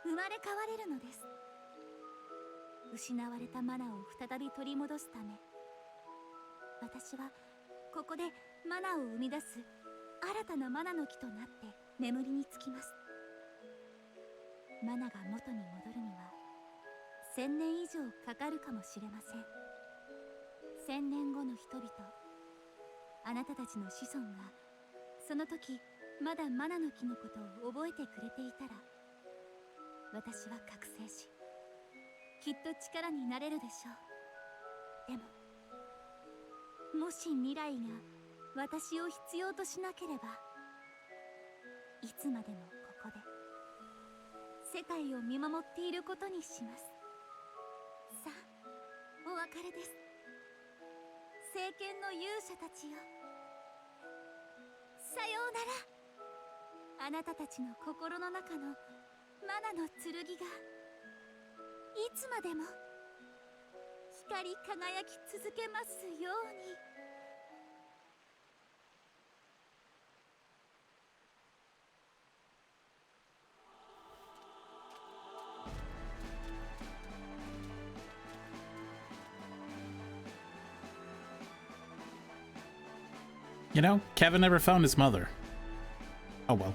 生まれ変われるのです。失われたマナを再び取り戻すため、私はここでマナを生み出す新たなマナの木となって眠りにつきます。マナが元に戻るには1000年以上かかるかもしれません。1000年後の人々、あなたたちの子孫がその時まだマナの木のことを覚えてくれていたら、私は覚醒しきっと力になれるでしょう。でももし未来が私を必要としなければ、いつまでもここで世界を見守っていることにします。さあ、お別れです。聖剣の勇者たちよ、さようなら。あなたたちの心の中のマナの剣がいつまでも光り輝き続けますように。You know, Kevin never found his mother. Oh well.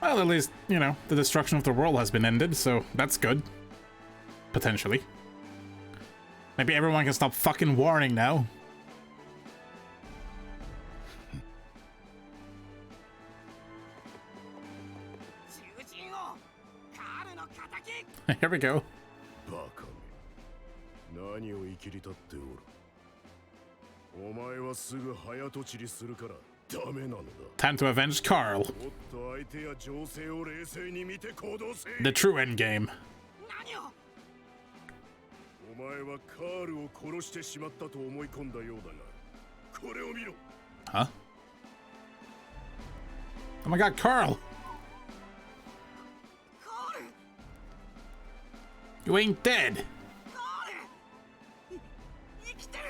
Well, at least, you know, the destruction of the world has been ended, so that's good. Potentially. Maybe everyone can stop fucking warring now. Here we go. バカめ、何を生きり立っておる。お前はすぐ早とちりするからダメなのだ。 Time to avenge Carl. もっと相手や情勢を冷静に見て行動せ。 The true endgame. お前はカールを殺してしまったと思い込んだようだが、これを見ろ。 Huh? Oh my god, Carl! You ain't dead! 生きてる。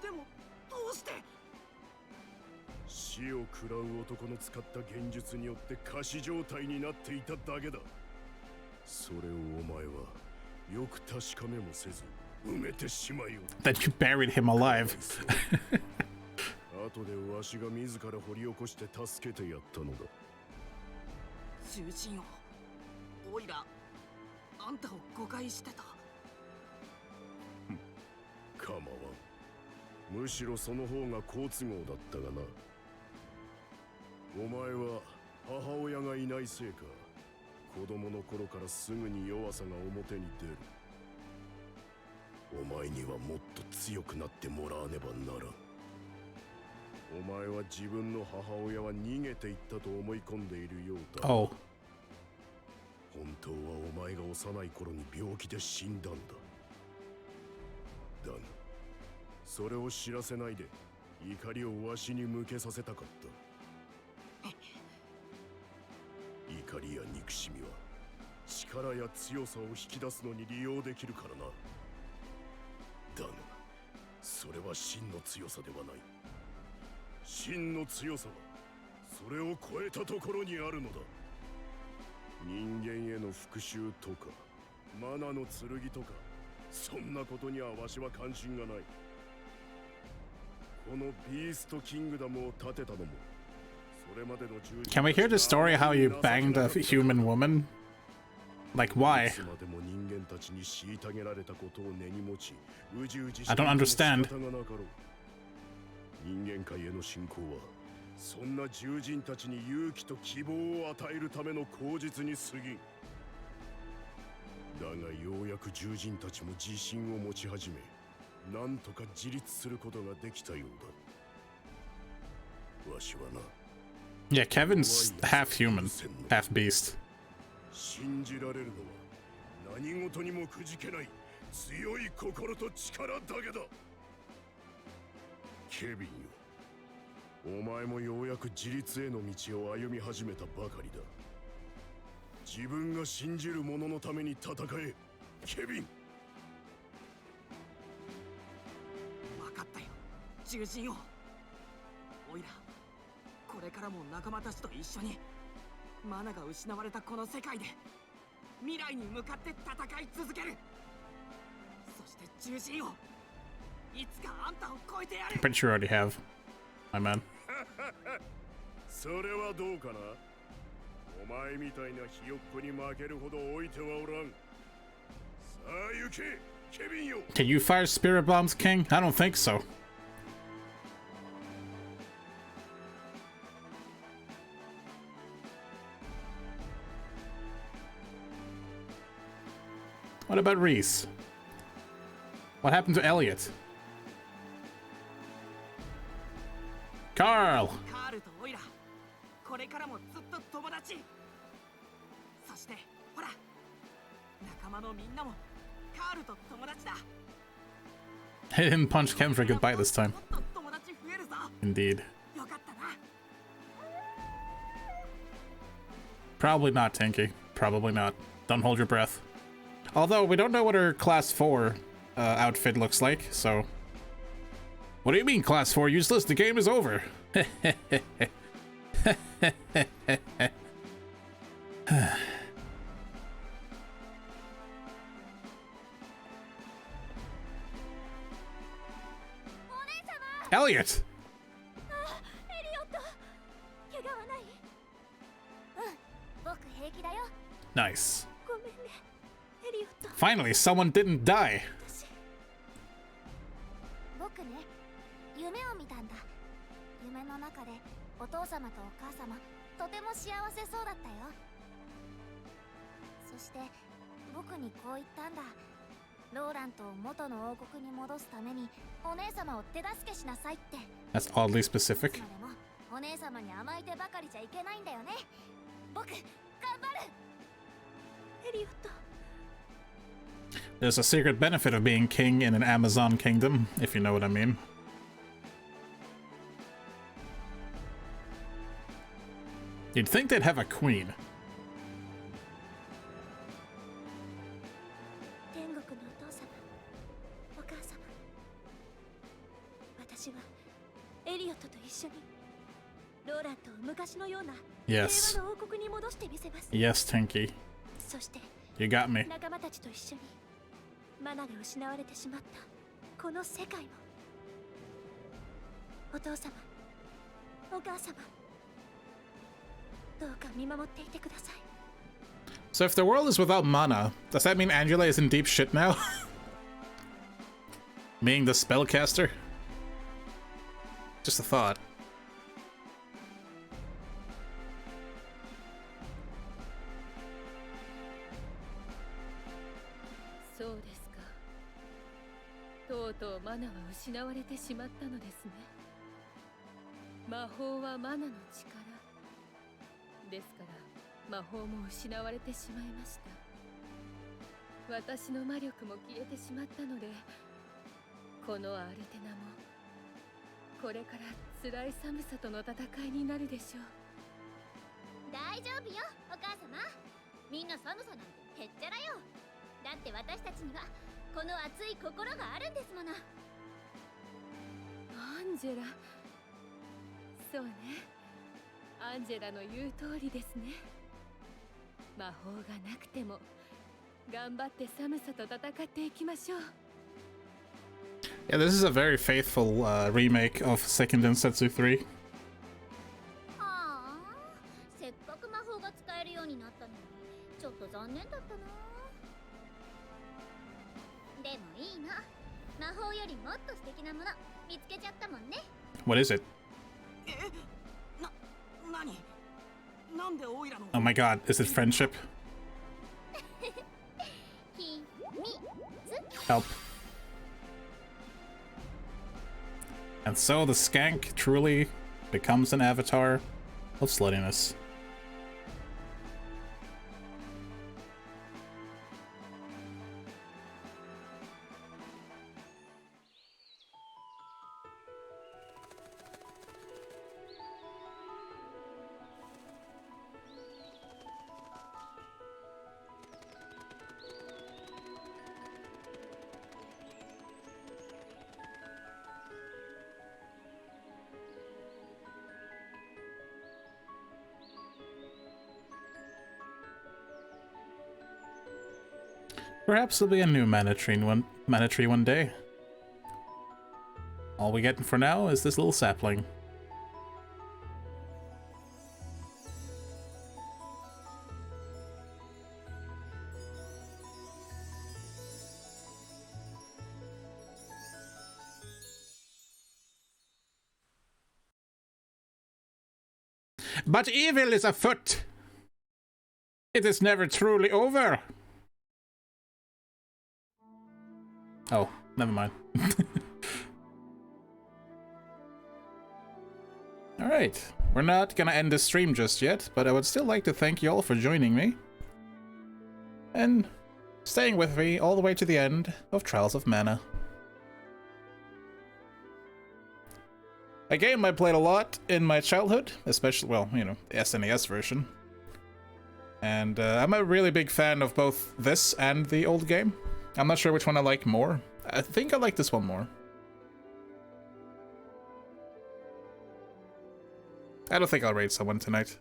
でもどうして。死を食らう男の使った幻術によって仮死状態になっていただけだ。それをお前はよく確かめもせず埋めてしまいようだ。 That you buried him alive. 後でわしが自ら掘り起こして助けてやったのだ。囚人よ、オイラあんたを誤解してた。構わん。むしろその方が好都合だったがな。お前は母親がいないせいか、子供の頃からすぐに弱さが表に出る。お前にはもっと強くなってもらわねばならん。お前は自分の母親は逃げていったと思い込んでいるようだ。 Oh. 本当はお前が幼い頃に病気で死んだんだ。だがそれを知らせないで怒りをわしに向けさせたかった。怒りや憎しみは力や強さを引き出すのに利用できるからな。だがそれは真の強さではない。真の強さはそれを超えたところにあるのだ。人間への復讐とかマナの剣とか、そんなことにはわしは関心がない。このビーストキングダムを建てたのもそれまでの従順。 Can we hear the story how you banged a human woman? Like, why? いつまでも人間たちに虐げられたことを根に持ち、うじうじ I don't understand. 仕方がなかろう。人間界への信仰は、そんな獣人たちに勇気と希望を与えるための口実に過ぎん。だがようやく獣人たちも自信を持ち始め、なんとか自立することができたようだ。わしはな。 Yeah, Kevin's half human, half beast. 信じられるのは何事にもくじけない強い心と力だけだ。ケビンよ、お前もようやく自立への道を歩み始めたばかりだ。自分が信じる者のために戦え、ケビン。分かったよ、獣人王。おいら、これからも仲間たちと一緒にマナが失われたこの世界で未来に向かって戦い続ける。そして獣人王、いつかあんたを超えてやる。 Pretty sure I already have. My man. それはどうかな。お前みたいなひよっこに負けるほど置いてはおらん。さあ行け、ケビンよ。 Can you fire spirit bombs, King? I don't think so. What about Reese? What happened to Elliot? Carl! カールとオイラ、これからもずっと友達。そしてほら、仲間のみんなもカールと友達だ。 I didn't punch Kevin for goodbye this time. もっと友達増えるぞ。 Indeed. よかったな。 Probably not, Tinky. Probably not. Don't hold your breath. Although, we don't know what her Class 4 outfit looks like, so... What do you mean, Class 4? Useless? The game is over. お姉様。 Elliot! エリオット、怪我はない？僕平気だよ。 Nice. ごめんね、エリオット。 Finally, someone didn't die. 僕ね、夢を見たんだ。夢の中でお父様とお母様、とても幸せそうだったよ。そして僕にこう言ったんだ。ローラントを元の王国に戻すためにお姉様を手助けしなさいって。 That's oddly specific. いつまでもお姉様に甘えてばかりじゃいけないんだよね。僕、頑張る。エリオット。 There's a secret benefit of being king in an Amazon kingdom, if you know what I mean. You'd think they'd have a queen. 天国のお父様、お母様、私はエリオットと一緒にローラントを昔のような Yes. 平和の王国に戻してみせます。 Yes, Tinky. そして You got me. 仲間たちと一緒にマナが失われてしまったこの世界も、お父様、お母様、どうか見守っていてください。 So if the world is without mana, does that mean Angela is in deep shit now? Being the spellcaster? Just a thought. そうですか。とうとうマナは失われてしまったのですね。魔法はマナの力。ですから魔法も失われてしまいました。私の魔力も消えてしまったので、このアルテナもこれから辛い寒さとの戦いになるでしょう。大丈夫よ、お母様。みんな寒さなんてへっちゃらよ。だって私たちにはこの熱い心があるんですもの。アンジェラ。そうね。アンジェラの言う通りですね。魔法がなくても頑張って寒さと戦っていきましょう。 Yeah, this is a very faithful remake of Second Densetsu 3. ああ、せっかく魔法が使えるようになったのにちょっと残念だったな。見つけちゃったもんね。 What is it? 何なんでオイラの Oh my god, is it friendship? 秘密。 Help. And so the skank truly becomes an avatar of sluttiness. Perhaps there'll be a new mana tree one day. All we get for now is this little sapling. But evil is afoot. It is never truly over. Oh, never mind. Alright, we're not gonna end this stream just yet, but I would still like to thank you all for joining me. And staying with me all the way to the end of Trials of Mana. A game I played a lot in my childhood, especially, well, you know, the SNES version. And I'm a really big fan of both this and the old game. I'm not sure which one I like more. I think I like this one more. I don't think I'll raid someone tonight.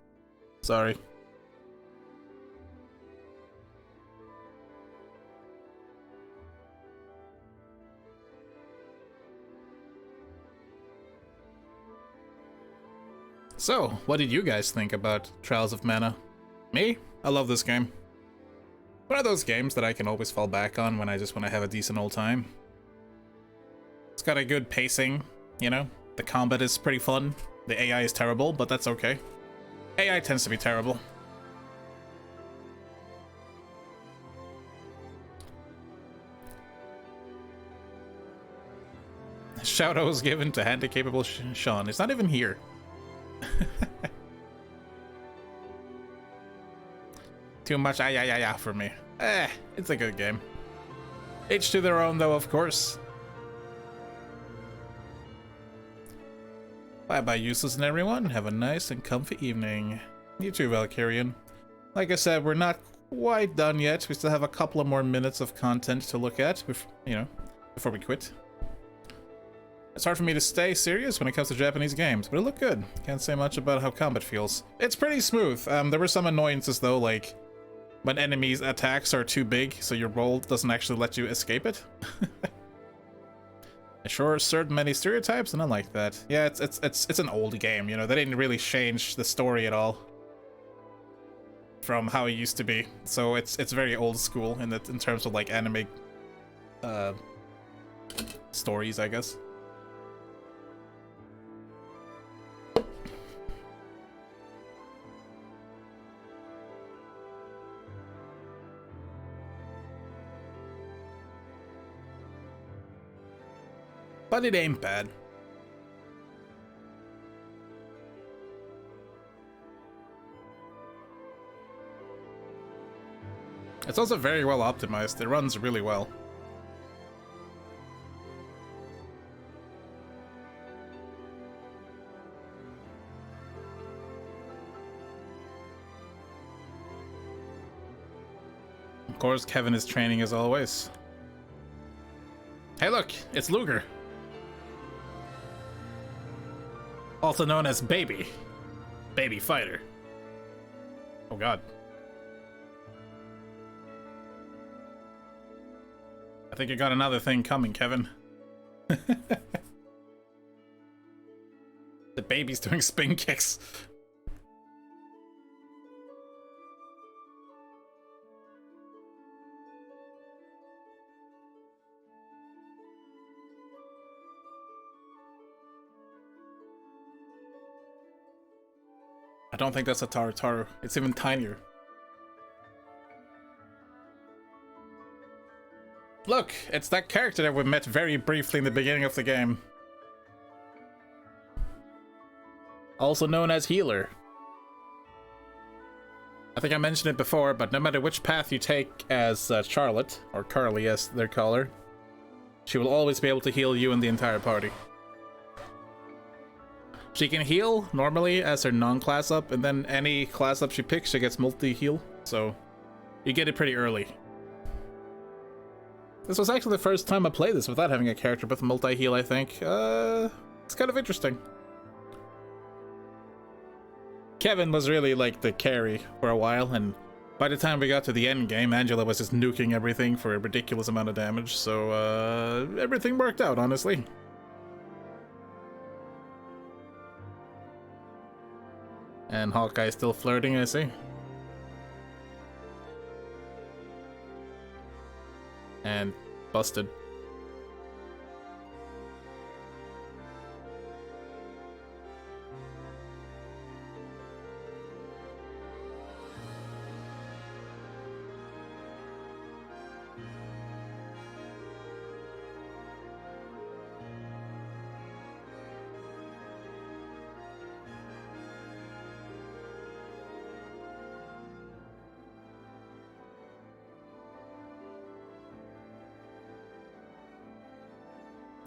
Sorry. So, what did you guys think about Trials of Mana? Me? I love this game. One of those games that I can always fall back on when I just want to have a decent old time. It's got a good pacing, you know? The combat is pretty fun. The AI is terrible, but that's okay. AI tends to be terrible. Shout out was given to handy-capable Sean. It's not even here. Too much for me. It's a good game. Each to their own though, of course. Bye bye, useless and everyone. Have a nice and comfy evening. You too, Valkyrian. Like I said, we're not quite done yet. We still have a couple of more minutes of content to look at, before we quit. It's hard for me to stay serious when it comes to Japanese games, but it looked good. Can't say much about how combat feels. It's pretty smooth. There were some annoyances though, like when enemies' attacks are too big, so your roll doesn't actually let you escape it. It sure served many stereotypes, and I like that. Yeah, it's an old game, you know. They didn't really change the story at all from how it used to be, so it's very old school in terms of like anime stories, I guess. But it ain't bad. It's also very well optimized. It runs really well. Of course, Kevin is training as always. Hey look, it's Luger. Also known as Baby. Baby Fighter. Oh god. I think you got another thing coming, Kevin. The baby's doing spin kicks. don't think that's a Tarutaru. It's even tinier. Look, it's that character that we met very briefly in the beginning of the game. Also known as Healer. I think I mentioned it before, but no matter which path you take as Charlotte, or Carly as they call her, she will always be able to heal you and the entire party. She can heal normally as her non-class up, and then any class up she picks, she gets multi-heal, so you get it pretty early. This was actually the first time I played this without having a character with multi-heal, I think. It's kind of interesting. Kevin was really like the carry for a while, and by the time we got to the end game, Angela was just nuking everything for a ridiculous amount of damage, so everything worked out, honestly. And Hawkeye's still flirting, I see. And busted.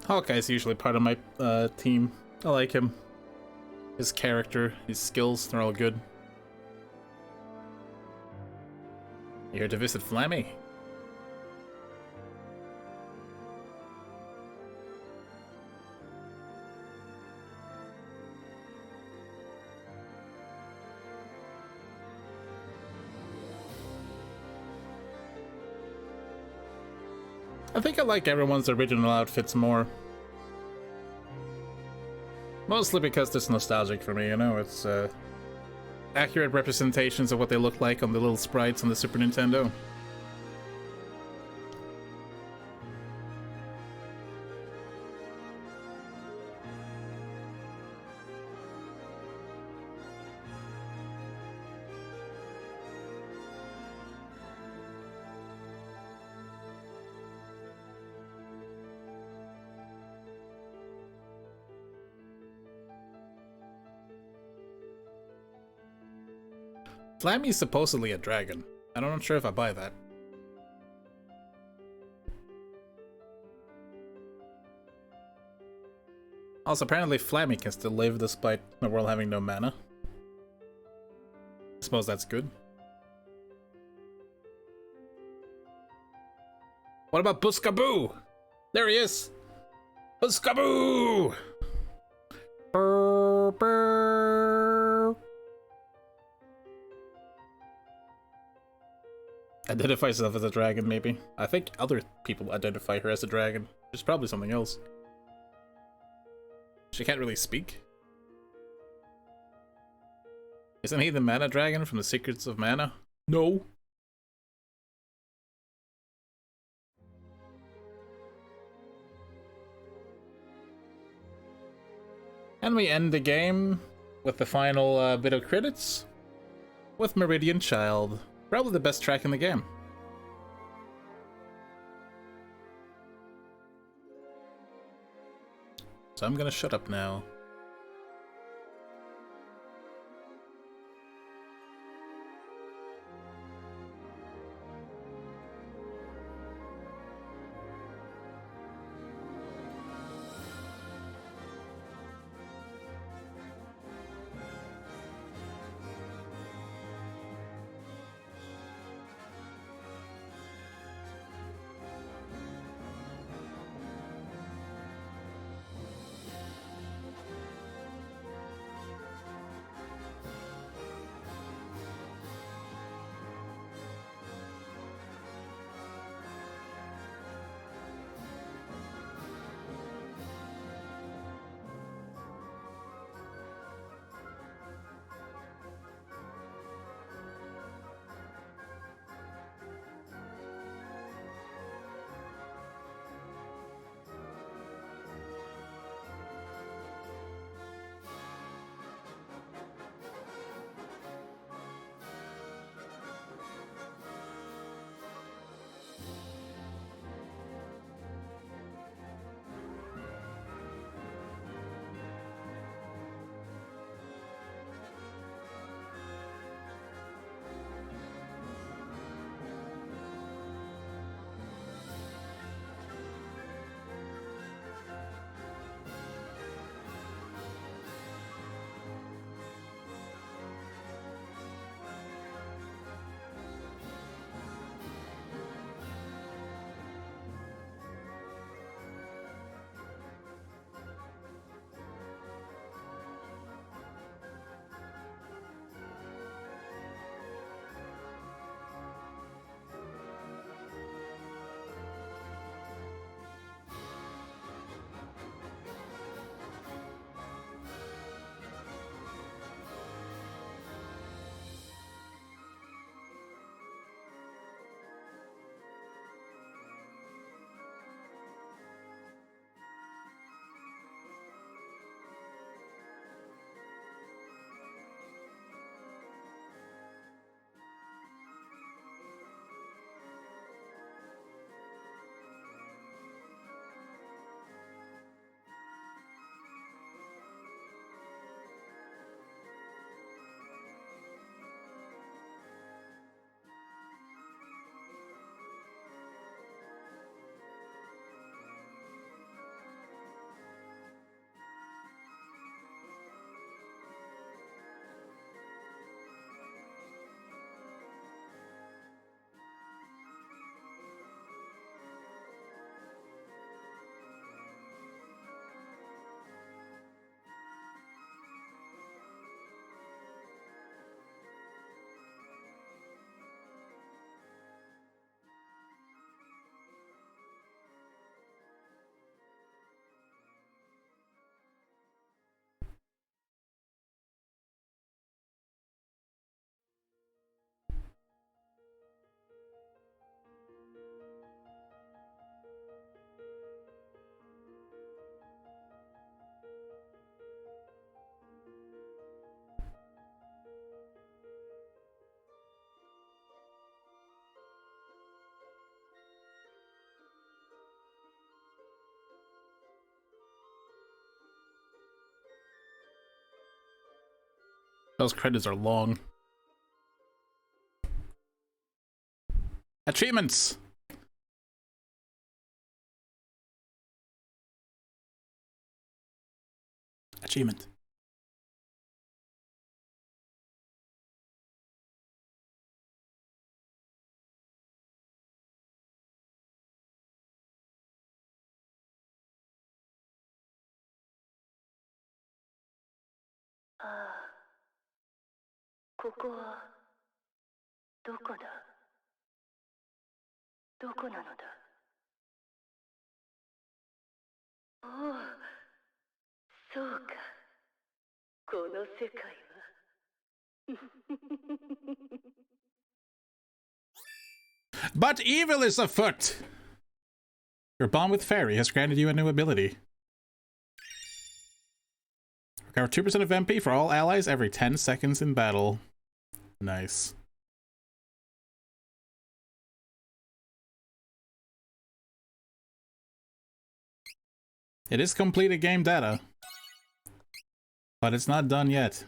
Hawkeye's usually part of my team. I like him. His character, his skills, they're all good. You here to visit Flammy? I think I like everyone's original outfits more. Mostly because it's nostalgic for me, you know, it's accurate representations of what they look like on the little sprites on the Super Nintendo. Flammy's supposedly a dragon. I'm not sure if I buy that. Also, apparently Flammy can still live despite the world having no mana. I suppose that's good. What about Buzkaboo? There he is! Buzkaboo! Brr, brr. Identifies herself as a dragon, maybe. I think other people identify her as a dragon. There's probably something else. She can't really speak. Isn't he the mana dragon from the Secrets of Mana? No. And we end the game with the final bit of credits with Meridian Child. Probably the best track in the game. So I'm gonna shut up now. Those credits are long. Achievements! Achievement. Ah, ここはどこだ？どこなのだ？おお、そうか。この世界は。But evil is afoot! Your bond with Fairy has granted you a new ability. Recover 2% of MP for all allies every 10 seconds in battle. Nice. It is completed game data, but it's not done yet.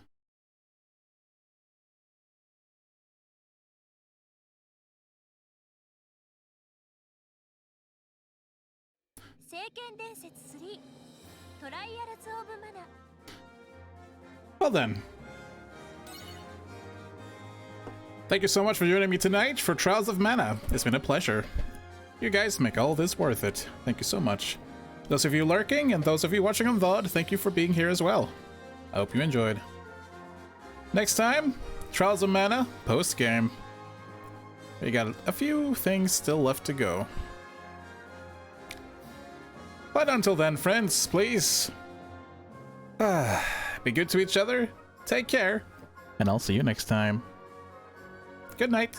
Well then. Thank you so much for joining me tonight for Trials of Mana. It's been a pleasure. You guys make all this worth it. Thank you so much. Those of you lurking and those of you watching on VOD, thank you for being here as well. I hope you enjoyed. Next time, Trials of Mana post-game. We got a few things still left to go. But until then, friends, please be good to each other, take care, and I'll see you next time. Good night.